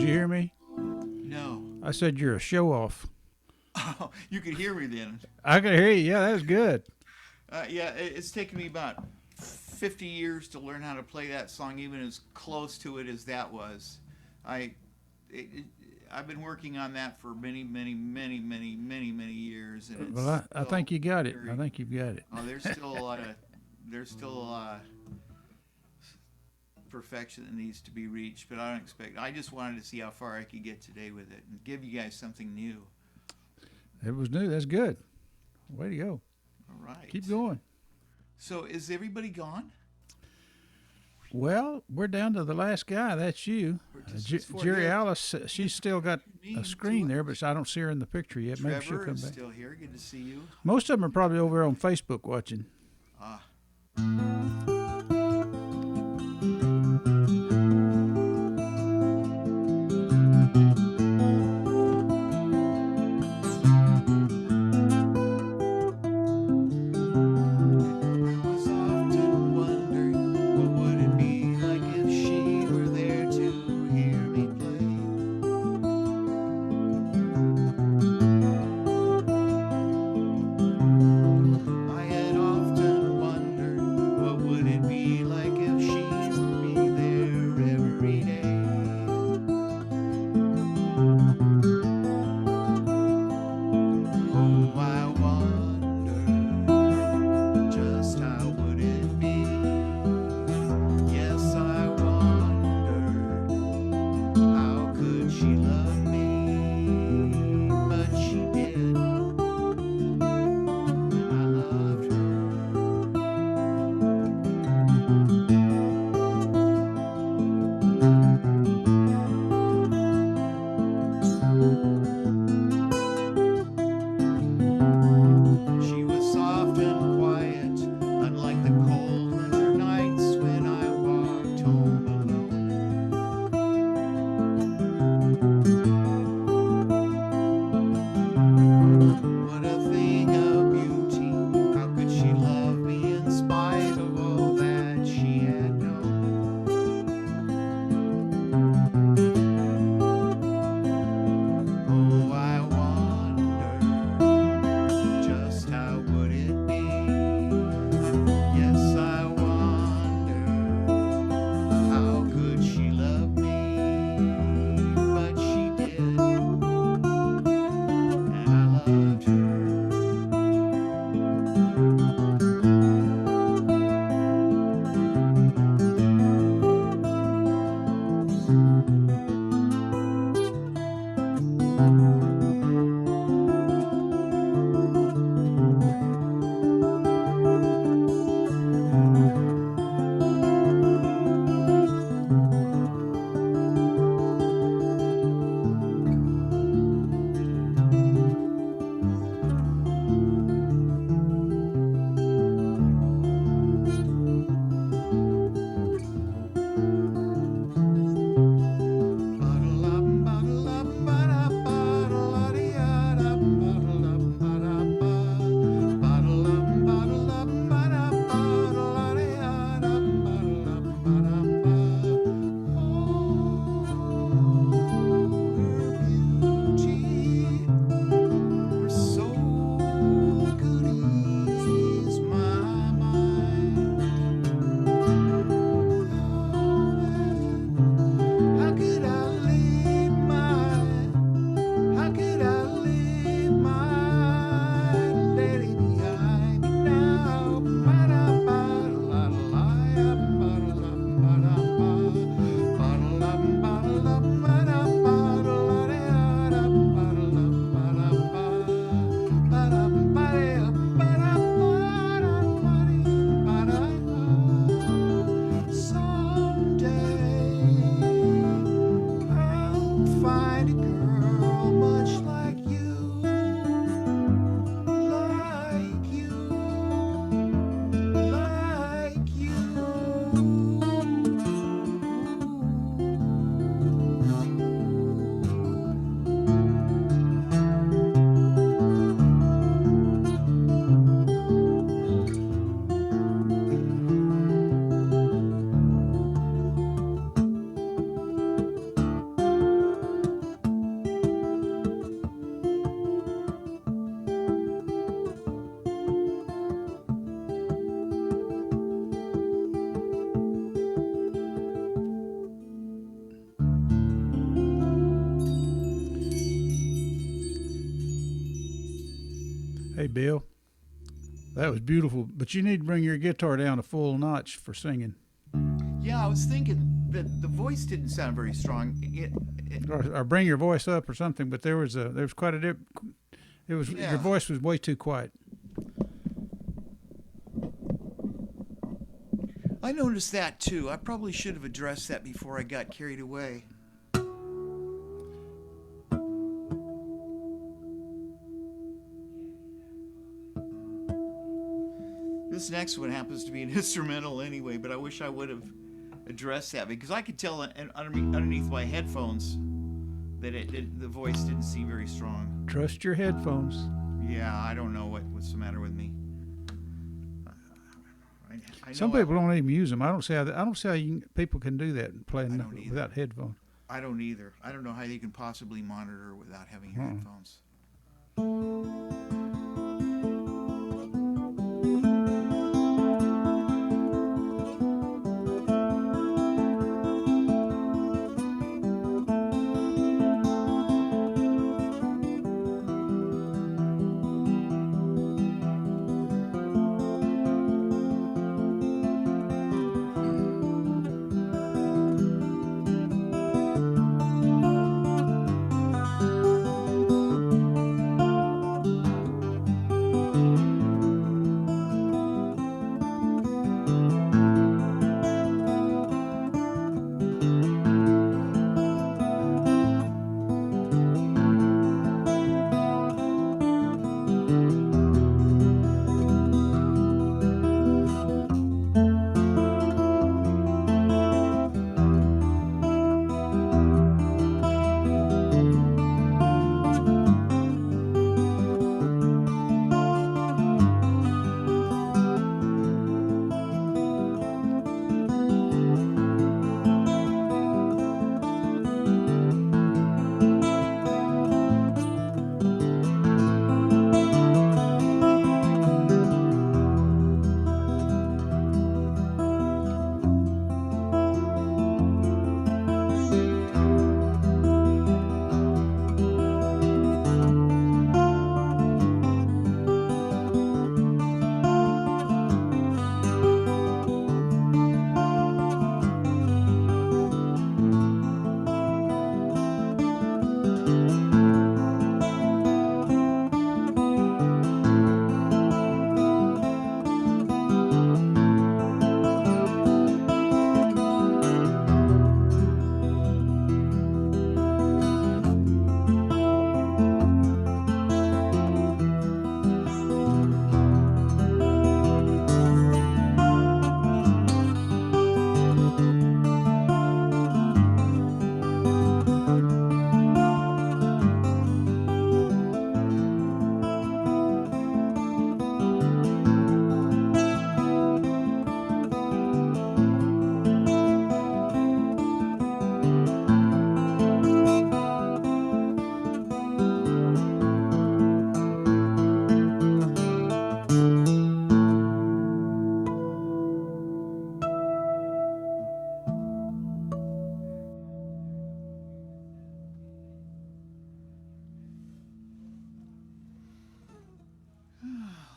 A: you hear me?
I: No.
A: I said you're a show off.
I: Oh, you could hear me then.
A: I could hear you. Yeah, that was good.
I: Yeah, it's taken me about 50 years to learn how to play that song, even as close to it as that was. I've been working on that for many years, and it's
A: Well, I think you got it.
I: very-
A: I think you've got it.
I: Oh, there's still a lot of perfection that needs to be reached, but I just wanted to see how far I could get today with it and give you guys something new.
A: It was new. That's good. Way to go.
I: All right.
A: Keep going.
I: So is everybody gone?
A: Well, we're down to the last guy. That's you.
I: Just for
A: Jerialice, she's still got
I: Me
A: a screen
I: too.
A: there, but I don't see her in the picture yet. Maybe she'll
I: Trevor
A: come
I: is
A: back.
I: still here. Good to see you.
A: Most of them are probably over on Facebook watching.
I: Ah. Was often wondering what would it be like if she were there to hear me play. I had often wondered what would
A: Bill. That was beautiful, but you need to bring your guitar down a full notch for singing.
I: Yeah, I was thinking that the voice didn't sound very strong.
A: Or bring your voice up or something, but there was quite a dip. It was
I: Yeah.
A: Your voice was way too quiet.
I: I noticed that too. I probably should have addressed that before I got carried away. This next one happens to be an instrumental anyway, but I wish I would have addressed that because I could tell underneath my headphones that the voice didn't seem very strong.
A: Trust your headphones.
I: Yeah, I don't know what's the matter with me. I
A: Some
I: know
A: people don't even use them. I don't see how people can do that playing
I: I don't either.
A: without headphones.
I: I don't either. I don't know how you can possibly monitor without having your headphones.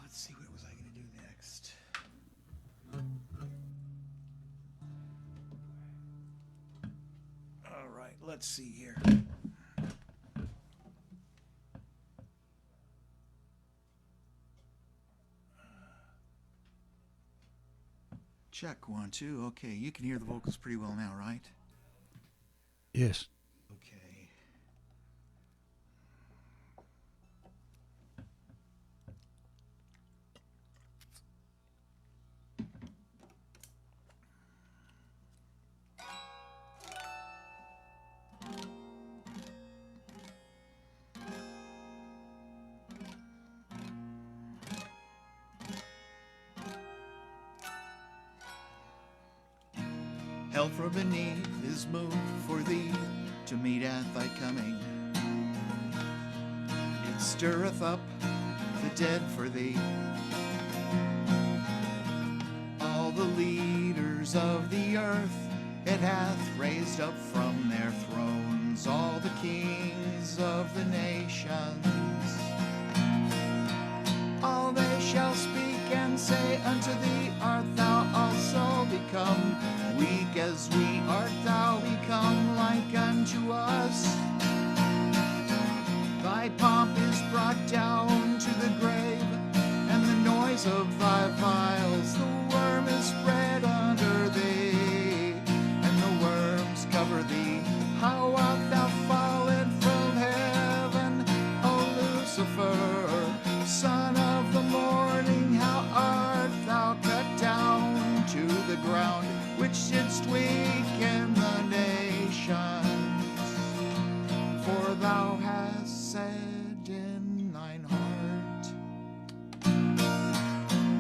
I: Let's see, what was I going to do next? All right, let's see here. Check 1, 2. Okay, you can hear the vocals pretty well now, right?
A: Yes.
I: Okay. Hell from beneath is moved for thee to meet at thy coming. It stirreth up the dead for thee. All the leaders of the earth it hath raised up from their thrones, all the kings of the nations. all they shall speak and say unto thee, art thou also become weak as we? Art thou become like unto us? Thy pomp is brought down to the grave, and the noise of thy vials, the worm is spread under thee, and the worms cover thee. How art thou fallen from heaven, O Lucifer, son of the morning? How art thou cut down to the ground, which didst weaken the nations? For thou hast said in thine heart,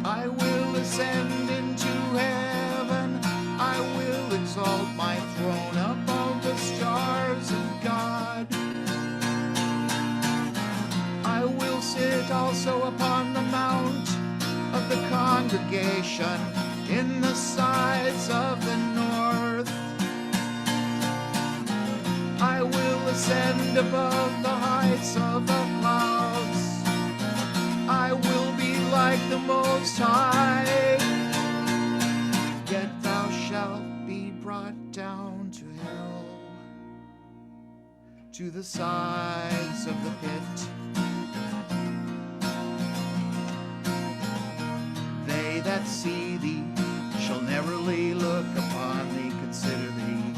I: I will ascend into heaven, I will exalt my throne above the stars of God. I will sit also upon the mount of the congregation in the sides of the north. I will ascend above the heights of the clouds. I will be like the Most High. Yet thou shalt be brought down to hell, to the sides of the pit. They that see thee shall narrowly look upon thee, consider thee.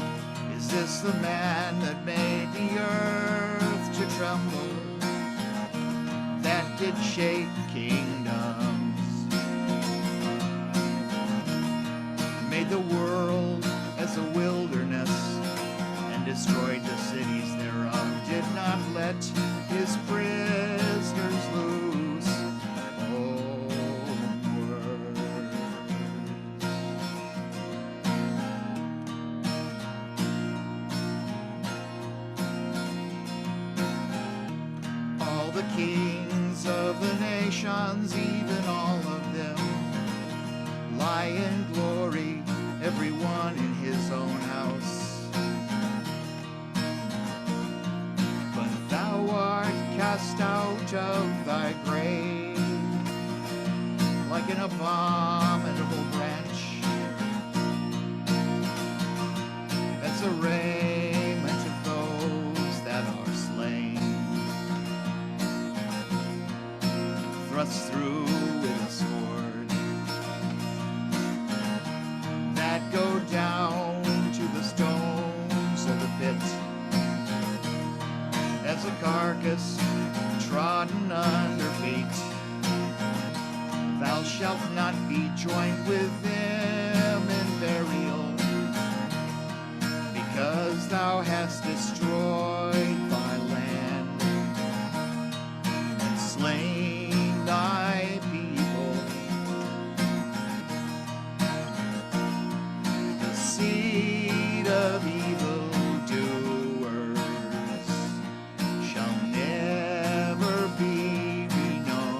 I: Is this the man that made the earth to tremble, that did shake kingdoms, made the world as a wilderness, and destroyed the cities thereof, did not let his prisoners loose? All the kings of the nations, even all of them, lie in glory, everyone in his own house. But thou art cast out of thy grave like an abominable branch, that's a raiment of those that are slain, thrust through with a sword, that go down to the stones of the pit, as a carcass trodden under feet. Thou shalt not be joined with them in burial, because thou hast destroyed thy land and slain thy people. The seed of evildoers shall never be renowned.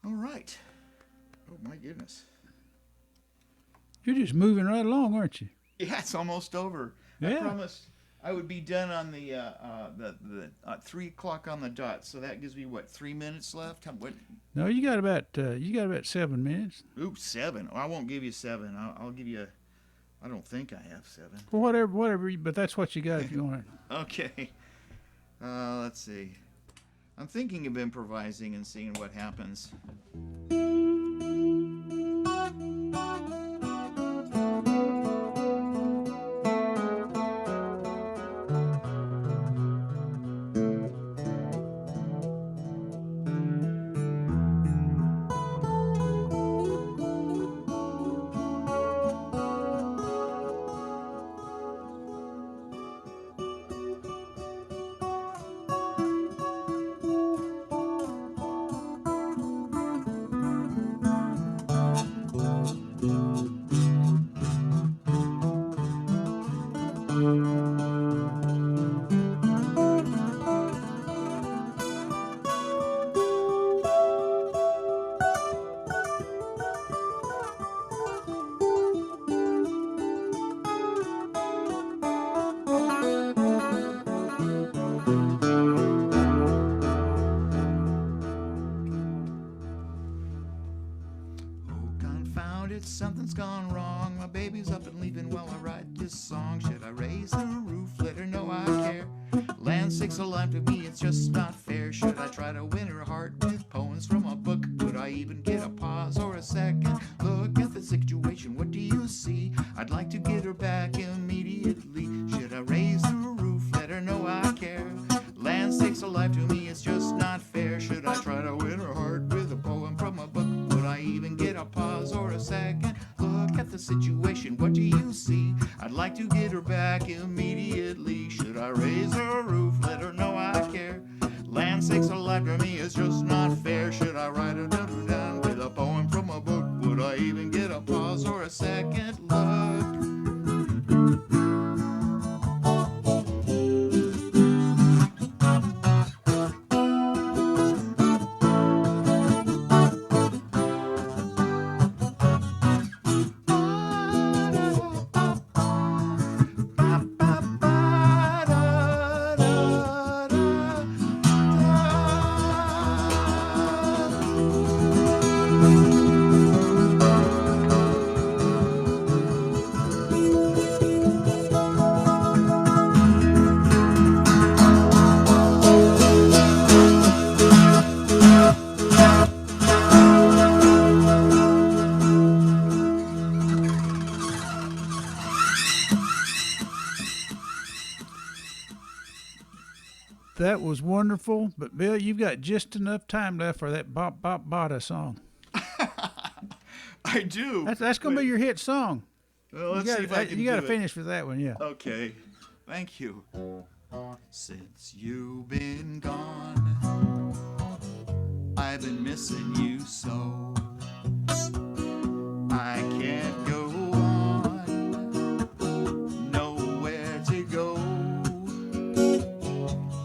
I: All right. Oh my goodness.
A: You're just moving right along, aren't you?
I: Yeah, it's almost over. I
A: Yeah.
I: promised I would be done on the 3 o'clock on the dot. So that gives me what, 3 minutes left? What?
A: No, you got about 7 minutes.
I: Ooh, 7. Oh, I won't give you 7. I'll give you. I don't think I have 7.
A: Well, whatever. But that's what you got if you want it.
I: Okay. Let's see. I'm thinking of improvising and seeing what happens. Something's gone wrong. My baby's up and leaving while I write this song. Should I raise the roof, let her know I care? Land sakes alive to me, it's just not fair. Should I try to win her heart with poems from a book? Could I even get a pause or a second look at the situation? What do you see? I'd like to get her back immediately. Should I raise the roof, let her know I care? Land sakes alive to me, it's just not fair. Should I try to win her heart with a poem from a book? Would I even get a pause or a second look at the situation? What do you see? I'd like to get her back immediately. Should I raise her roof, let her know I care? Land sakes alive to me, it's just not fair. Should I write her down with a poem from a book? Would I even get a pause or a second look?
A: That was wonderful, but Bill, you've got just enough time left for that Bop Bop Bada song.
I: I do.
A: That's going to be your hit song.
I: Well, let's see if I can
A: You got to
I: do it.
A: finish with that one, yeah.
I: Okay. Thank you. Since you've been gone, I've been missing you so. I can't go on, nowhere to go.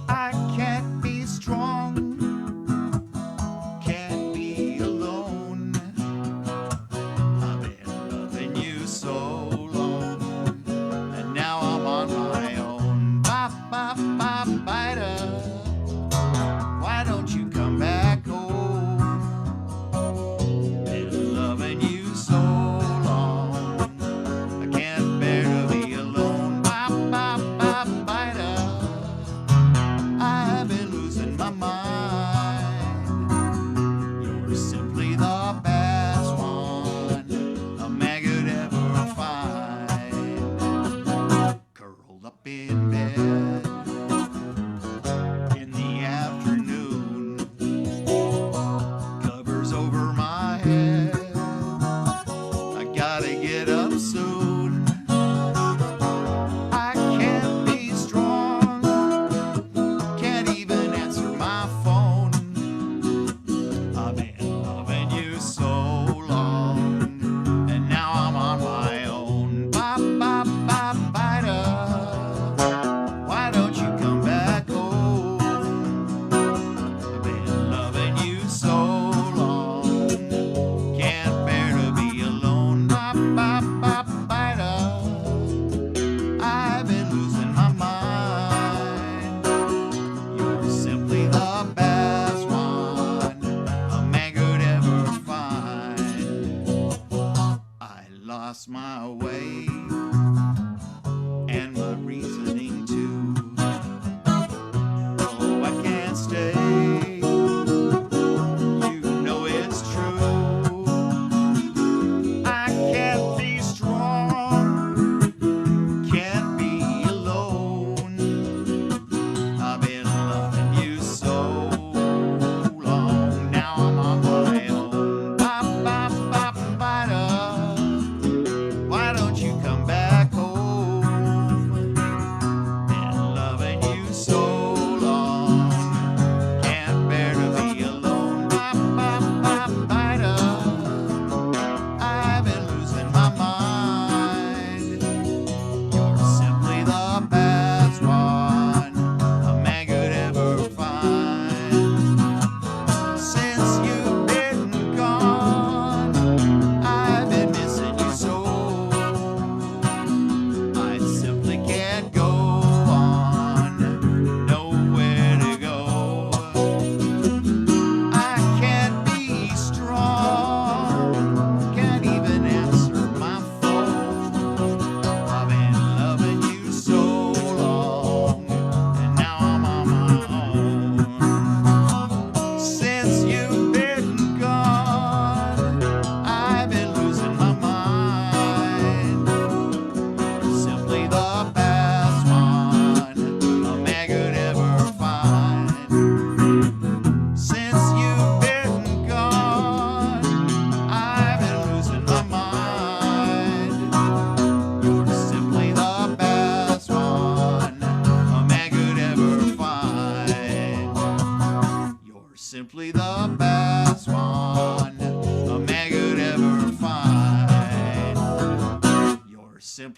I: I can't be strong, can't be alone. I've been loving you so long, and now I'm on my own. Bop, bop, bop, bida. Why don't you come back home? Been loving you so long.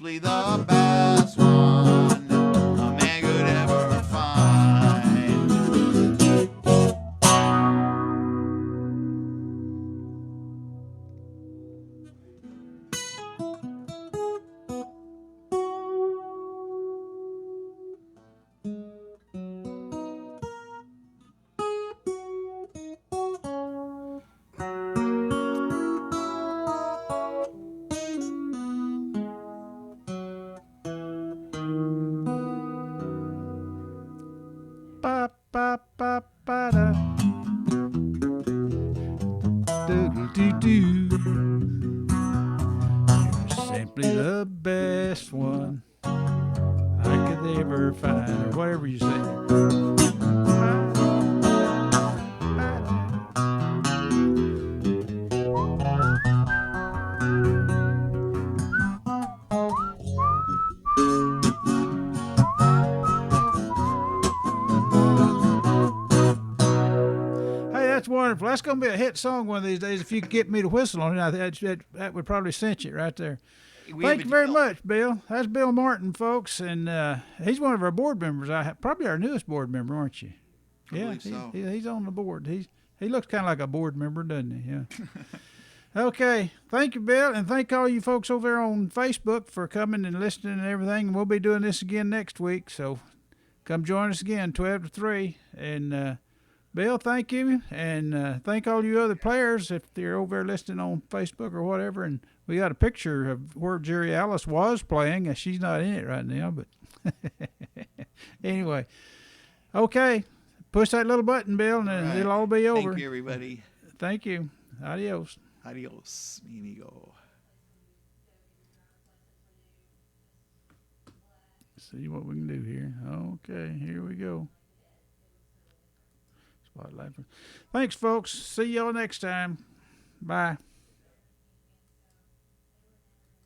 I: simply the best one a man could ever find.
A: Ba ba ba ba da. Do do do. You're simply the best one I could ever find, or whatever you say. Hey, that's wonderful. That's going to be a hit song one of these days. If you could get me to whistle on it, that would probably cinch it right there. Thank you very much, Bill. That's Bill Martin, folks, and he's one of our board members. Probably our newest board member, aren't you?
I: I believe so.
A: He's on the board. He looks kind of like a board member, doesn't he? Yeah. Okay. Thank you, Bill, and thank all you folks over there on Facebook for coming and listening and everything. And we'll be doing this again next week, so come join us again, 12 to 3. And Bill, thank you, and thank all you other players if they're over there listening on Facebook or whatever. And we got a picture of where Jerialice was playing. She's not in it right now, but anyway. Okay. Push that little button, Bill, and
I: All right.
A: it'll all be over.
I: Thank you, everybody.
A: Thank you. Adios.
I: Adios, mi amigo.
A: See what we can do here. Okay, here we go. Spotlight. Thanks, folks. See y'all next time. Bye.